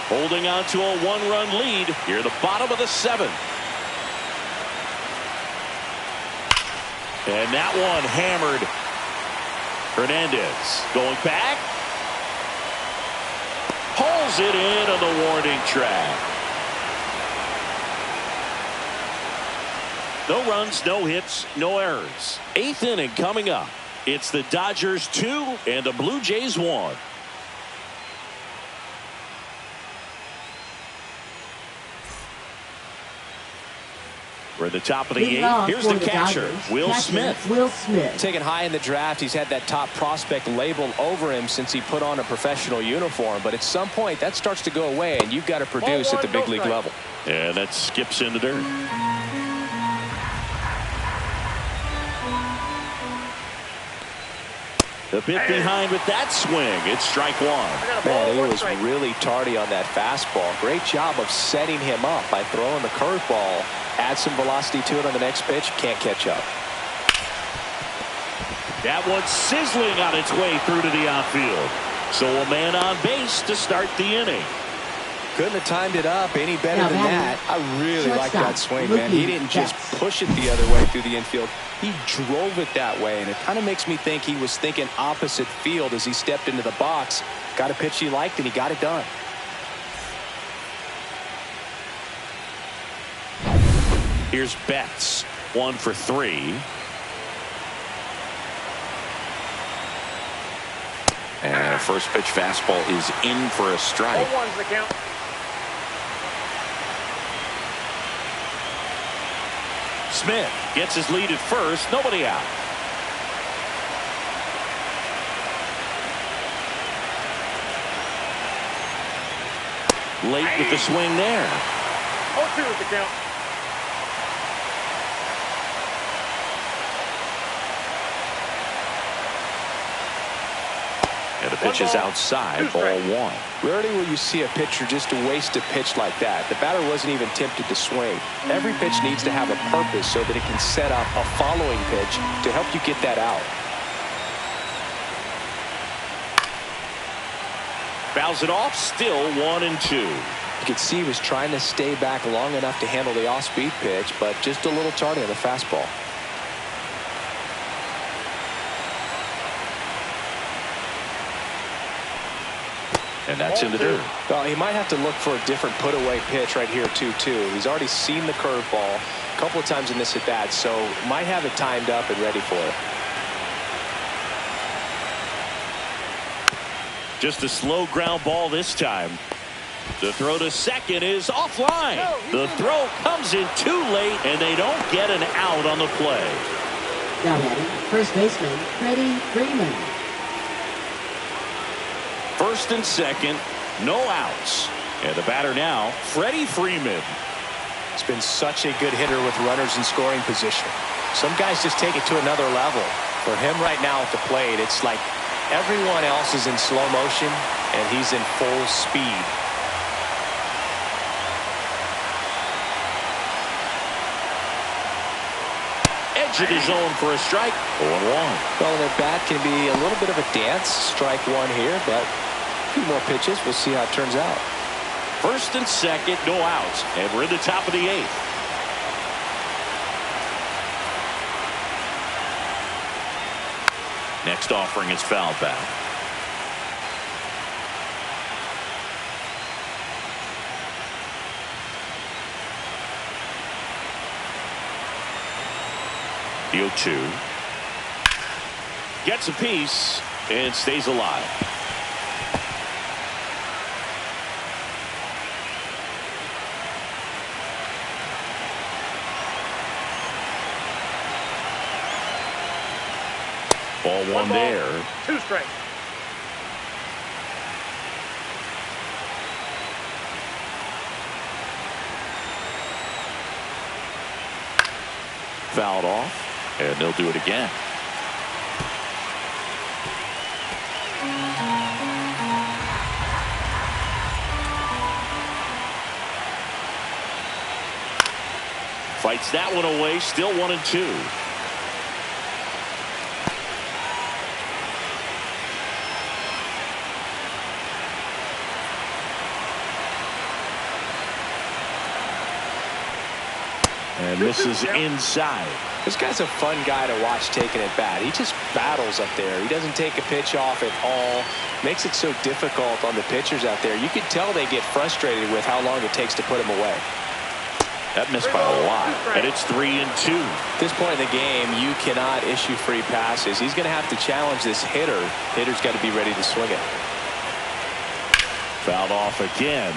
Holding on to a one-run lead here at the bottom of the 7th. And that one hammered. Hernandez going back. Pulls it in on the warning track. No runs, no hits, no errors. 8th inning coming up. It's the Dodgers 2 and the Blue Jays 1. We're at the top of the 8th. Here's the catcher, Will Smith. Will Smith. Taken high in the draft, he's had that top prospect label over him since he put on a professional uniform. But at some point, that starts to go away, and you've got to produce at the big league level. And that skips in the dirt. The bit behind with that swing. It's strike 1. Man, he was really tardy on that fastball. Great job of setting him up by throwing the curveball. Add some velocity to it on the next pitch. Can't catch up. That one's sizzling on its way through to the outfield. So a man on base to start the inning. Couldn't have timed it up any better than that. I really like that swing, man. He didn't just push it the other way through the infield. He drove it that way, and it kind of makes me think he was thinking opposite field as he stepped into the box. Got a pitch he liked, and he got it done. Here's Betts, 1 for 3. And a first pitch fastball is in for a strike. 0-1's the count. Smith gets his lead at first. Nobody out. Late with the swing there. 0-2 is the count. And the pitch is outside, ball 1. Rarely will you see a pitcher just waste a pitch like that. The batter wasn't even tempted to swing. Every pitch needs to have a purpose so that it can set up a following pitch to help you get that out. Fouls it off, still 1-2. You could see he was trying to stay back long enough to handle the off-speed pitch, but just a little tardy on the fastball. And that's in the dirt. Well, he might have to look for a different put-away pitch right here, 2-2. He's already seen the curveball a couple of times in this at-bat, so might have it timed up and ready for it. Just a slow ground ball this time. The throw to second is offline. The throw comes in too late, and they don't get an out on the play. Now batting, first baseman, Freddie Freeman. First and second, no outs. And the batter now, Freddie Freeman. He's been such a good hitter with runners in scoring position. Some guys just take it to another level. For him right now at the plate, it's like everyone else is in slow motion, and he's in full speed. Edge of the zone for a strike. 0-1. Well, and at bat can be a little bit of a dance. Strike 1 here, but a few more pitches. We'll see how it turns out. First and second, no outs. And we're in the top of the 8th. Next offering is foul back. The 0-2. Gets a piece and stays alive. Ball one there. 2 straight. Fouled off, and they'll do it again. Fights that one away, still 1-2. And misses inside. This guy's a fun guy to watch taking at bat. He just battles up there. He doesn't take a pitch off at all. Makes it so difficult on the pitchers out there. You can tell they get frustrated with how long it takes to put him away. That missed by a lot. And it's 3-2. At this point in the game, you cannot issue free passes. He's going to have to challenge this hitter. Hitter's got to be ready to swing it. Fouled off again.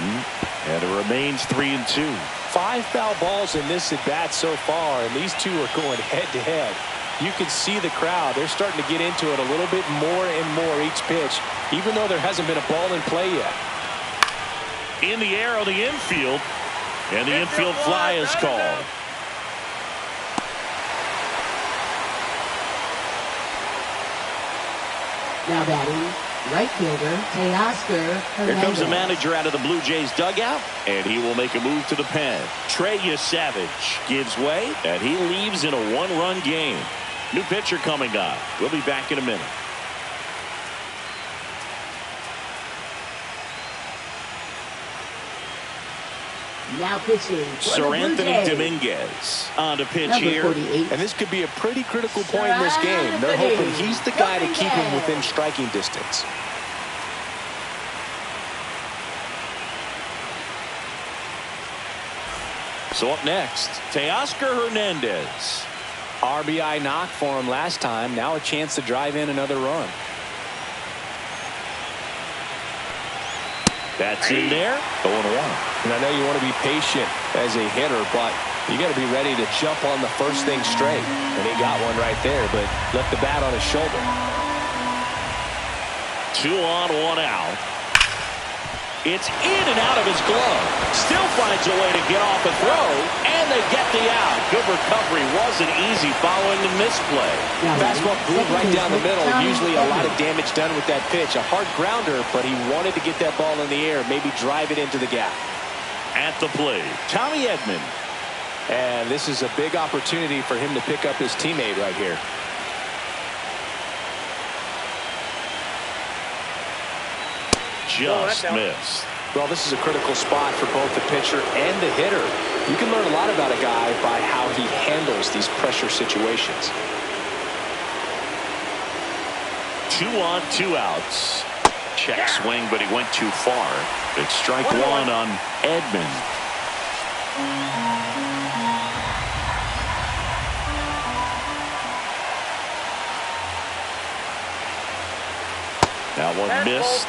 And it remains 3-2. 5 foul balls in this at bat so far, and these two are going head to head. You can see the crowd. They're starting to get into it a little bit more and more each pitch, even though there hasn't been a ball in play yet. In the air on the infield, and the infield fly is called. Now batting, right fielder, Teoscar Hernandez. Here comes the manager out of the Blue Jays dugout, and he will make a move to the pen. Trey Savage gives way, and he leaves in a 1-run game. New pitcher coming up. We'll be back in a minute. Now pitching Sir Anthony Dominguez on to pitch here. 48. And this could be a pretty critical point in this game. They're hoping he's the guy to keep him within striking distance. So up next, Teoscar Hernandez. RBI knock for him last time. Now a chance to drive in another run. That's in there. 0-1. And I know you want to be patient as a hitter, but you got to be ready to jump on the first thing straight. And he got one right there, but left the bat on his shoulder. 2 on, 1 out. It's in and out of his glove. Still finds a way to get off a throw, and they get the out. Good recovery. Wasn't easy following the misplay. Fastball glued right down the middle. Usually a lot of damage done with that pitch. A hard grounder, but he wanted to get that ball in the air, maybe drive it into the gap. At the plate, Tommy Edman. And this is a big opportunity for him to pick up his teammate right here. Just missed. Well, this is a critical spot for both the pitcher and the hitter. You can learn a lot about a guy by how he handles these pressure situations. 2 on, 2 outs. Check swing, but he went too far. It's strike 1 on Edman. That one missed.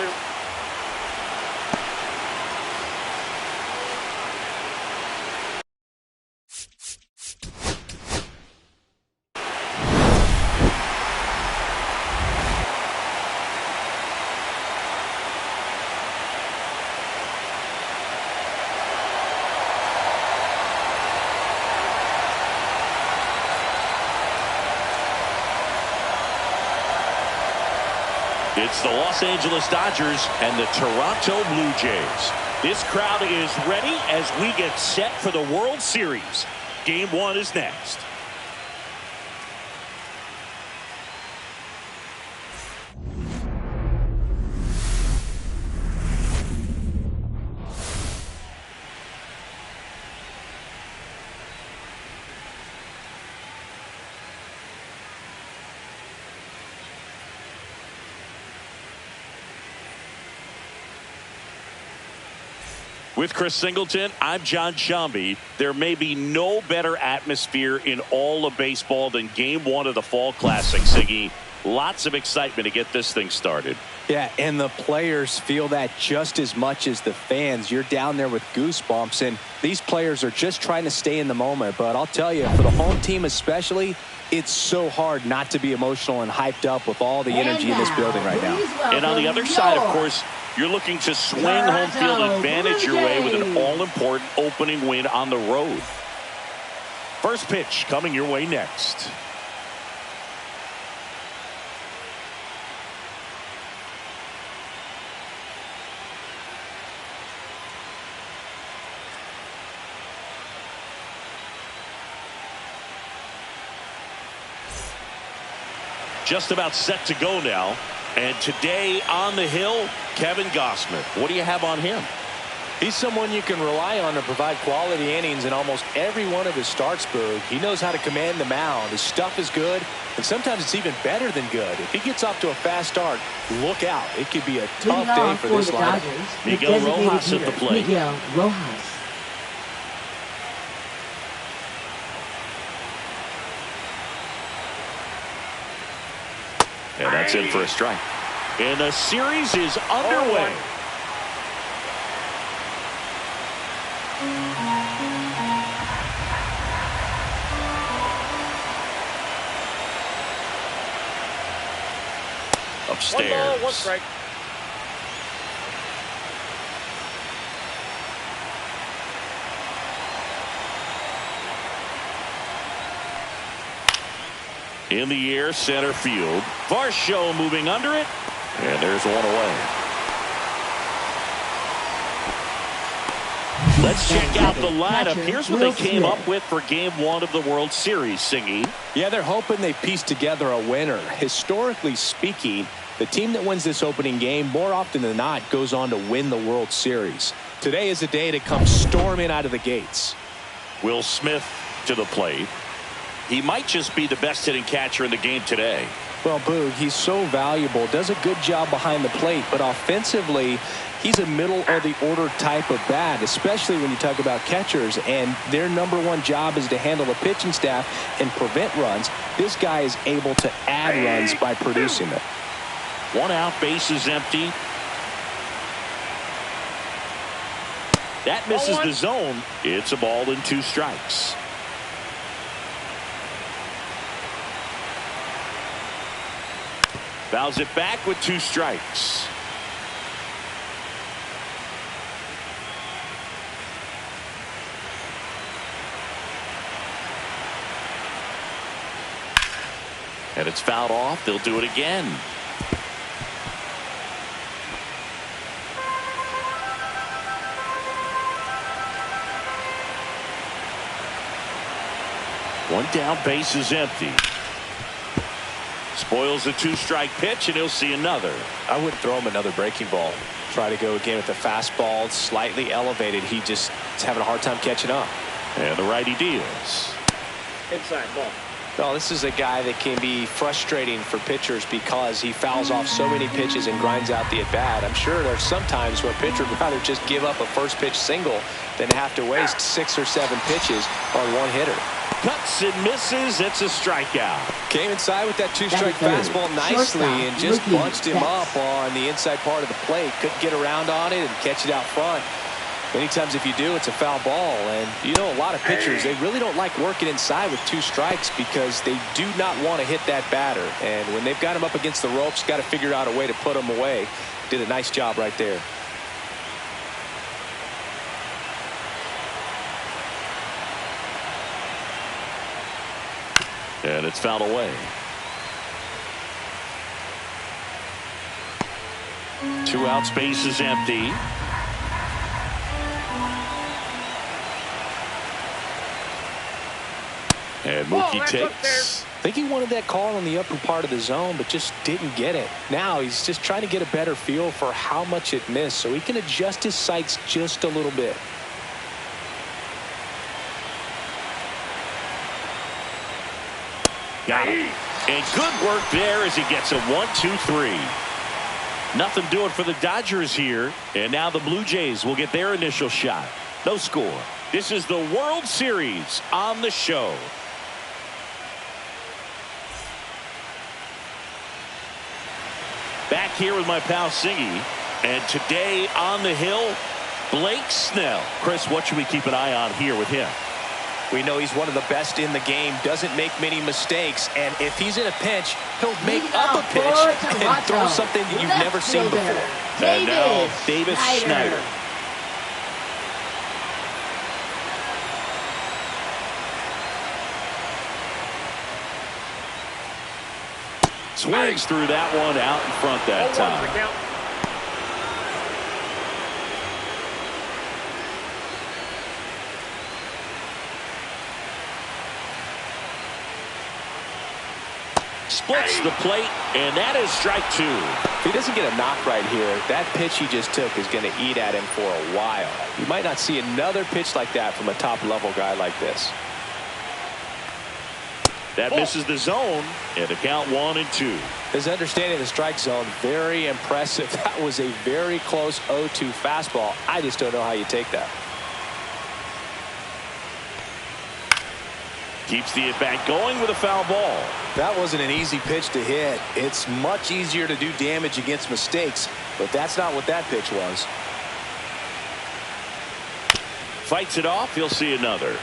It's the Los Angeles Dodgers and the Toronto Blue Jays. This crowd is ready as we get set for the World Series. Game 1 is next. With Chris Singleton, I'm John Shambi. There may be no better atmosphere in all of baseball than Game 1 of the Fall Classic, Siggy. Lots of excitement to get this thing started. Yeah, and the players feel that just as much as the fans. You're down there with goosebumps, and these players are just trying to stay in the moment. But I'll tell you, for the home team especially, it's so hard not to be emotional and hyped up with all the energy in this building right now. And on the other side, of course, you're looking to swing home field advantage your way with an all-important opening win on the road. First pitch coming your way next. Just about set to go now. And today on the hill, Kevin Gausman. What do you have on him? He's someone you can rely on to provide quality innings in almost every one of his starts, Boog. He knows how to command the mound. His stuff is good, and sometimes it's even better than good. If he gets off to a fast start, look out. It could be a tough day for this lineup. Miguel Rojas at the plate. Miguel Rojas. And that's in for a strike. And the series is underway. Upstairs. 1 ball, 1 strike. In the air, center field. Varsho moving under it. And there's one away. Let's check out the lineup. Here's what they came up with for Game 1 of the World Series, Singy. Yeah, they're hoping they piece together a winner. Historically speaking, the team that wins this opening game more often than not goes on to win the World Series. Today is a day to come storming out of the gates. Will Smith to the plate. He might just be the best hitting catcher in the game today. Well, Boog, he's so valuable, does a good job behind the plate, but offensively, he's a middle-of-the-order type of bat, especially when you talk about catchers, and their #1 job is to handle the pitching staff and prevent runs. This guy is able to add runs by producing them. 1 out, base is empty. That misses the zone. It's a ball and 2 strikes. Fouls it back with 2 strikes. And it's fouled off. They'll do it again. One down, base is empty. Spoils the 2-strike pitch, and he'll see another. I wouldn't throw him another breaking ball. Try to go again with the fastball, slightly elevated. He just is having a hard time catching up. And the righty deals. Inside ball. Well, this is a guy that can be frustrating for pitchers because he fouls off so many pitches and grinds out the at-bat. I'm sure there's some times where pitchers would rather just give up a first-pitch single than have to waste 6 or 7 pitches on one hitter. Cuts and misses. It's a strikeout. Came inside with that 2-strike fastball nicely and just bunched him up on the inside part of the plate. Couldn't get around on it and catch it out front. Many times if you do, it's a foul ball. And you know, a lot of pitchers, they really don't like working inside with 2 strikes because they do not want to hit that batter. And when they've got him up against the ropes, got to figure out a way to put him away. Did a nice job right there. And it's fouled away. 2 outs, base is empty. And Mookie takes. I think he wanted that call in the upper part of the zone, but just didn't get it. Now he's just trying to get a better feel for how much it missed so he can adjust his sights just a little bit. Got him. And good work there as he gets a 1-2-3. Nothing doing for the Dodgers here. And now the Blue Jays will get their initial shot. No score. This is the World Series on the show. Back here with my pal Singy. And today on the hill, Blake Snell. Chris, what should we keep an eye on here with him? We know he's one of the best in the game, doesn't make many mistakes, and if he's in a pinch, he'll make up a pitch and throw something that you've never seen before. And now Davis Schneider. Swings through that one out in front that time. Splits the plate, and that is strike two. If he doesn't get a knock right here, that pitch he just took is going to eat at him for a while. You might not see another pitch like that from a top-level guy like this. That misses the zone, and the count 1-2. His understanding of the strike zone, very impressive. That was a very close 0-2 fastball. I just don't know how you take that. Keeps the at-bat going with a foul ball. That wasn't an easy pitch to hit. It's much easier to do damage against mistakes, but that's not what that pitch was. Fights it off. He'll see another.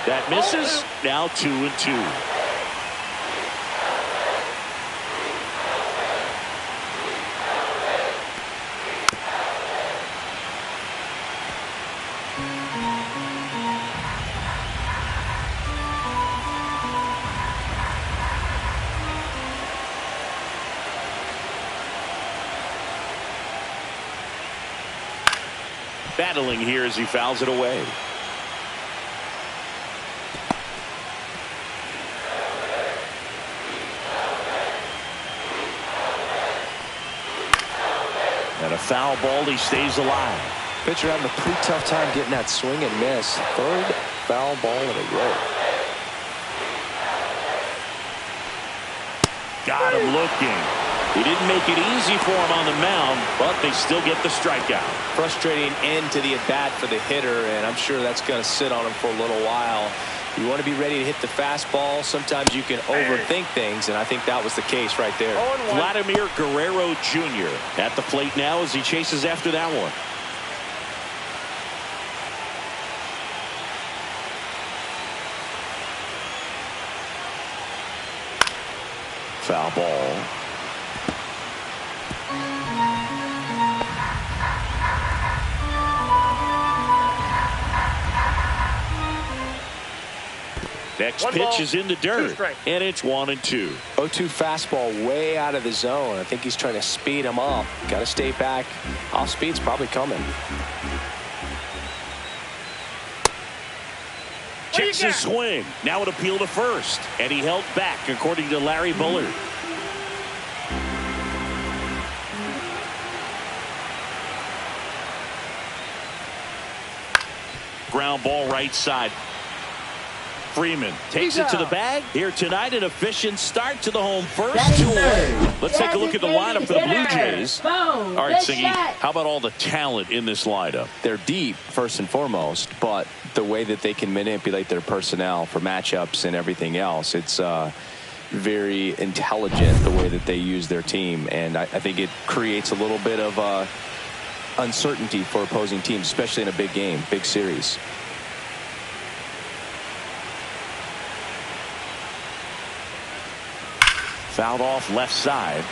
That misses. Now 2-2. Battling here as he fouls it away. And a foul ball. He stays alive. Pitcher having a pretty tough time getting that swing and miss. Third foul ball in a row. Got him looking. He didn't make it easy for him on the mound, but they still get the strikeout. Frustrating end to the at-bat for the hitter, and I'm sure that's going to sit on him for a little while. You want to be ready to hit the fastball. Sometimes you can overthink things, and I think that was the case right there. Vladimir Guerrero Jr. at the plate now as he chases after that one. Foul ball. Next pitch is in the dirt, and it's 1-2. 0-2 fastball way out of the zone. I think he's trying to speed him up. Got to stay back. Off speed's probably coming. Checks his swing. Now an appeal to first, and he held back, according to Larry Bullard. Ground ball right side. Freeman takes it to the bag. Here tonight, an efficient start to the home first. Let's take a look at the lineup for the Blue Jays. All right, Singy, how about all the talent in this lineup? They're deep, first and foremost, but the way that they can manipulate their personnel for matchups and everything else, it's very intelligent the way that they use their team. And I think it creates a little bit of uncertainty for opposing teams, especially in a big game, big series. Fouled off left side.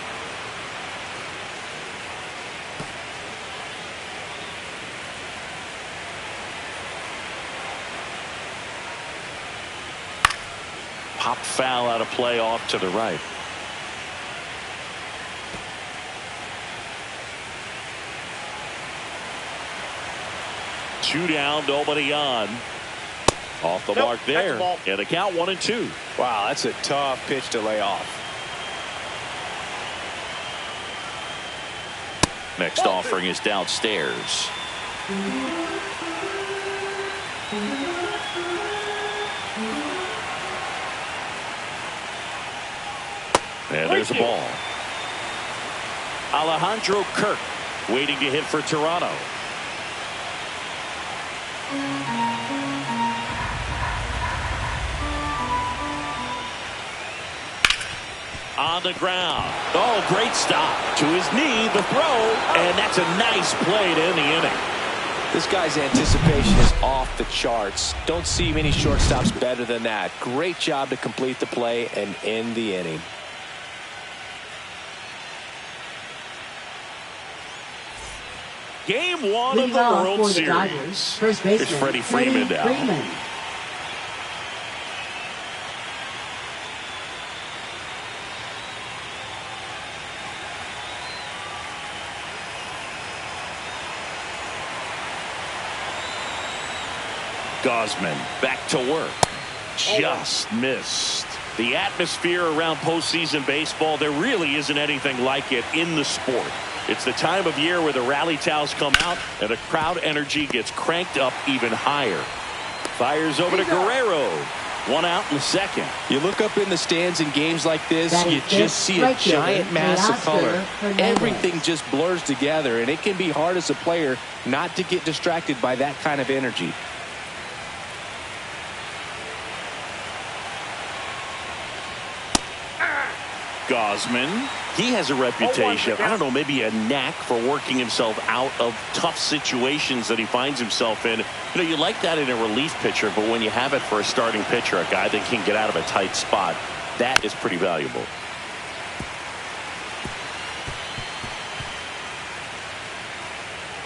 Pop foul out of play off to the right. Two down, nobody on. Off the mark there. And the count 1-2. Wow, that's a tough pitch to lay off. Next offering is downstairs. And there's a ball. Alejandro Kirk waiting to hit for Toronto. On the ground. Oh, great stop. To his knee, the throw, and that's a nice play to end the inning. This guy's anticipation is off the charts. Don't see many shortstops better than that. Great job to complete the play and end the inning. Game one of the World Series. First baseman, It's Freddie Freeman now. Gosman back to work. Just missed. The atmosphere around postseason baseball, there really isn't anything like it in the sport. It's the time of year where the rally towels come out and the crowd energy gets cranked up even higher. Fires over to Guerrero. One out in the second. You look up in the stands in games like this, you just see a giant mass of color. Everything just blurs together, and it can be hard as a player not to get distracted by that kind of energy. Gosman, he has a reputation, I don't know, maybe a knack for working himself out of tough situations that he finds himself in. You know, you like that in a relief pitcher, but when you have it for a starting pitcher, a guy that can get out of a tight spot, that is pretty valuable.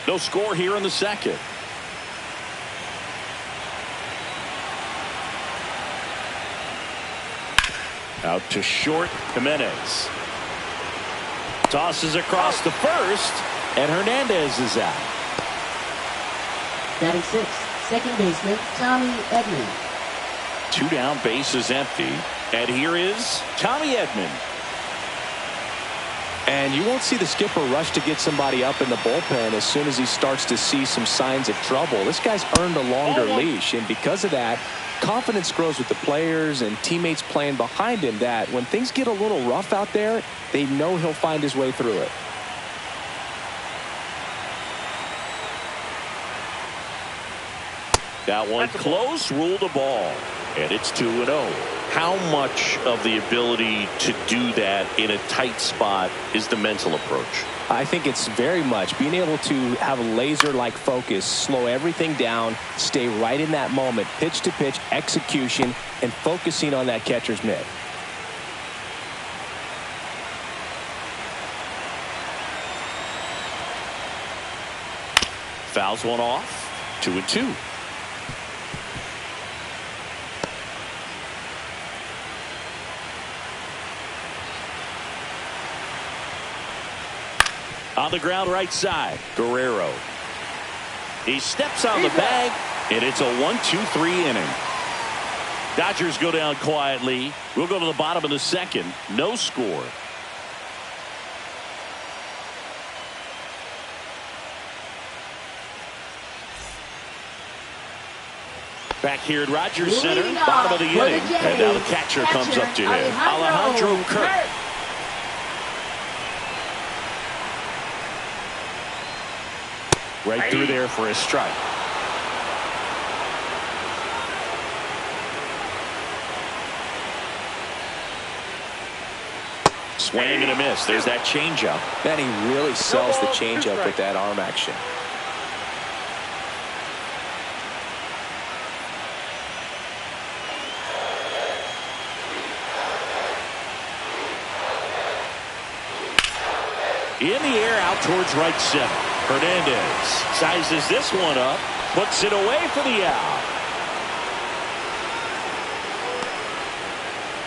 No score here in the second. Out to short, Jimenez. Tosses across the first, and Hernandez is out. Batting sixth, second baseman, Tommy Edman. 2 down, bases empty. And here is Tommy Edman. And you won't see the skipper rush to get somebody up in the bullpen as soon as he starts to see some signs of trouble. This guy's earned a longer leash, and because of that, confidence grows with the players and teammates playing behind him, that when things get a little rough out there, they know he'll find his way through it. That one close, ruled the ball. And it's 2-0. How much of the ability to do that in a tight spot is the mental approach? I think it's very much being able to have a laser-like focus, slow everything down, stay right in that moment, pitch to pitch execution, and focusing on that catcher's mitt. Fouls one off. 2-2. On the ground right side, Guerrero. He steps on the bag, and it's a 1-2-3 inning. Dodgers go down quietly. We'll go to the bottom of the second. No score. Back here at Rogers Center, bottom of the inning. And now the catcher comes up to him. Alejandro Kirk. Right through there for a strike. Swing and a miss. There's that changeup. And he really sells the changeup with that arm action. In the air, out towards right center. Hernandez sizes this one up, puts it away for the out.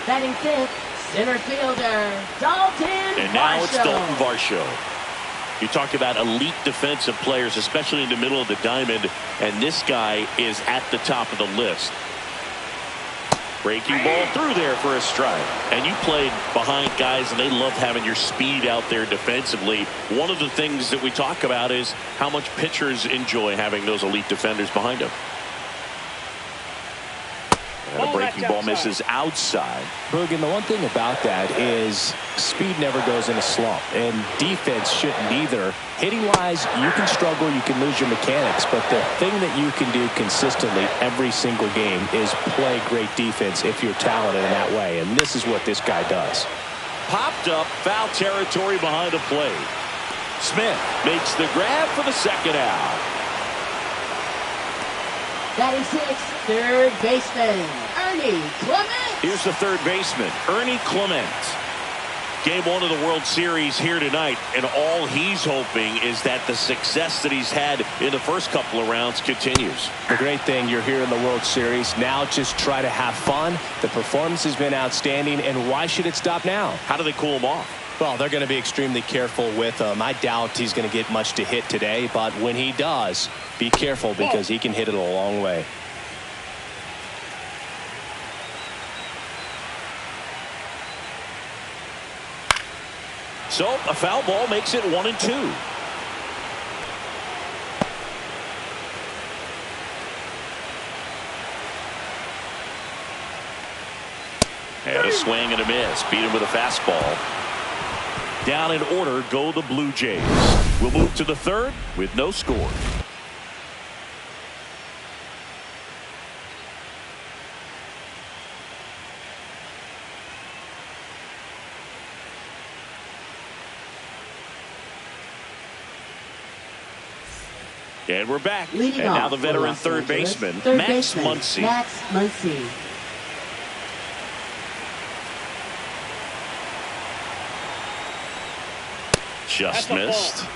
Batting fifth, center fielder, Dalton And now Varsho. it's Dalton Varsho. You talk about elite defensive players, especially in the middle of the diamond, and this guy is at the top of the list. Breaking ball through there for a strike. And you played behind guys, and they love having your speed out there defensively. One of the things that we talk about is how much pitchers enjoy having those elite defenders behind them. And a breaking breaking ball misses outside. Boog, and the one thing about that is speed never goes in a slump, and defense shouldn't either. Hitting-wise, you can struggle, you can lose your mechanics, but the thing that you can do consistently every single game is play great defense if you're talented in that way, and this is what this guy does. Popped up, foul territory behind the plate. Smith makes the grab for the second out. Batting sixth, third baseman, Ernie Clement. Here's the third baseman, Ernie Clement. Game one of the World Series here tonight, and all he's hoping is that the success that he's had in the first couple of rounds continues. The great thing, you're here in the World Series. Now just try to have fun. The performance has been outstanding, and why should it stop now? How do they cool him off? Well, they're going to be extremely careful with him. I doubt he's going to get much to hit today, but when he does, be careful because he can hit it a long way. So a foul ball makes it 1-2. And a swing and a miss. Beat him with a fastball. Down in order go the Blue Jays. We'll move to the third with no score. And we're back. Leading and now off the for veteran Los third Angeles, baseman, third Max baseman, Muncy. Max Muncy. Just That's a missed. ball.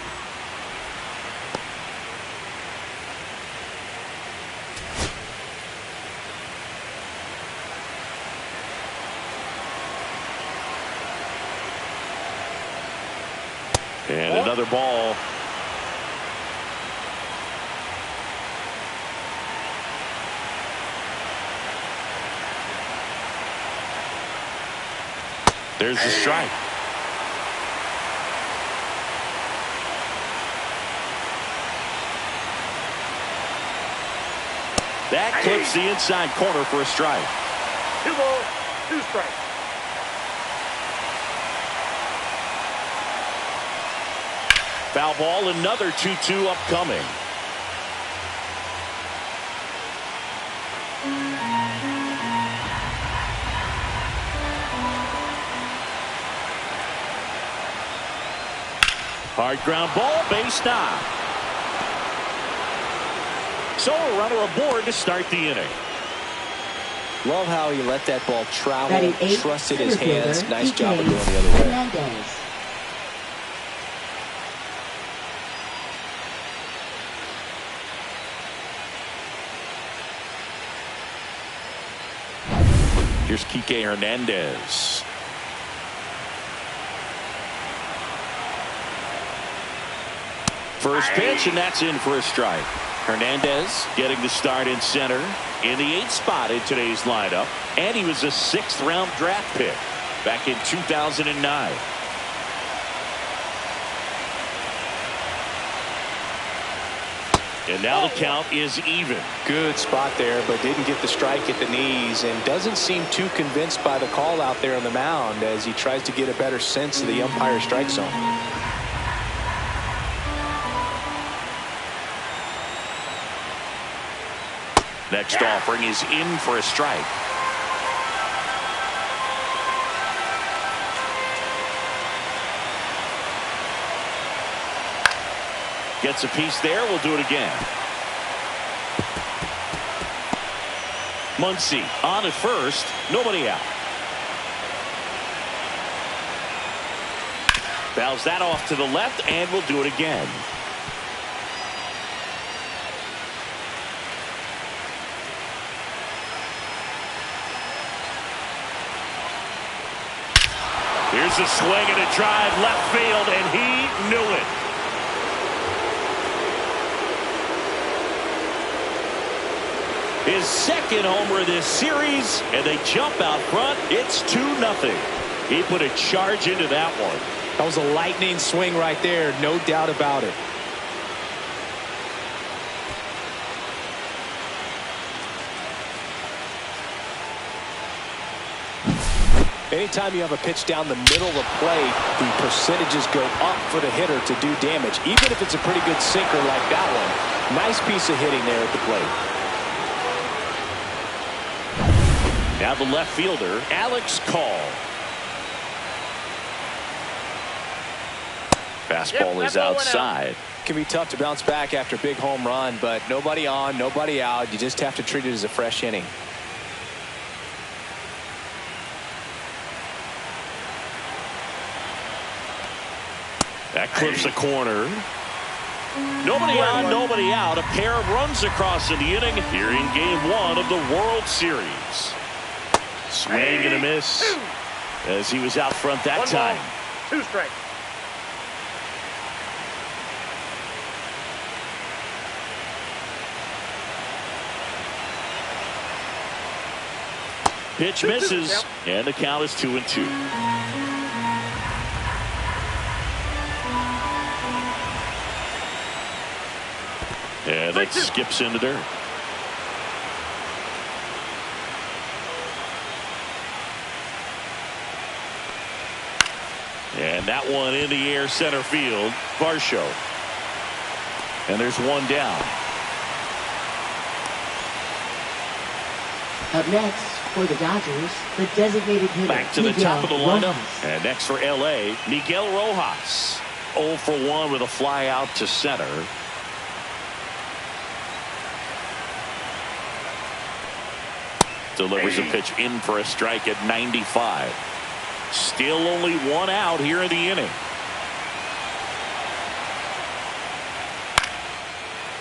And another ball. There's the strike. That clips the inside corner for a strike. 2 balls, 2 strikes. Foul ball, another 2-2 upcoming. Hard ground ball, base knock. So a runner aboard to start the inning. Love how he let that ball travel, Batting eighth, trusted his center hands. fielder, Nice job of DK going the other way. Hernandez. Here's Kike Hernandez. First pitch, and that's in for a strike. Hernandez getting the start in center in the 8th spot in today's lineup, and he was a 6th-round draft pick back in 2009. And now the count is even. Good spot there, but didn't get the strike at the knees, and doesn't seem too convinced by the call out there on the mound as he tries to get a better sense of the umpire strike zone. Next offering is in for a strike. Gets a piece there. We'll do it again. Muncy on at first. Nobody out. Fouls that off to the left, and we'll do it again. Here's a swing and a drive left field, and he knew it. His second homer this series, and they jump out front. It's 2-0. He put a charge into that one. That was a lightning swing right there, no doubt about it. Anytime you have a pitch down the middle of the plate, the percentages go up for the hitter to do damage, even if it's a pretty good sinker like that one. Nice piece of hitting there at the plate. Now the left fielder, Alex Call. Fastball is outside. Can be tough to bounce back after a big home run, but nobody on, nobody out. You just have to treat it as a fresh inning. That clips the corner. Nobody on, nobody out. A pair of runs across in the inning here in Game 1 of the World Series. Swing and a miss as he was out front that time. 2 strikes. Pitch misses, and the count is 2-2. And that skips in the dirt. And that one in the air center field. Varsho. And there's one down. Up next for the Dodgers, the designated hitter. Back to the top of the lineup. And next for LA, Miguel Rojas. 0 for 1 with a fly out to center. Delivers a pitch in for a strike at 95. Still only one out here in the inning.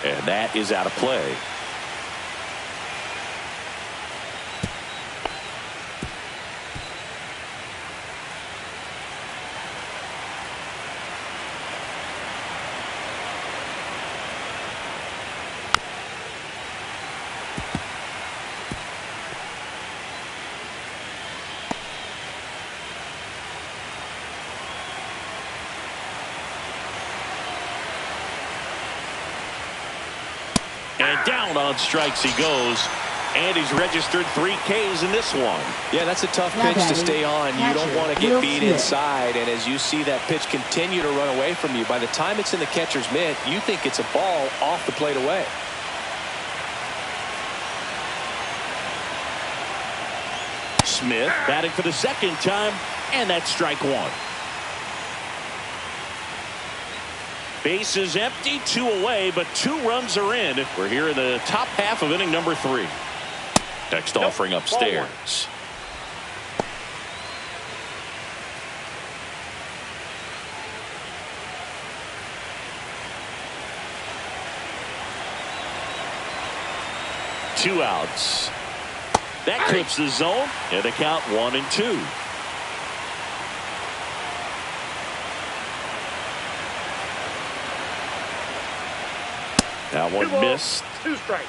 And that is out of play. And down on strikes he goes. And he's registered 3 Ks in this one. Yeah, that's a tough pitch to stay on. You don't want to get beat inside. And as you see that pitch continue to run away from you, by the time it's in the catcher's mitt, you think it's a ball off the plate away. Smith batting for the second time, and that's strike 1. Base is empty, 2 away, but 2 runs are in. We're here in the top half of inning number 3. Next offering upstairs. Two outs. That clips the zone, and the count 1-2. That one missed. 2 strikes.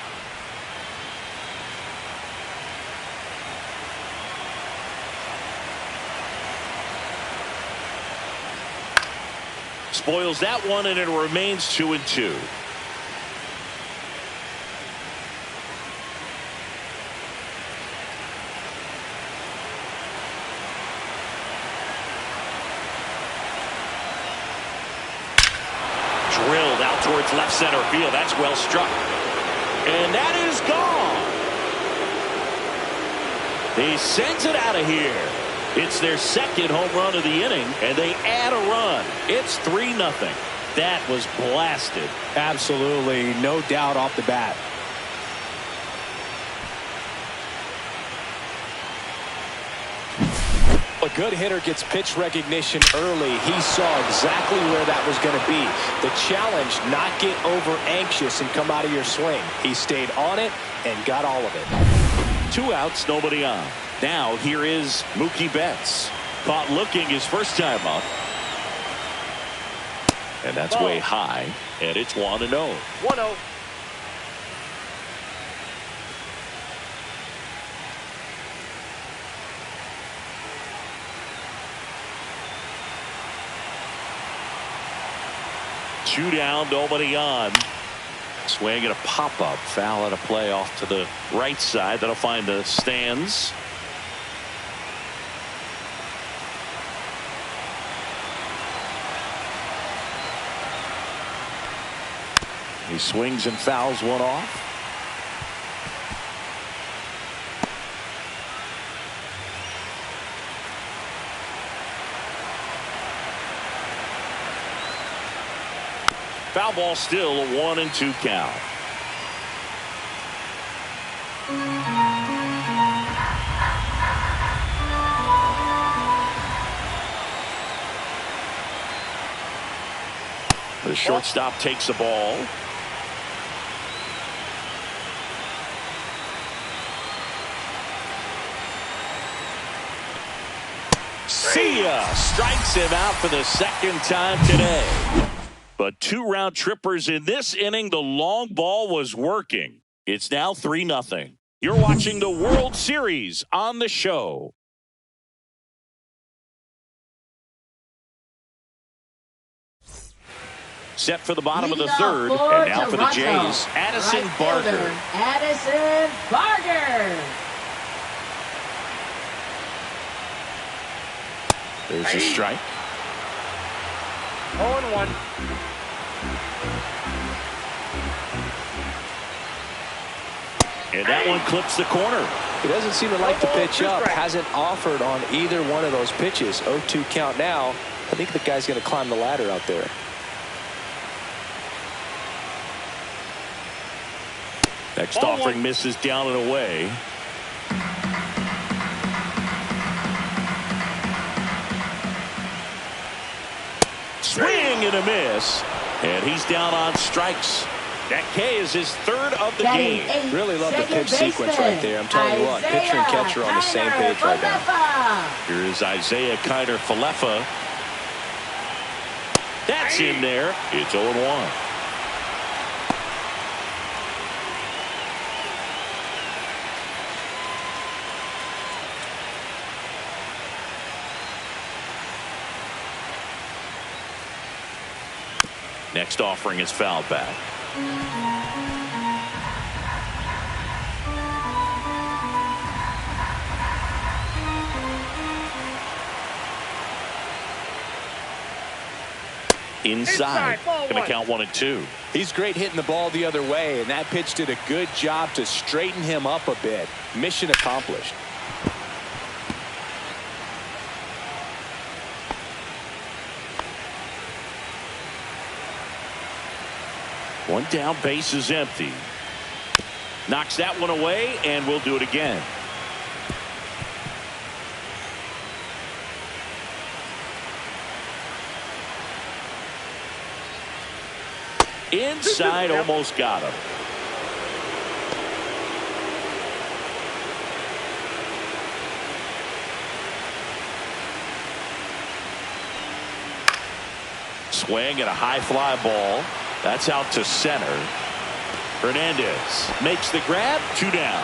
Spoils that one, and it remains 2-2. Drilled out towards left center field. That's well struck. And that is gone. He sends it out of here. It's their second home run of the inning, and they add a run. It's 3-0. That was blasted. Absolutely, no doubt off the bat. A good hitter gets pitch recognition early. He saw exactly where that was going to be. The challenge, not get over anxious and come out of your swing. He stayed on it and got all of it. 2 outs, nobody on. Now here is Mookie Betts. Caught looking his first time up. And that's way high. And it's 1-0. 1-0. Two down, nobody on. Swing and a pop-up. Foul at a play off to the right side. That'll find the stands. He swings and fouls one off. Foul ball, still a 1-2 count. The shortstop takes the ball. See ya! Strikes him out for the second time today. But 2 round trippers in this inning. The long ball was working. It's now 3-0. You're watching the World Series on the show. Set for the bottom of the third. And now for the Jays, Addison Barker. Addison Barker. There's a strike. 0-1. And that one clips the corner. He doesn't seem to like the pitch up. Hasn't offered on either one of those pitches. 0-2 count now. I think the guy's going to climb the ladder out there. Next offering misses down and away. Swing and a miss. And he's down on strikes. That K is his third of the game. Really love the pitch sequence right there. I'm telling you what, pitcher and catcher are on the same page right now. Here is Isaiah Kiner-Falefa. That's in there. It's 0-1. Next offering is fouled back. Inside. Going to count 1-2. He's great hitting the ball the other way, and that pitch did a good job to straighten him up a bit. Mission accomplished. One down, base is empty. Knocks that one away, and we'll do it again. Inside, almost got him. Swing and a high fly ball. That's out to center. Hernandez makes the grab. 2 down.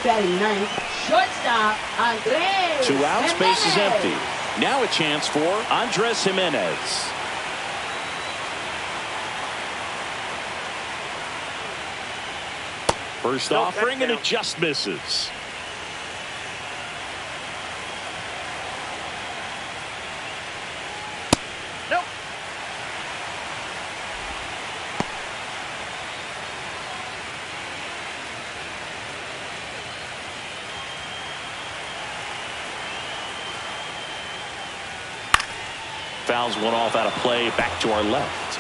Batting ninth, shortstop, Andres. 2 outs, base is empty. Now a chance for Andres Jimenez. First offering, and it just misses. Nope. Fouls one off out of play, back to our left.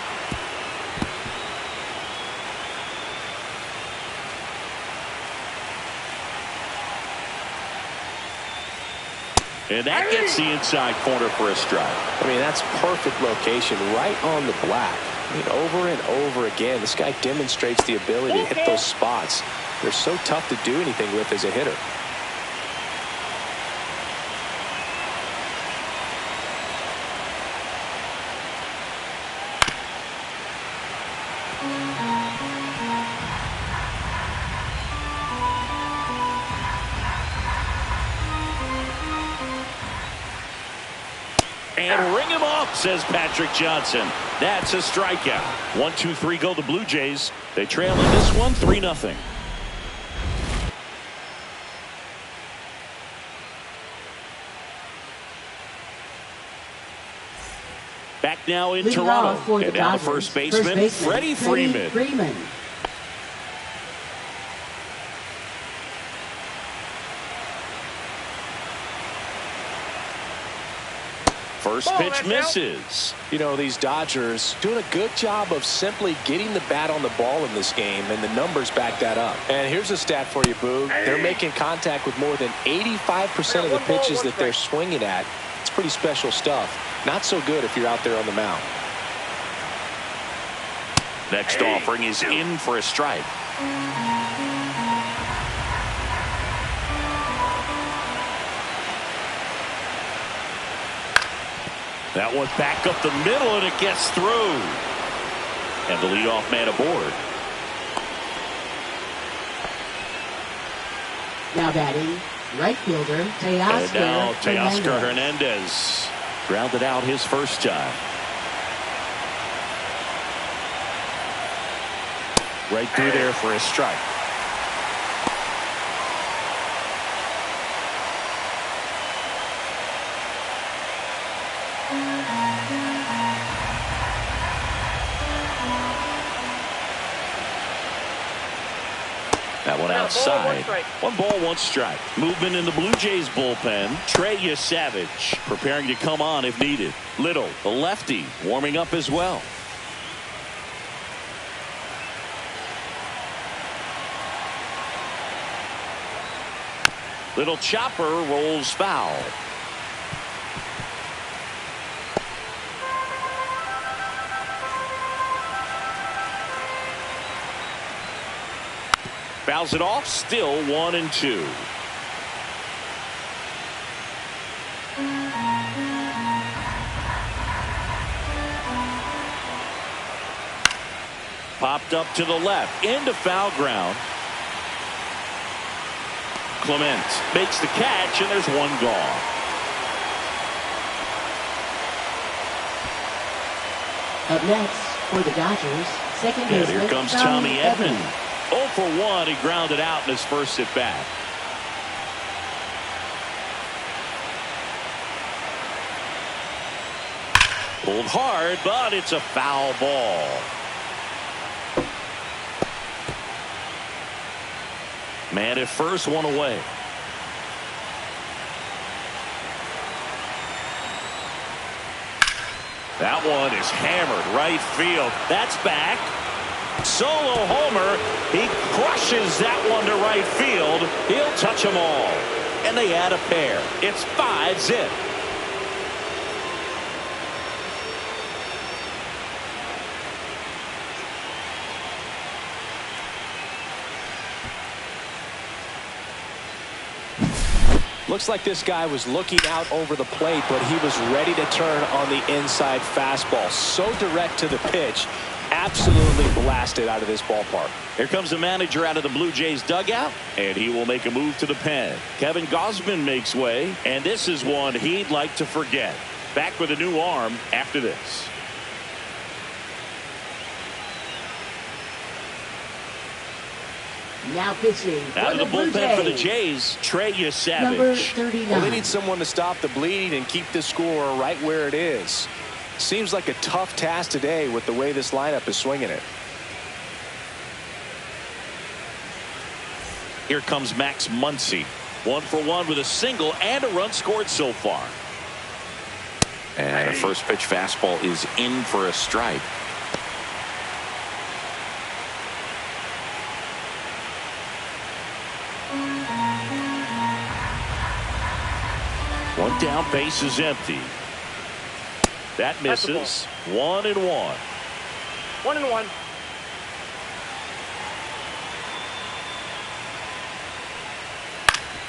And that gets the inside corner for a strike. I mean, that's perfect location, right on the black. I mean, over and over again, this guy demonstrates the ability to hit those spots. They're so tough to do anything with as a hitter. And ring him up, says Patrick Johnson. That's a strikeout. 1-2-3 go the Blue Jays. They trail in this one 3-0. Back now in Leading off Toronto. for the And now the Dodgers, first baseman, Freddie Freeman. First pitch misses. You know, these Dodgers doing a good job of simply getting the bat on the ball in this game, and the numbers back that up. And here's a stat for you, Boog. They're making contact with more than 85% of the pitches that they're swinging at. It's pretty special stuff. Not so good if you're out there on the mound. Next offering is in for a strike. That one back up the middle, and it gets through. And the leadoff man aboard. Now batting, right fielder, And now Teoscar Hernandez grounded out his first time. Right through there for a strike. That one outside. 1 ball, 1 strike. Movement in the Blue Jays bullpen. Trey Yesavage preparing to come on if needed. Little, the lefty, warming up as well. Little chopper rolls foul. Fouls it off, still 1-2. Popped up to the left, into foul ground. Clement makes the catch, and there's 1 gone. Up next for the Dodgers, second baseman. And here comes Tommy Edman. 0 for 1. He grounded out in his first at bat. Pulled hard, but it's a foul ball. Man at first, 1 away. That one is hammered right field. That's back. Solo homer. He crushes that one to right field. He'll touch them all. And they add a pair. It's 5-zip. Looks like this guy was looking out over the plate, but he was ready to turn on the inside fastball. So direct to the pitch. Absolutely blasted out of this ballpark. Here comes the manager out of the Blue Jays dugout, and he will make a move to the pen. Kevin Gausman makes way, and this is one he'd like to forget. Back with a new arm after this. Now pitching Out of the bullpen for the Jays, Trey Yesavage. Number 39. Well, they need someone to stop the bleeding and keep the score right where it is. Seems like a tough task today with the way this lineup is swinging it. Here comes Max Muncy. 1 for 1 with a single and a run scored so far. And a first pitch fastball is in for a strike. One down, base is empty. That misses. 1-1. 1-1.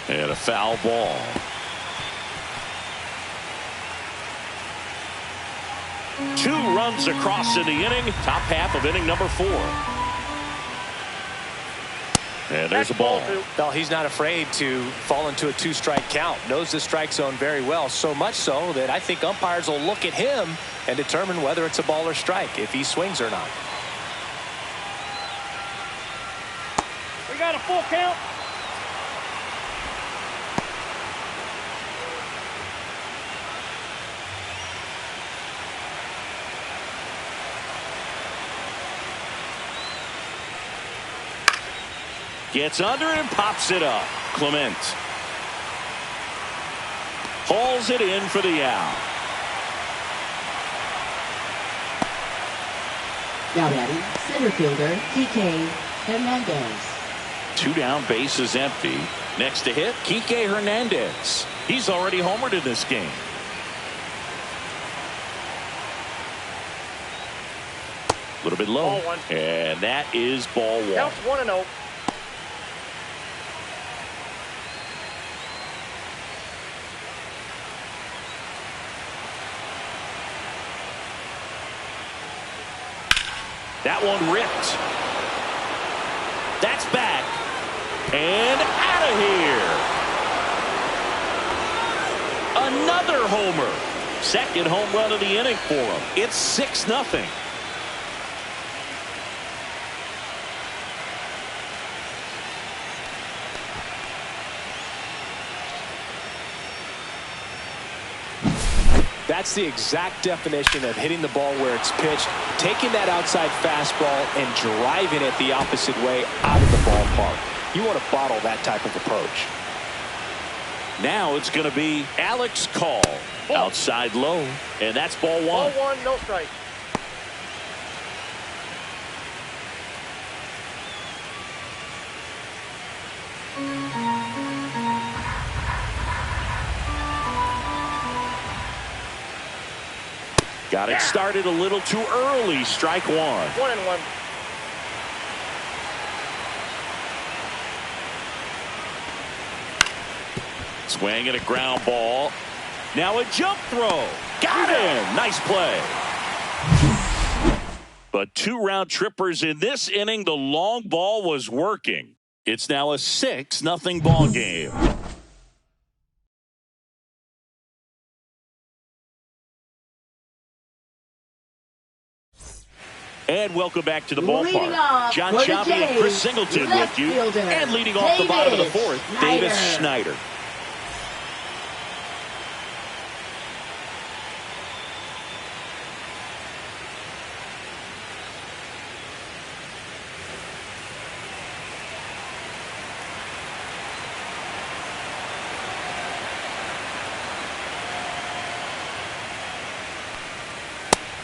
And a foul ball. Two runs across in the inning. Top half of inning number 4. And there's a ball. Well, he's not afraid to fall into a 2-strike count. Knows the strike zone very well. So much so that I think umpires will look at him and determine whether it's a ball or strike, if he swings or not. We got a full count. Gets under and pops it up. Clement hauls it in for the out. Now batting, center fielder Kike Hernandez. 2 down, bases empty. Next to hit, Kike Hernandez. He's already homered in this game. A little bit low. Ball 1. And that is ball 1. Counts 1-0. That one ripped. That's back. And out of here. Another homer. Second home run of the inning for him. It's 6-0. That's the exact definition of hitting the ball where it's pitched, taking that outside fastball and driving it the opposite way out of the ballpark. You want to bottle that type of approach. Now it's going to be Alex Call. Outside low, and that's ball 1. Ball 1, no strike. Got it started a little too early. Strike 1. 1-1. Swing and a ground ball. Now a jump throw. Got him. Nice play. But 2 round trippers in this inning. The long ball was working. It's now a 6-0 ball game. And welcome back to the ballpark. John Choppy and Chris Singleton with you. And leading off the bottom of the 4th, Davis Schneider.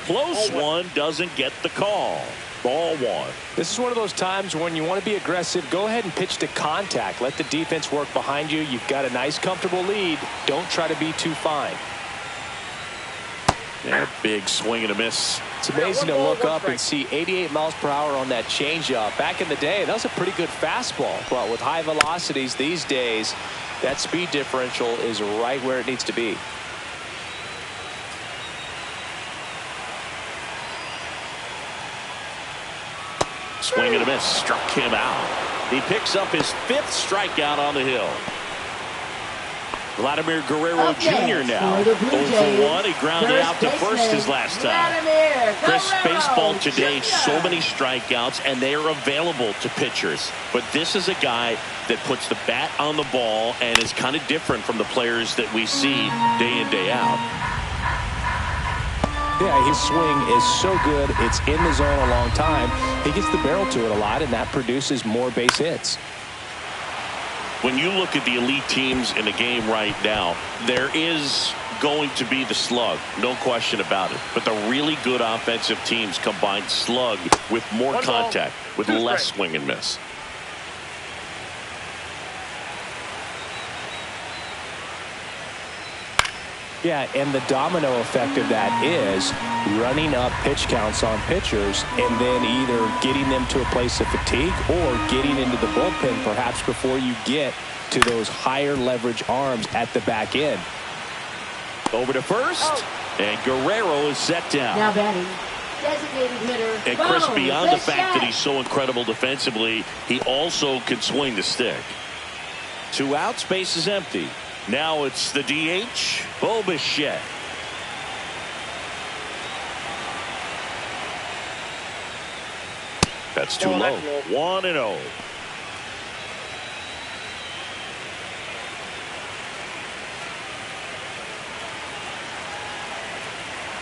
Close one, doesn't get the call. Ball 1. This is one of those times when you want to be aggressive. Go ahead and pitch to contact. Let the defense work behind you. You've got a nice, comfortable lead. Don't try to be too fine. Yeah, big swing and a miss. It's amazing to look up and see 88 miles per hour on that changeup. Back in the day, that was a pretty good fastball. But with high velocities these days, that speed differential is right where it needs to be. Swing and a miss. Struck him out. He picks up his 5th strikeout on the hill. Vladimir Guerrero Jr. now. 0 for 1. He grounded out to first his last time. Chris, baseball today, so many strikeouts, and they are available to pitchers. But this is a guy that puts the bat on the ball and is kind of different from the players that we see day in, day out. Yeah, his swing is so good. It's in the zone a long time. He gets the barrel to it a lot, and that produces more base hits. When you look at the elite teams in the game right now, there is going to be the slug, no question about it. But the really good offensive teams combine slug with more contact, with less swing and miss. Yeah, and the domino effect of that is running up pitch counts on pitchers and then either getting them to a place of fatigue or getting into the bullpen perhaps before you get to those higher leverage arms at the back end. Over to first, and Guerrero is set down. Now batting, designated hitter. And Chris, beyond the fact that he's so incredible defensively, he also can swing the stick. 2 outs, base is empty. Now it's the DH, Bo Bichette. That's too low. 1-0.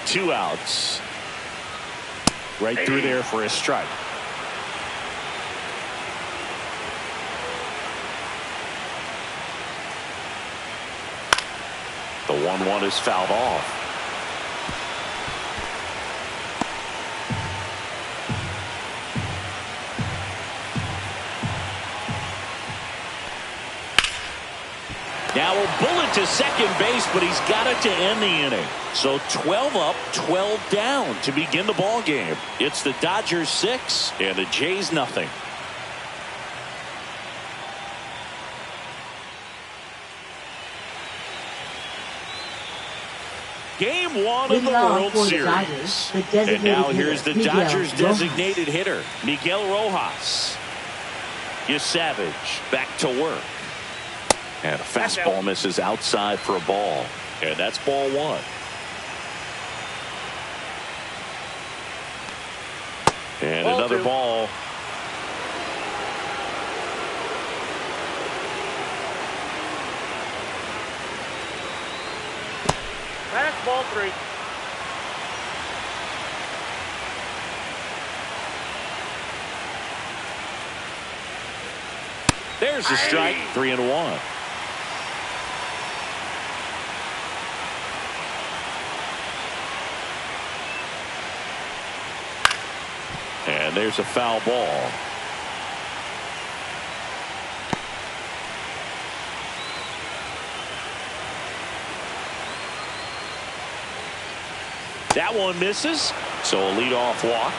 Two outs. Right through there for a strike. 1-1 is fouled off. Now a bullet to second base, but he's got it to end the inning. So 12 up, 12 down to begin the ball game. It's the Dodgers 6 and the Jays nothing. Game 1 of the World Series. And now here's the Dodgers designated hitter, Miguel Rojas. Savage back to work. And a fastball misses outside for a ball. And that's ball 1. And ball another 2. Ball. That's ball 3. There's the strike. 3-1. And there's a foul ball. That one misses, so a leadoff walk.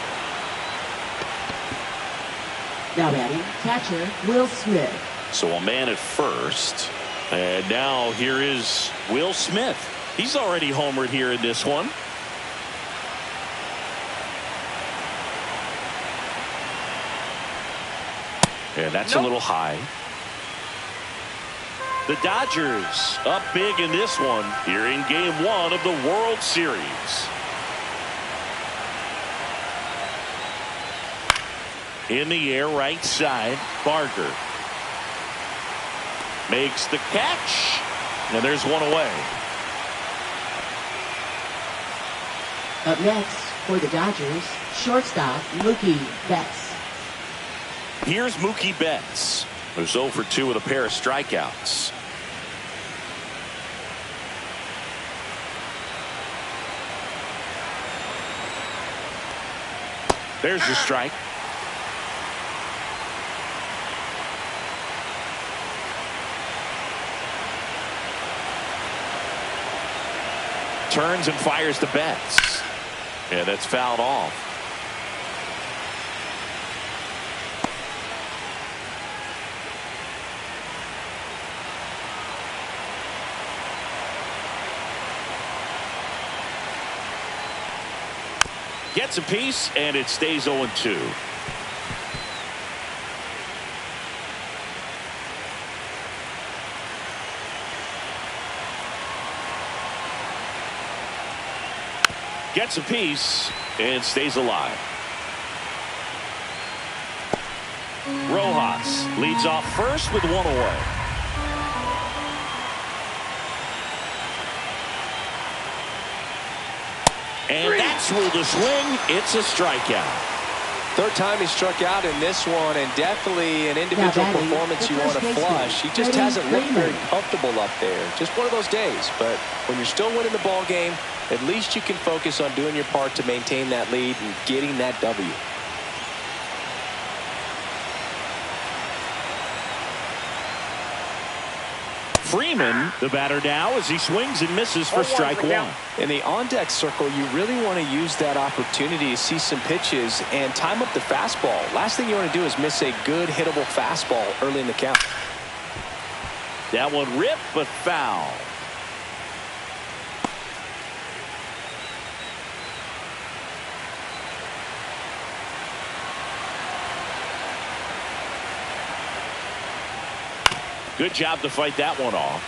Now batting, catcher Will Smith. So a man at first. And now here is Will Smith. He's already homered here in this one. And that's a little high. The Dodgers up big in this one here in game 1 of the World Series. In the air, right side, Barker makes the catch, and there's one away. Up next for the Dodgers, shortstop Mookie Betts. Here's Mookie Betts, who's 0 for 2 with a pair of strikeouts. There's the strike. Turns and fires to Betts. And that's fouled off. Gets a piece, and it stays 0-2. Gets a piece and stays alive. Rojas leads off first with one away. And that's ruled a swing. It's a strikeout. Third time he struck out in this one, and definitely an individual performance you want to flush. He just hasn't looked very comfortable up there. Just one of those days. But when you're still winning the ball game, at least you can focus on doing your part to maintain that lead and getting that W. Freeman, the batter now, as he swings and misses for strike one. In the on-deck circle, you really want to use that opportunity to see some pitches and time up the fastball. Last thing you want to do is miss a good hittable fastball early in the count. That one ripped, but foul. Good job to fight that one off.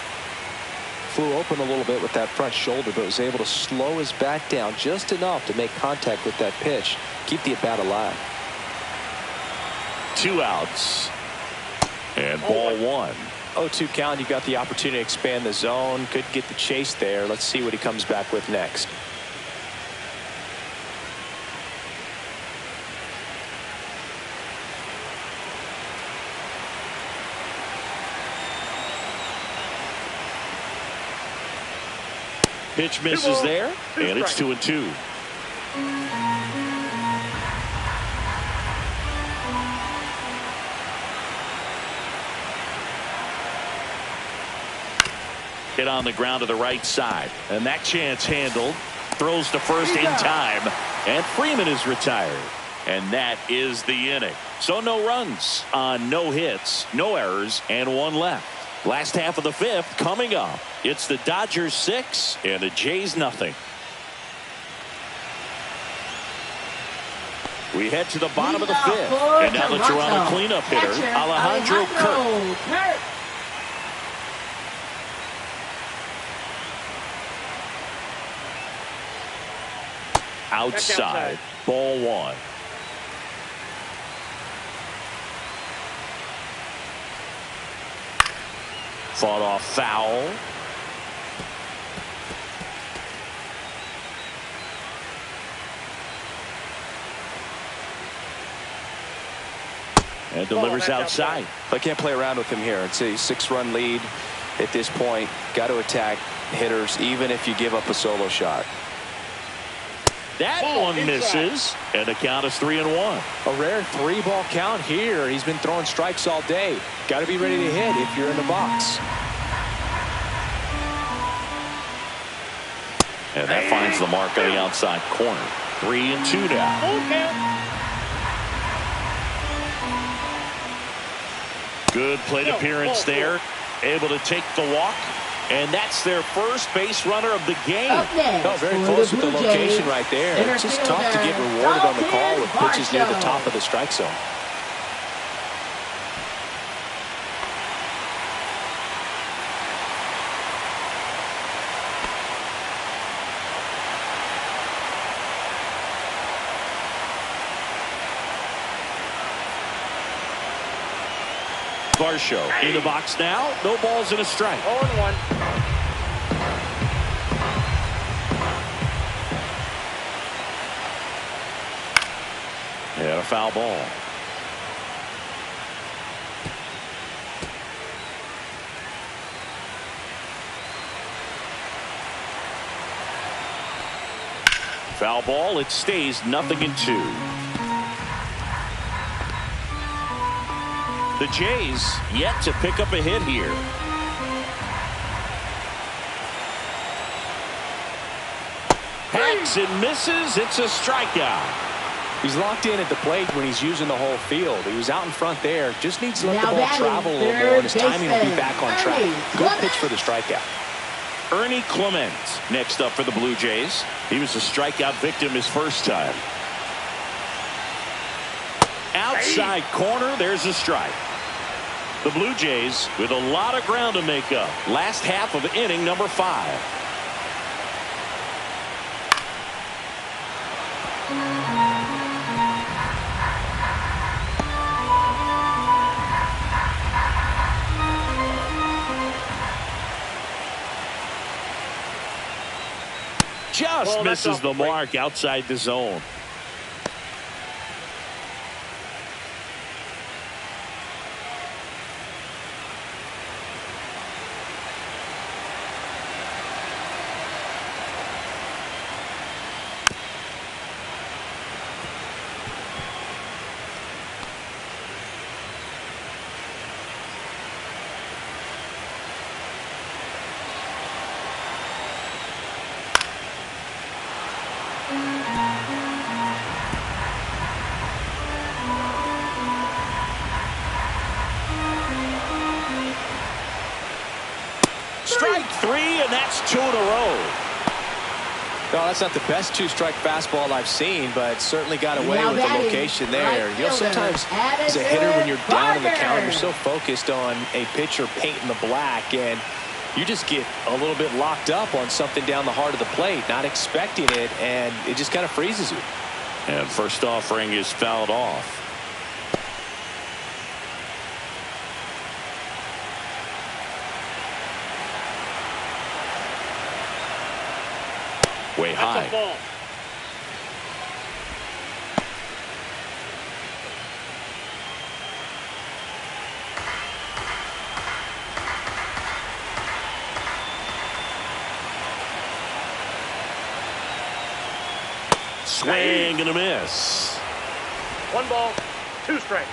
Flew open a little bit with that front shoulder, but was able to slow his bat down just enough to make contact with that pitch. Keep the at-bat alive. 2 outs. And ball one. 0-2 count. You got the opportunity to expand the zone. Could get the chase there. Let's see what he comes back with next. Pitch misses there, and it's 2-2. Hit on the ground to the right side, and that chance handled. Throws to first in time, and Freeman is retired. And that is the inning. So no runs on no hits, no errors, and one left. Last half of the fifth coming up. It's the Dodgers 6 and the Jays nothing. We head to the bottom of the fifth, and now the Toronto cleanup hitter, Alejandro Kirk. Outside, ball one. Fought off foul. And delivers outside. I can't play around with him here. It's a 6-run lead at this point. Got to attack hitters even if you give up a solo shot. That one misses, and the count is 3-1. A rare 3-ball count here. He's been throwing strikes all day. Got to be ready to hit if you're in the box. And that finds the mark on the outside corner. 3-2 now. Good plate appearance there. Able to take the walk. And that's their first base runner of the game. Oh, very close with the location right there. It's just tough to get rewarded on the call with pitches near the top of the strike zone. Varsho in the box now. No balls and a strike. 0-1. And a foul ball. Foul ball. It stays 0-2. The Jays yet to pick up a hit here. Hacks and misses. It's a strikeout. He's locked in at the plate when he's using the whole field. He was out in front there. Just needs to let the ball travel a little more, and his timing will be back on track. Good pitch for the strikeout. Ernie Clement next up for the Blue Jays. He was a strikeout victim his first time. Outside corner. There's a strike. The Blue Jays with a lot of ground to make up. Last half of inning number 5. Just misses the mark outside the zone. Strike 3, and that's 2 in a row. No, that's not the best 2-strike fastball I've seen, but certainly got away with the location there. You know, sometimes as a hitter, when you're down in the count, you're so focused on a pitcher painting the black, and you just get a little bit locked up on something down the heart of the plate, not expecting it, and it just kind of freezes you. And first offering is fouled off. Way high. Swing and a miss. 1 ball, 2 strikes.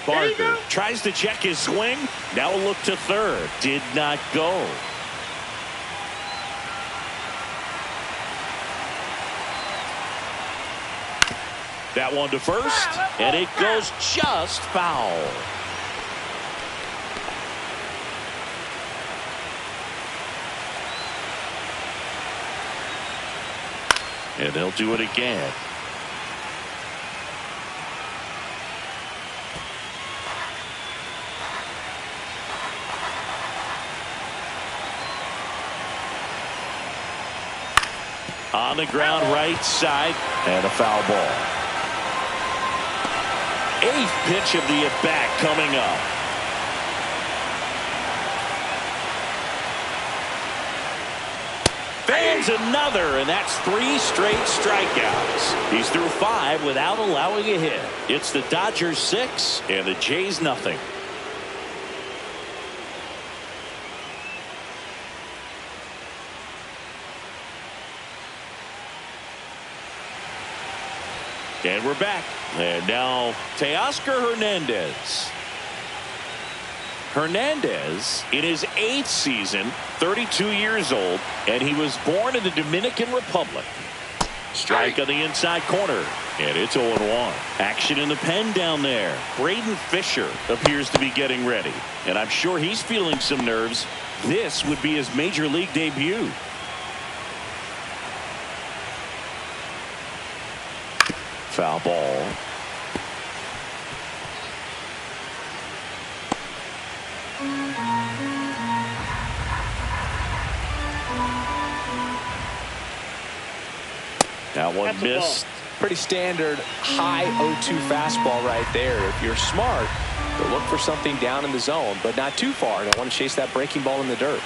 Barker tries to check his swing. Now a look to third. Did not go. That one to first, and it goes just foul. And they'll do it again. On the ground right side, and a foul ball. 8th pitch of the at-bat coming up. Fans another, and that's 3 straight strikeouts. He's through 5 without allowing a hit. It's the Dodgers 6 and the Jays nothing. And we're back. And now Teoscar Hernandez. Hernandez in his 8th season, 32 years old, and he was born in the Dominican Republic. Strike on the inside corner, and it's 0-1. Action in the pen down there. Braden Fisher appears to be getting ready, and I'm sure he's feeling some nerves. This would be his major league debut. Foul ball. That one missed. Pretty standard high 0-2 fastball right there. If you're smart, you'll look for something down in the zone, but not too far. Don't want to chase that breaking ball in the dirt.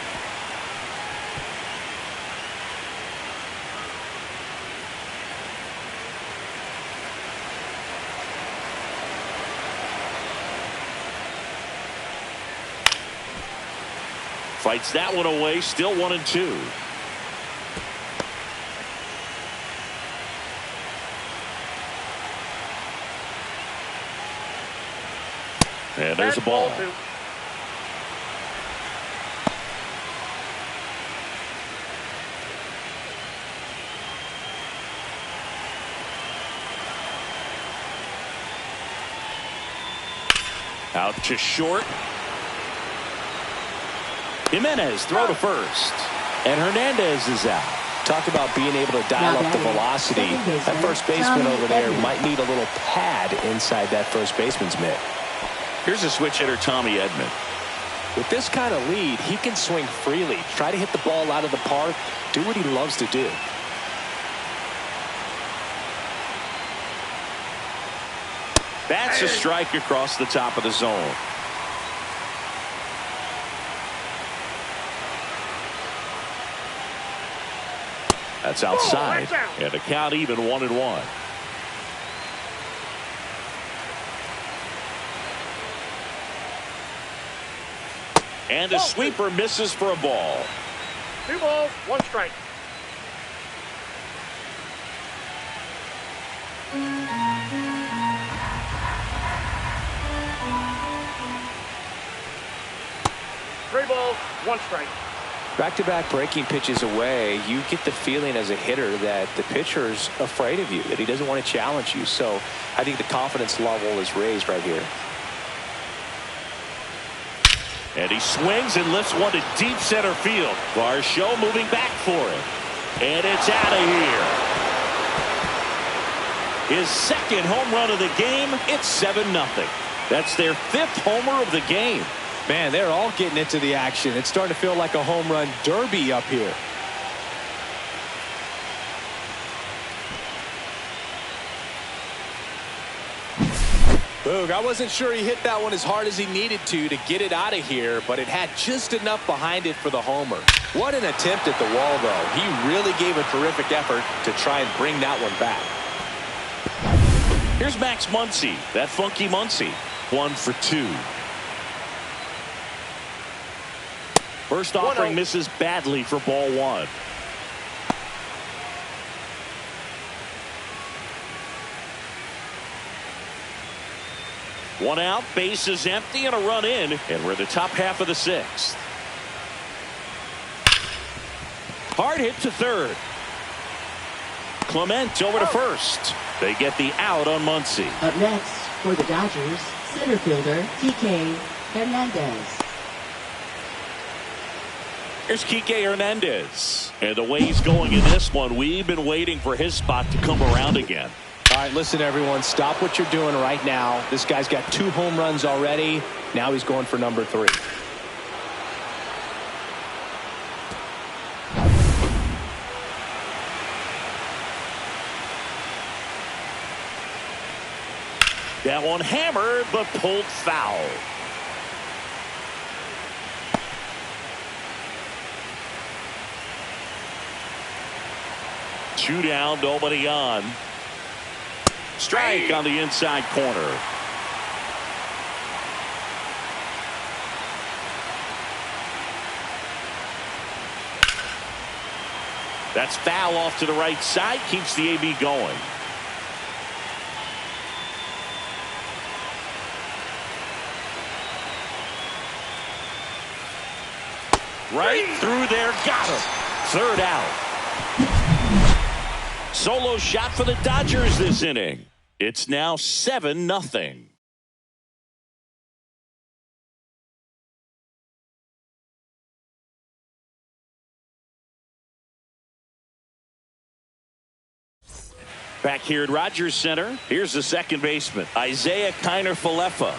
Fights that one away, still 1-2. And there's a ball. Out to short. Jimenez throw to first, and Hernandez is out. Talk about being able to dial up the velocity. That first baseman over there might need a little pad inside that first baseman's mitt. Here's a switch hitter, Tommy Edman. With this kind of lead, he can swing freely, try to hit the ball out of the park, do what he loves to do. That's a strike across the top of the zone. That's outside, and the count even 1-1. And a sweeper misses for a ball. 2 balls, 1 strike. Three balls, 1 strike. Back-to-back breaking pitches away, you get the feeling as a hitter that the pitcher's afraid of you, that he doesn't want to challenge you. So I think the confidence level is raised right here. And he swings and lifts one to deep center field. Varsho moving back for it. And it's out of here. His 2nd home run of the game. It's 7-0. That's their 5th homer of the game. Man, they're all getting into the action. It's starting to feel like a home run derby up here. Boog, I wasn't sure he hit that one as hard as he needed to get it out of here, but it had just enough behind it for the homer. What an attempt at the wall, though. He really gave a terrific effort to try and bring that one back. Here's Max Muncy, that funky Muncy. 1 for 2. First offering misses badly for ball 1. One out, base is empty, and a run in, and we're in the top half of the 6th. Hard hit to third. Clement over to first. They get the out on Muncy. Up next for the Dodgers, center fielder TK Hernandez. Here's Kike Hernandez. And the way he's going in this one, we've been waiting for his spot to come around again. All right, listen, everyone, stop what you're doing right now. This guy's got 2 home runs already. Now he's going for number 3. That one hammered, but pulled foul. Two down, nobody on. Strike on the inside corner. That's foul off to the right side. Keeps the AB going. Right through there. Got him. Third out. Solo shot for the Dodgers this inning. It's now 7-0. Back here at Rogers Center, here's the second baseman, Isaiah Kiner-Falefa.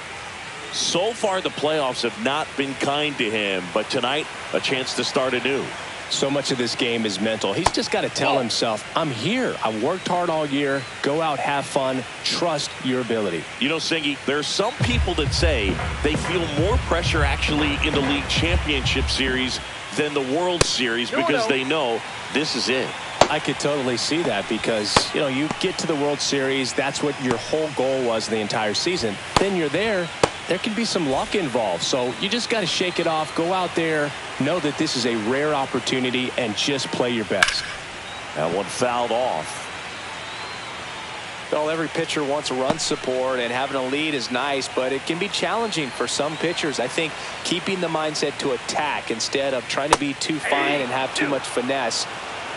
So far, the playoffs have not been kind to him, but tonight, a chance to start anew. So much of this game is mental. He's just got to tell himself, I'm here. I've worked hard all year. Go out, have fun. Trust your ability. You know, Singy, there are some people that say they feel more pressure actually in the league championship series than the World Series because they know this is it. I could totally see that because, you know, you get to the World Series. That's what your whole goal was the entire season. Then you're there. There can be some luck involved. So you just got to shake it off. Go out there. Know that this is a rare opportunity and just play your best. That one fouled off. Well, every pitcher wants run support, and having a lead is nice, but it can be challenging for some pitchers. I think keeping the mindset to attack instead of trying to be too fine and have too much finesse.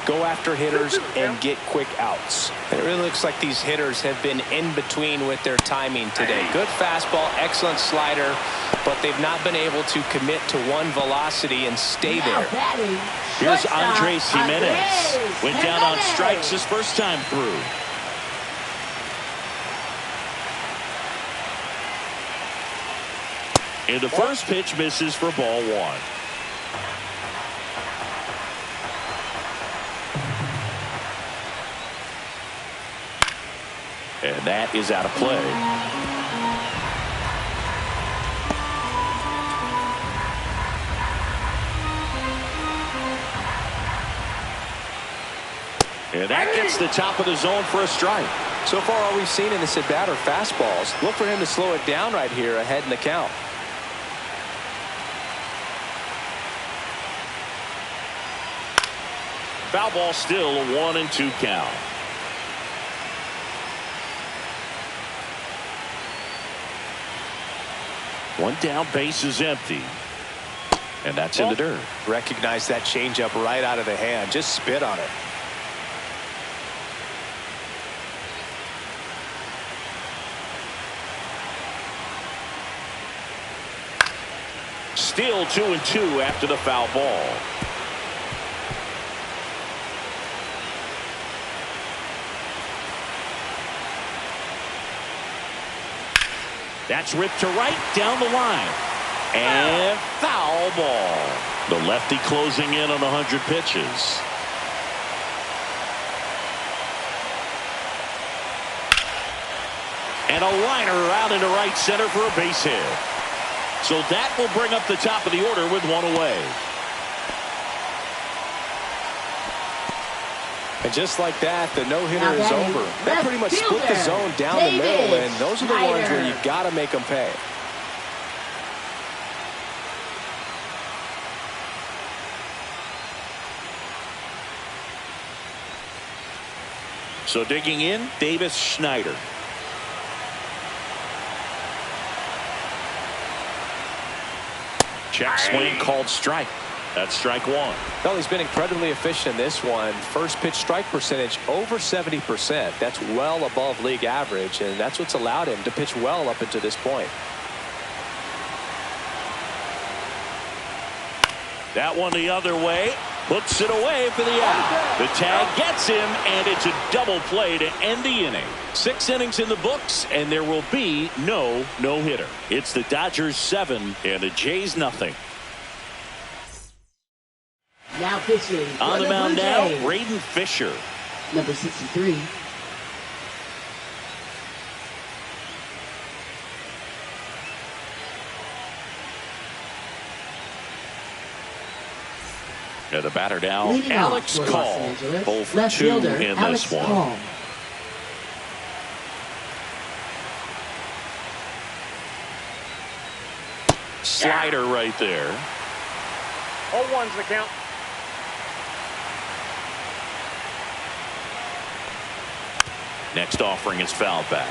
Go after hitters and get quick outs. It really looks like these hitters have been in between with their timing today. Good fastball, excellent slider, but they've not been able to commit to one velocity and stay there. Here's Andres Jimenez. Went down on strikes his first time through. And the first pitch misses for ball 1. And that is out of play. And that gets the top of the zone for a strike. So far, all we've seen in this at-bat are fastballs. Look for him to slow it down right here ahead in the count. Foul ball, still a 1-2 count. One down, base is empty. And that's in the dirt. Recognize that changeup right out of the hand. Just spit on it. Still 2-2 after the foul ball. That's ripped to right down the line. And foul ball. The lefty closing in on 100 pitches. And a liner out into right center for a base hit. So that will bring up the top of the order with one away. And just like that, the no-hitter Now is batting over. That left pretty much split the fielder, zone down the middle, David and those are the ones where you Schneider. got to make them pay. So digging in, Davis Schneider. Check swing called strike. That's strike one. Well, he's been incredibly efficient in this one. First pitch strike percentage over 70%. That's well above league average, and that's what's allowed him to pitch well up until this point. That one the other way. Hooks it away for the out. The tag gets him, and it's a double play to end the inning. 6 innings in the books, and there will be no no-hitter. It's the Dodgers 7 and the Jays nothing. Now pitching On the Blue mound now, Jays. Braden Fisher. Number 63. Yeah, the batter now, Leading Alex off for Los Call. Angeles, 0 for left 2 fielder in Alex this one. Call. Slider right there. 0-1's the count. Next offering is fouled back.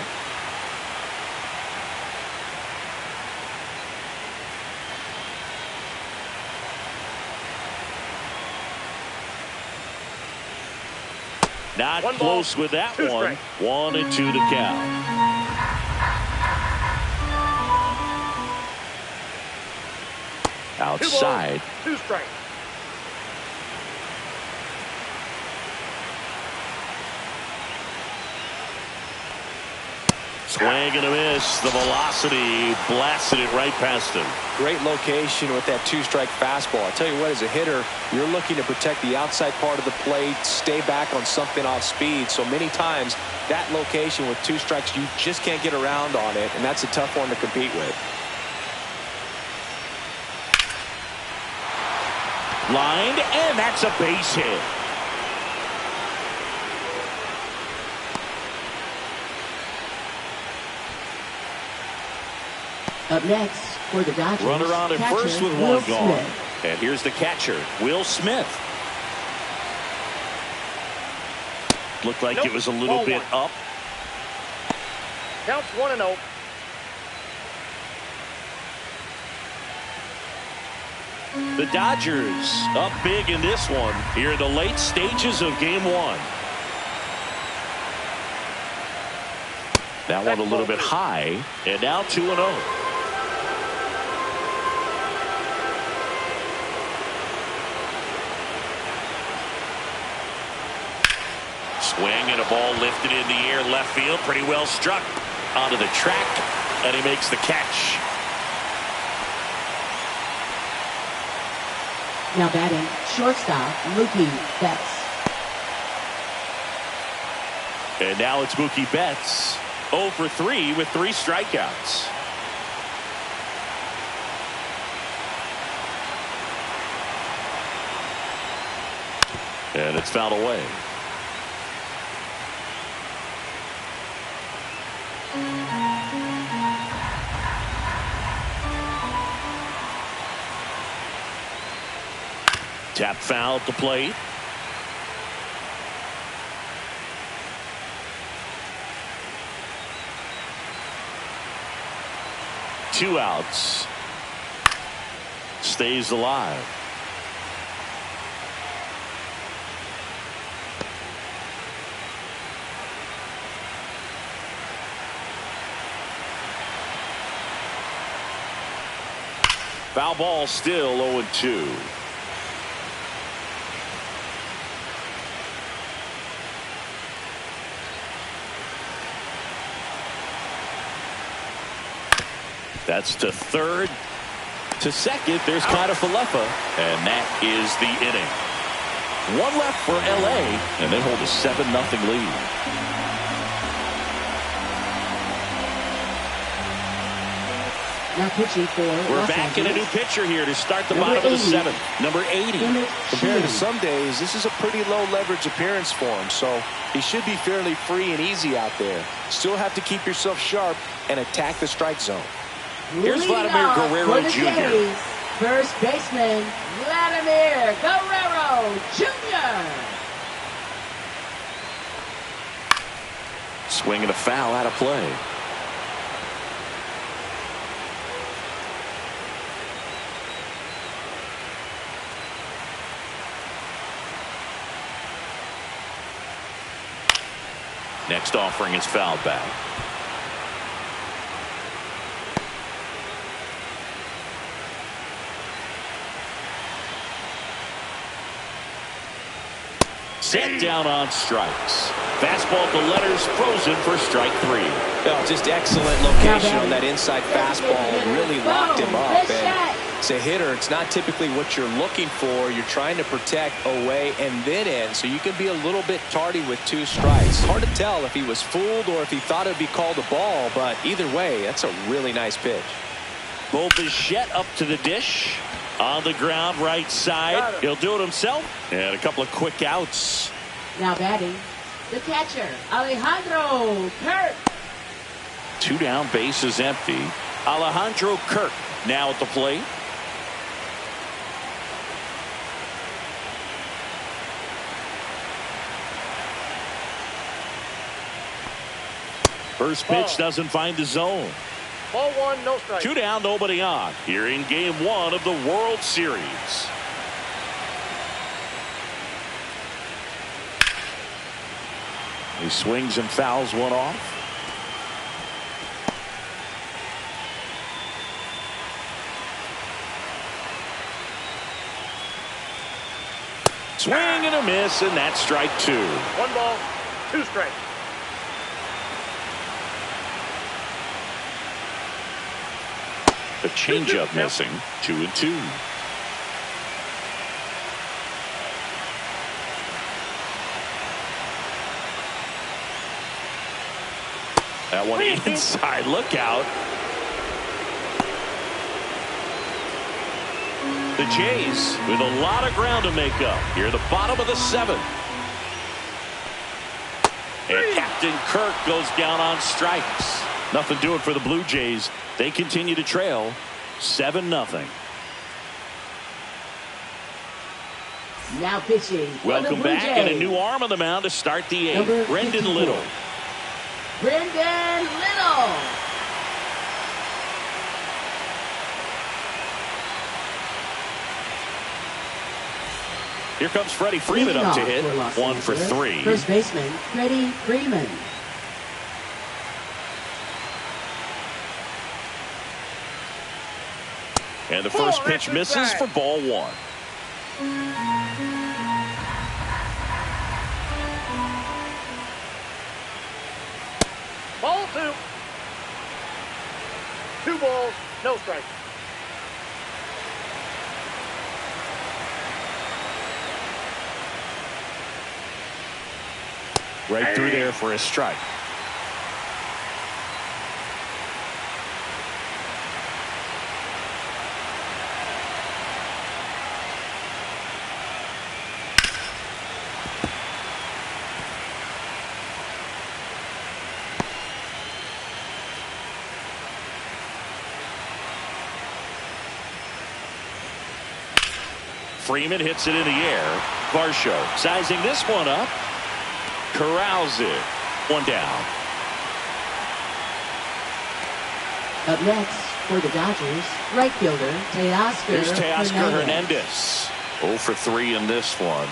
Not One ball, close with that 2 one. strikes. 1-2 the count. Outside. 2 strikes. Swing and a miss. The velocity blasted it right past him. Great location with that 2-strike fastball. I'll tell you what, as a hitter, you're looking to protect the outside part of the plate, stay back on something off speed. So many times, that location with 2 strikes, you just can't get around on it, and that's a tough one to compete with. Lined, and that's a base hit. Up next for the Dodgers. Runner on at catcher, first with Will one gone. Smith. And here's the catcher, Will Smith. Looked like it was a little Ball bit one. up. Counts 1-0. The Dodgers up big in this one here in the late stages of game 1. That one a little bit high, and now 2-0. Swing and a ball lifted in the air left field, pretty well struck onto the track, and he makes the catch. Now batting shortstop Mookie Betts. And now it's Mookie Betts, 0 for 3 with 3 strikeouts. And it's fouled away. Tap foul at the plate. Two outs. Stays alive. Foul ball, still 0-2. That's to third. To second, there's Falefa, and that is the inning. One left for LA, and they hold a 7-0 lead. Now pitching for We're Los back in a new Angeles. pitcher here to start the Number bottom of the 80. 7th. Number 80. Compared to some days, this is a pretty low leverage appearance for him, so he should be fairly free and easy out there. Still have to keep yourself sharp and attack the strike zone. Here's Leading Vladimir off Guerrero for the Jr. Jays, first baseman Vladimir Guerrero Jr. Swing and a foul out of play. Next offering is fouled back. Set down on strikes. Fastball at the letters, frozen for strike 3. Oh, just excellent location on that inside fastball. Really locked him up. And as a hitter, it's not typically what you're looking for. You're trying to protect away and then in, so you can be a little bit tardy with 2 strikes. Hard to tell if he was fooled or if he thought it would be called a ball, but either way, that's a really nice pitch. Bo Bichette up to the dish. On the ground, right side. He'll do it himself. And a couple of quick outs. Now batting, the catcher, Alejandro Kirk. 2 down, bases empty. Alejandro Kirk now at the plate. First pitch doesn't find the zone. Ball 1, no strike. 2 down, nobody on. Here in game 1 of the World Series. He swings and fouls one off. Swing and a miss, and that's strike 2. 1 ball, 2 strikes. The changeup missing. 2-2. That one inside. Look out. The Jays with a lot of ground to make up here at the bottom of the 7th. And Captain Kirk goes down on strikes. Nothing doing for the Blue Jays. They continue to trail 7-0. Now pitching. Welcome back, and a new arm on the mound to start the 8th. Brendan Little. Brendan Little. Here comes Freddie Freeman up to hit. 1 for 3. First baseman Freddie Freeman. And the first pitch misses for ball 1. Ball 2. 2 balls, no strike. Right through there for a strike. Freeman hits it in the air. Varsho sizing this one up. Corrals it. 1 down. Up next for the Dodgers, right fielder Teoscar Here's Teoscar Hernandez. Hernandez. 0 for 3 in this one.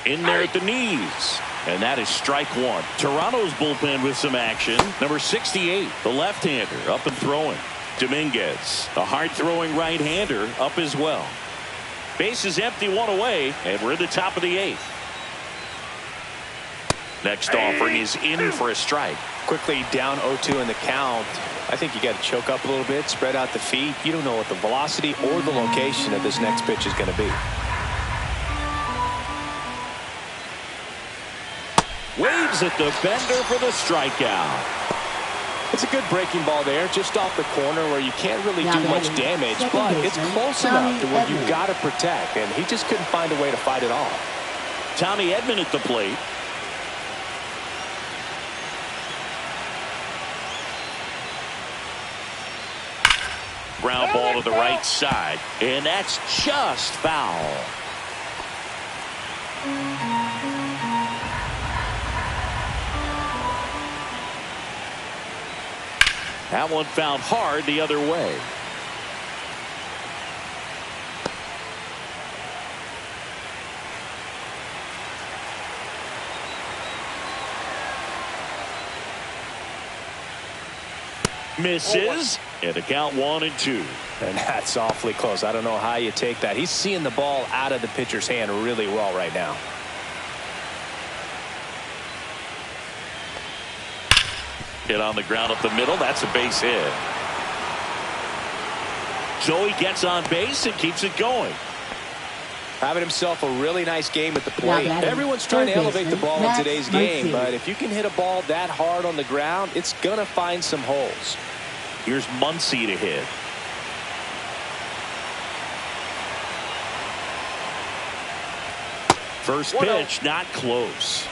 In there at the knees. And that is strike 1. Toronto's bullpen with some action. Number 68, the left-hander, up and throwing. Dominguez, a hard-throwing right-hander, up as well. Base is empty, 1 away, and we're at the top of the 8th. Next offering is in for a strike. Quickly down 0-2 in the count. I think you got to choke up a little bit, spread out the feet. You don't know what the velocity or the location of this next pitch is going to be. Misses at the bender for the strikeout. It's a good breaking ball there, just off the corner where you can't really do much damage, but it's close enough to where you've got to protect, and he just couldn't find a way to fight it off. Tommy Edman at the plate. Ground ball to the right side, and that's just foul. That one found hard the other way. Misses, and a count 1-2. And that's awfully close. I don't know how you take that. He's seeing the ball out of the pitcher's hand really well right now. Hit on the ground up the middle. That's a base hit. So he gets on base and keeps it going. Having himself a really nice game at the plate. Everyone's trying to elevate the ball in today's game, but if you can hit a ball that hard on the ground, it's going to find some holes. Here's Muncy to hit. First pitch, not close.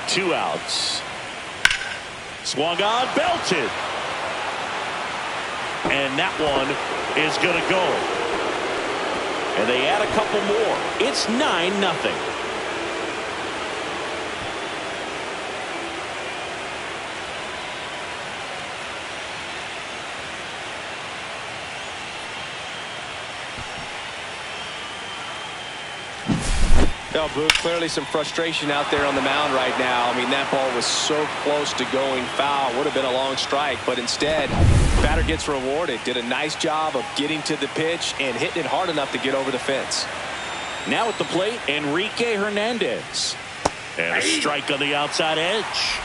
Two outs. Swung on, belted. And that one is going to go. And they add a couple more. It's 9-0. Well, Booth, clearly some frustration out there on the mound right now. I mean, that ball was so close to going foul. Would have been a long strike, but instead, batter gets rewarded. Did a nice job of getting to the pitch and hitting it hard enough to get over the fence. Now at the plate, Enrique Hernandez. And a strike on the outside edge.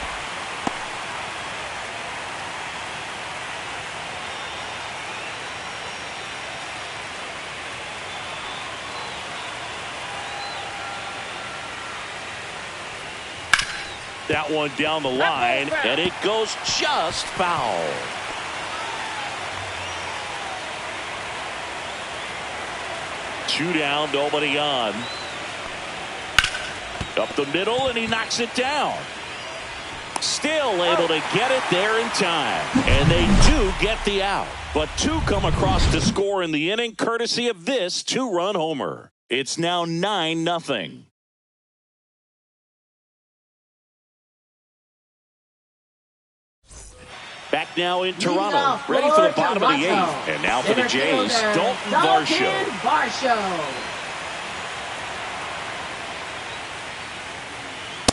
That one down the line, and it goes just foul. Two down, nobody on. Up the middle, and he knocks it down. Still able to get it there in time. And they do get the out. But two come across to score in the inning, courtesy of this two-run homer. It's now 9-0. Back now in Toronto, ready for the bottom of the eighth. And now for the Jays, Dalton Varsho.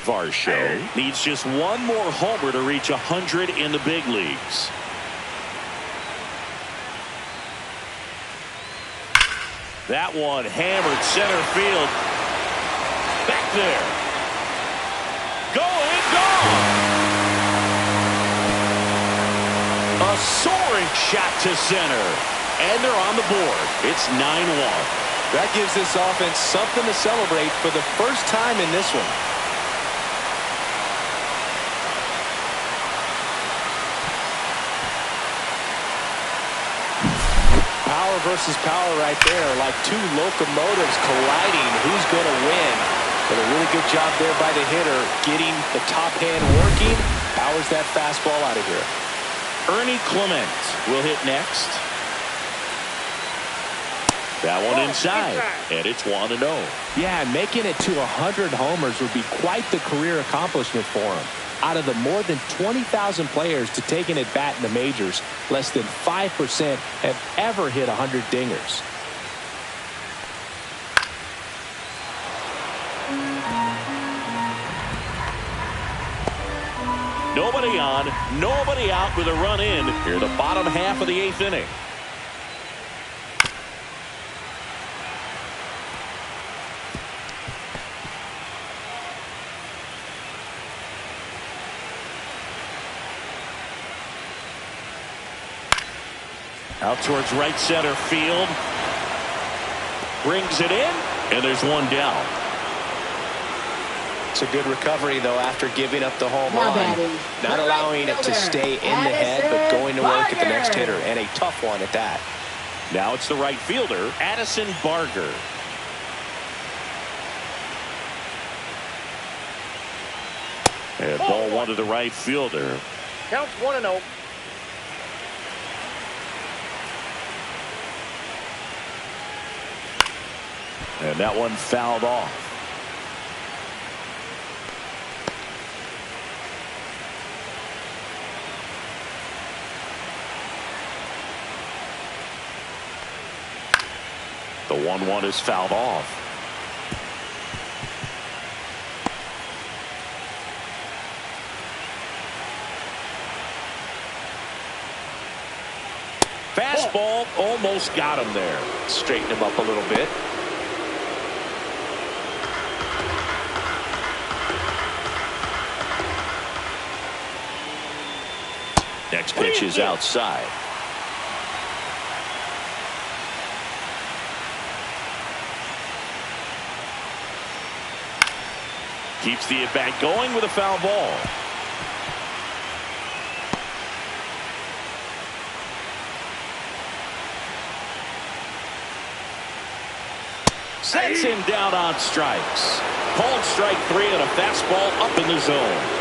Varsho needs just one more homer to reach 100 in the big leagues. That one hammered center field. Back there. Going, gone. A soaring shot to center. And they're on the board. It's 9-1. That gives this offense something to celebrate for the first time in this one. Power versus power right there, like two locomotives colliding. Who's going to win? But a really good job there by the hitter, getting the top hand working. Powers that fastball out of here. Ernie Clement will hit next. That one inside, and it's 1-0. Yeah, and making it to 100 homers would be quite the career accomplishment for him. Out of the more than 20,000 players to take an at-bat in the majors, less than 5% have ever hit 100 dingers. Nobody on, nobody out with a run in here, the bottom half of the eighth inning. Out towards right center field. Brings it in, and there's one down. It's a good recovery, though, after giving up the home run. Not allowing it to stay in the head, but going to work at the next hitter, and a tough one at that. Now it's the right fielder, Addison Barger. And ball one to the right fielder. Counts 1-0. And that one fouled off. The 1-1 is fouled off. Fastball almost got him there. Straighten him up a little bit. Next pitch is outside. Keeps the at-bat going with a foul ball. Sets him down on strikes. Called strike 3 and a fastball up in the zone.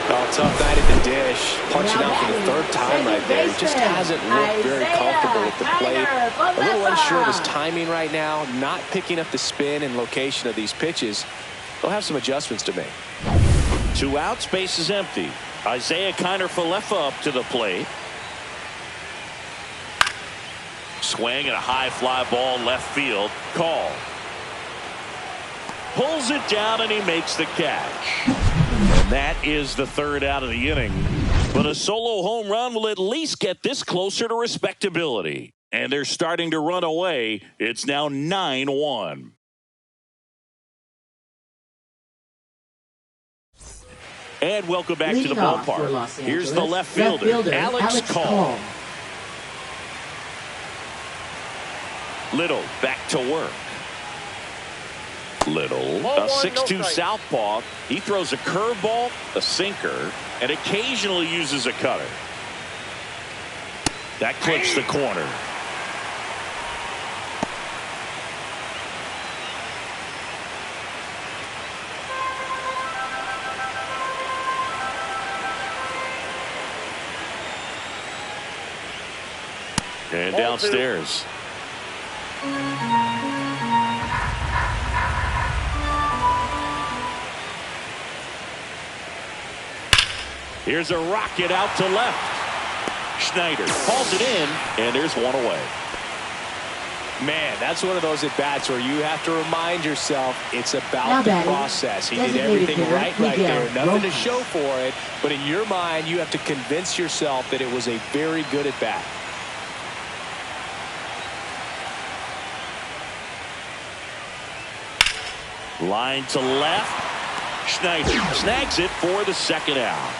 Oh, tough night at the dish. Punching out for the third time right there. He just hasn't looked very comfortable at the plate. A little unsure of his timing right now. Not picking up the spin and location of these pitches. They'll have some adjustments to make. 2 outs, base is empty. Isaiah Kiner-Falefa up to the plate. Swing and a high fly ball left field. Call. Pulls it down and he makes the catch. And that is the 3rd out of the inning. But a solo home run will at least get this closer to respectability. And they're starting to run away. It's now 9-1. And welcome back to the ballpark. Here's the left fielder, Alex Call. Little back to work. Little, a 6'2" southpaw. He throws a curveball, a sinker, and occasionally uses a cutter. That clips the corner. And downstairs. Here's a rocket out to left. Schneider calls it in, and there's one away. Man, that's one of those at-bats where you have to remind yourself it's about the process. He did everything right there. Nothing to show for it, but in your mind, you have to convince yourself that it was a very good at-bat. Line to left. Schneider snags it for the 2nd out.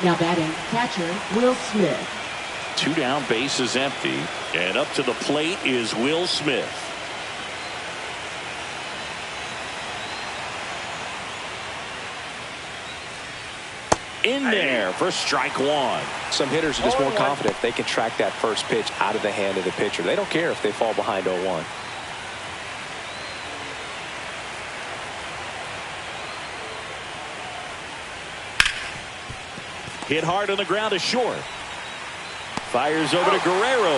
Now batting, catcher, Will Smith. 2 down, base is empty. And up to the plate is Will Smith. In there for strike 1. Some hitters are just more confident if they can track that first pitch out of the hand of the pitcher. They don't care if they fall behind 0-1. Hit hard on the ground to short. Fires over to Guerrero.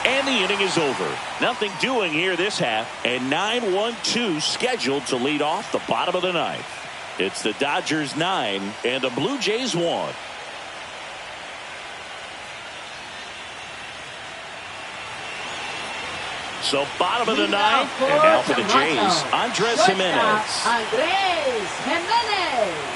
And the inning is over. Nothing doing here this half. And 9-1-2 scheduled to lead off the bottom of the 9th. It's the Dodgers 9 and the Blue Jays 1. So bottom of the 9th. And now for the Jays, Andres Jimenez. Andres Jimenez.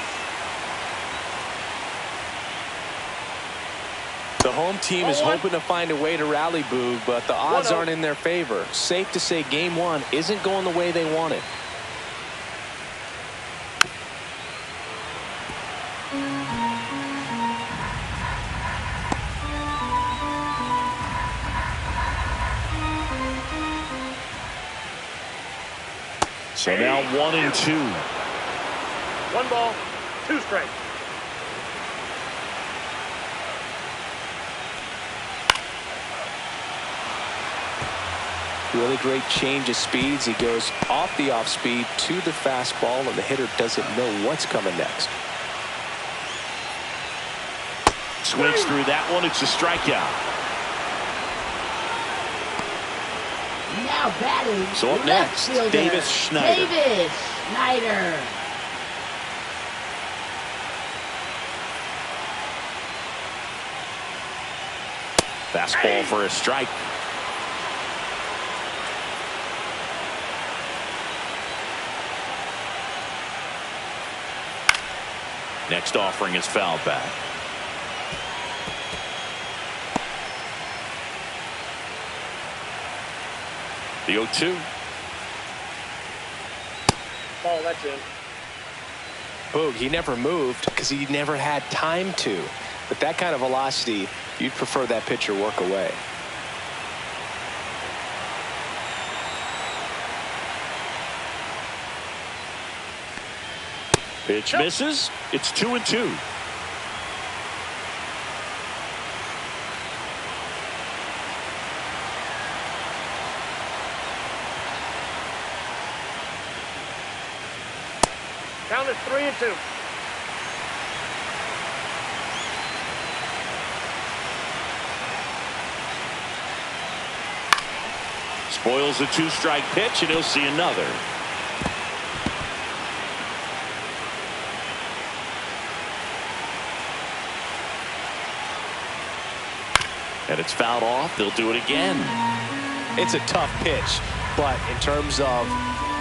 The home team is hoping to find a way to rally, Boog, but the odds aren't in their favor. Safe to say game 1 isn't going the way they wanted. So now 1-2. 1 ball, 2 strikes. Really great change of speeds. He goes off the off speed to the fastball, and the hitter doesn't know what's coming next. Swings through that one. It's a strikeout. Now batting. So up left next, fielder, Davis Schneider. Davis Schneider. Fastball for a strike. Next offering is fouled back. The 0-2. Ball, that's in. Boog, he never moved because he never had time to. But that kind of velocity, you'd prefer that pitcher work away. Pitch misses. It's 2-2. Count is 3-2. Spoils the 2-strike pitch, and he'll see another. And it's fouled off. They'll do it again. It's a tough pitch, but in terms of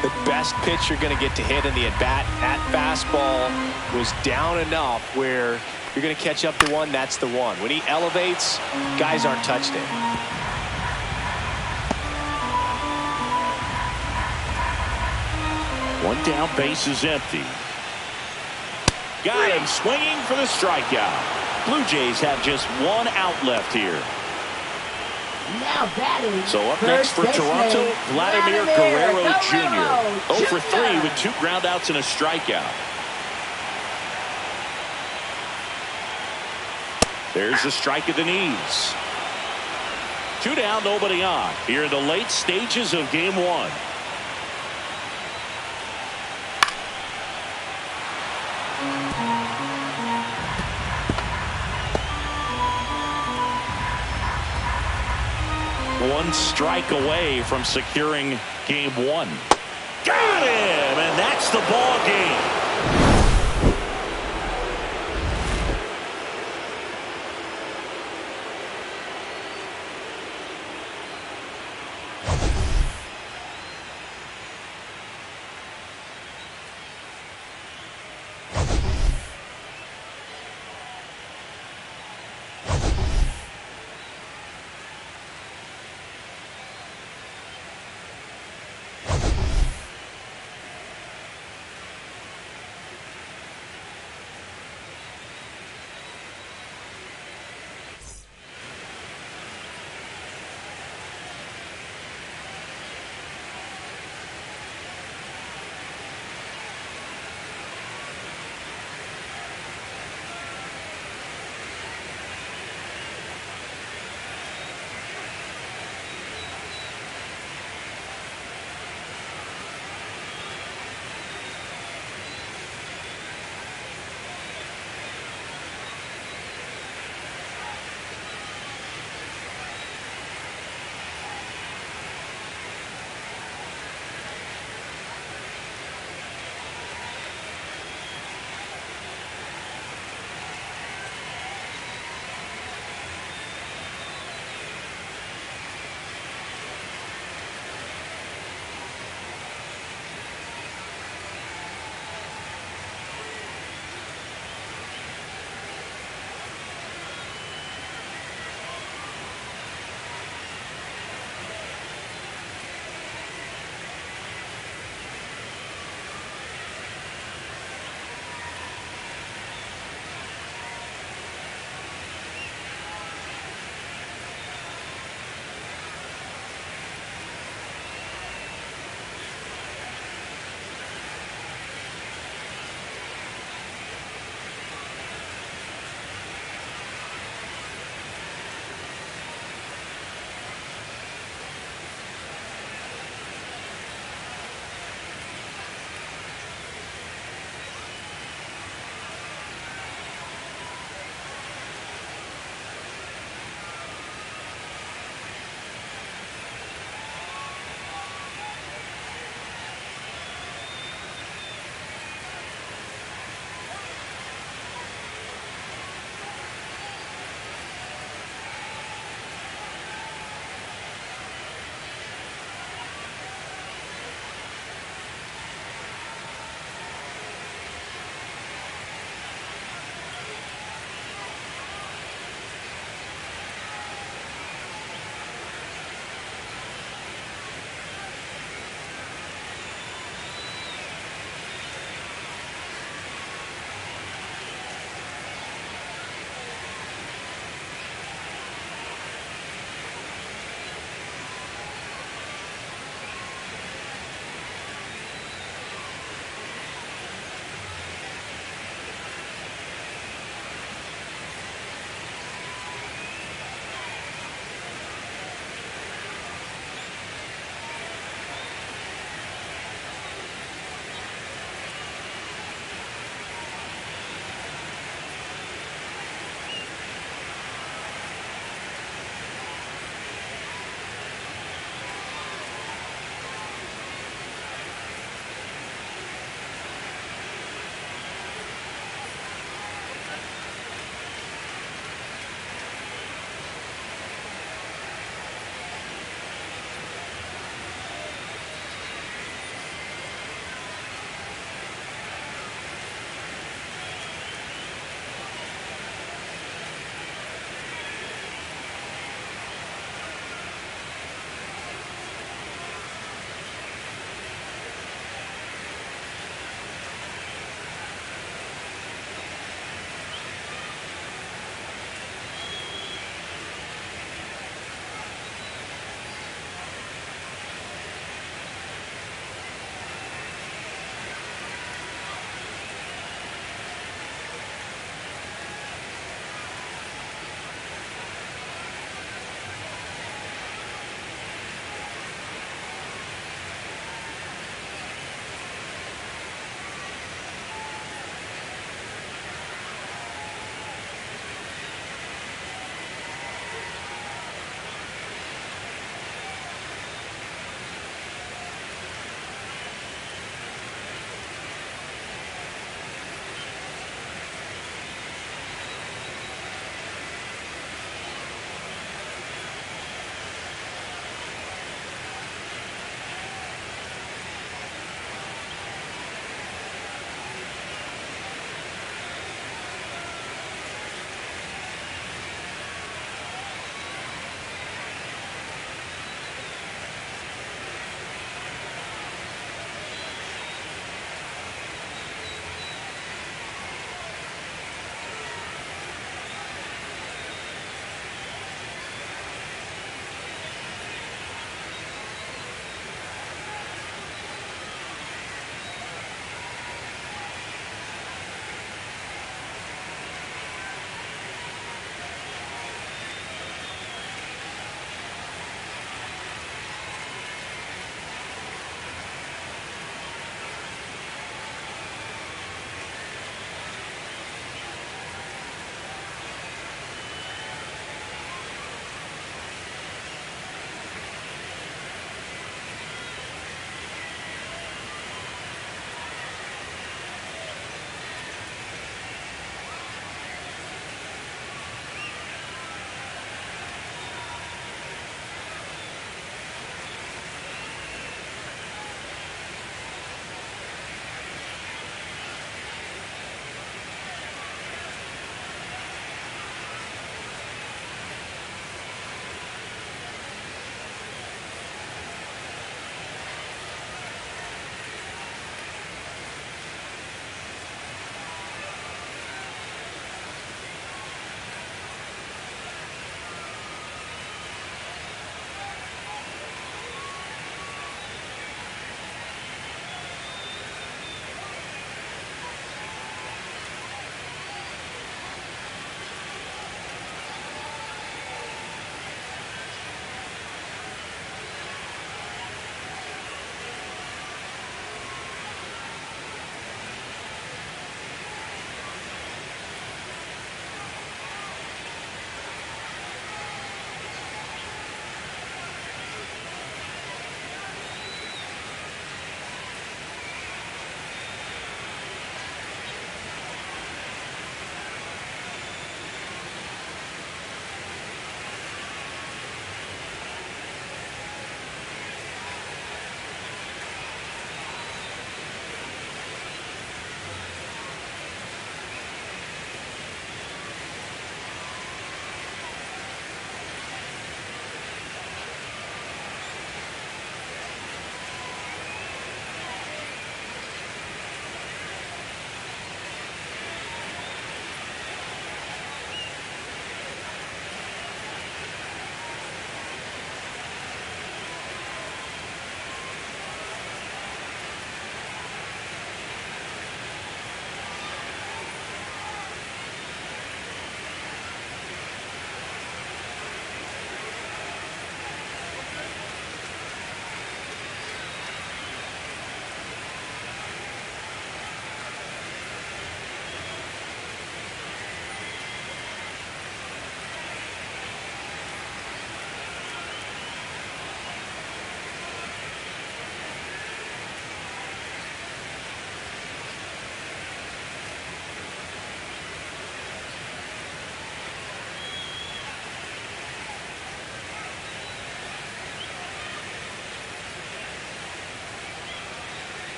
the best pitch you're going to get to hit in the at-bat, that fastball was down enough where you're going to catch up to one, that's the one. When he elevates, guys aren't touching it. One down, base is empty. Got him swinging for the strikeout. Blue Jays have just 1 out left here. Now batting. So up next for Toronto, Vladimir Guerrero Jr. 0 for 3 with 2 groundouts and a strikeout. There's the strike at the knees. 2 down, nobody on. Here in the late stages of game 1. One strike away from securing game 1. Got him, and that's the ball game.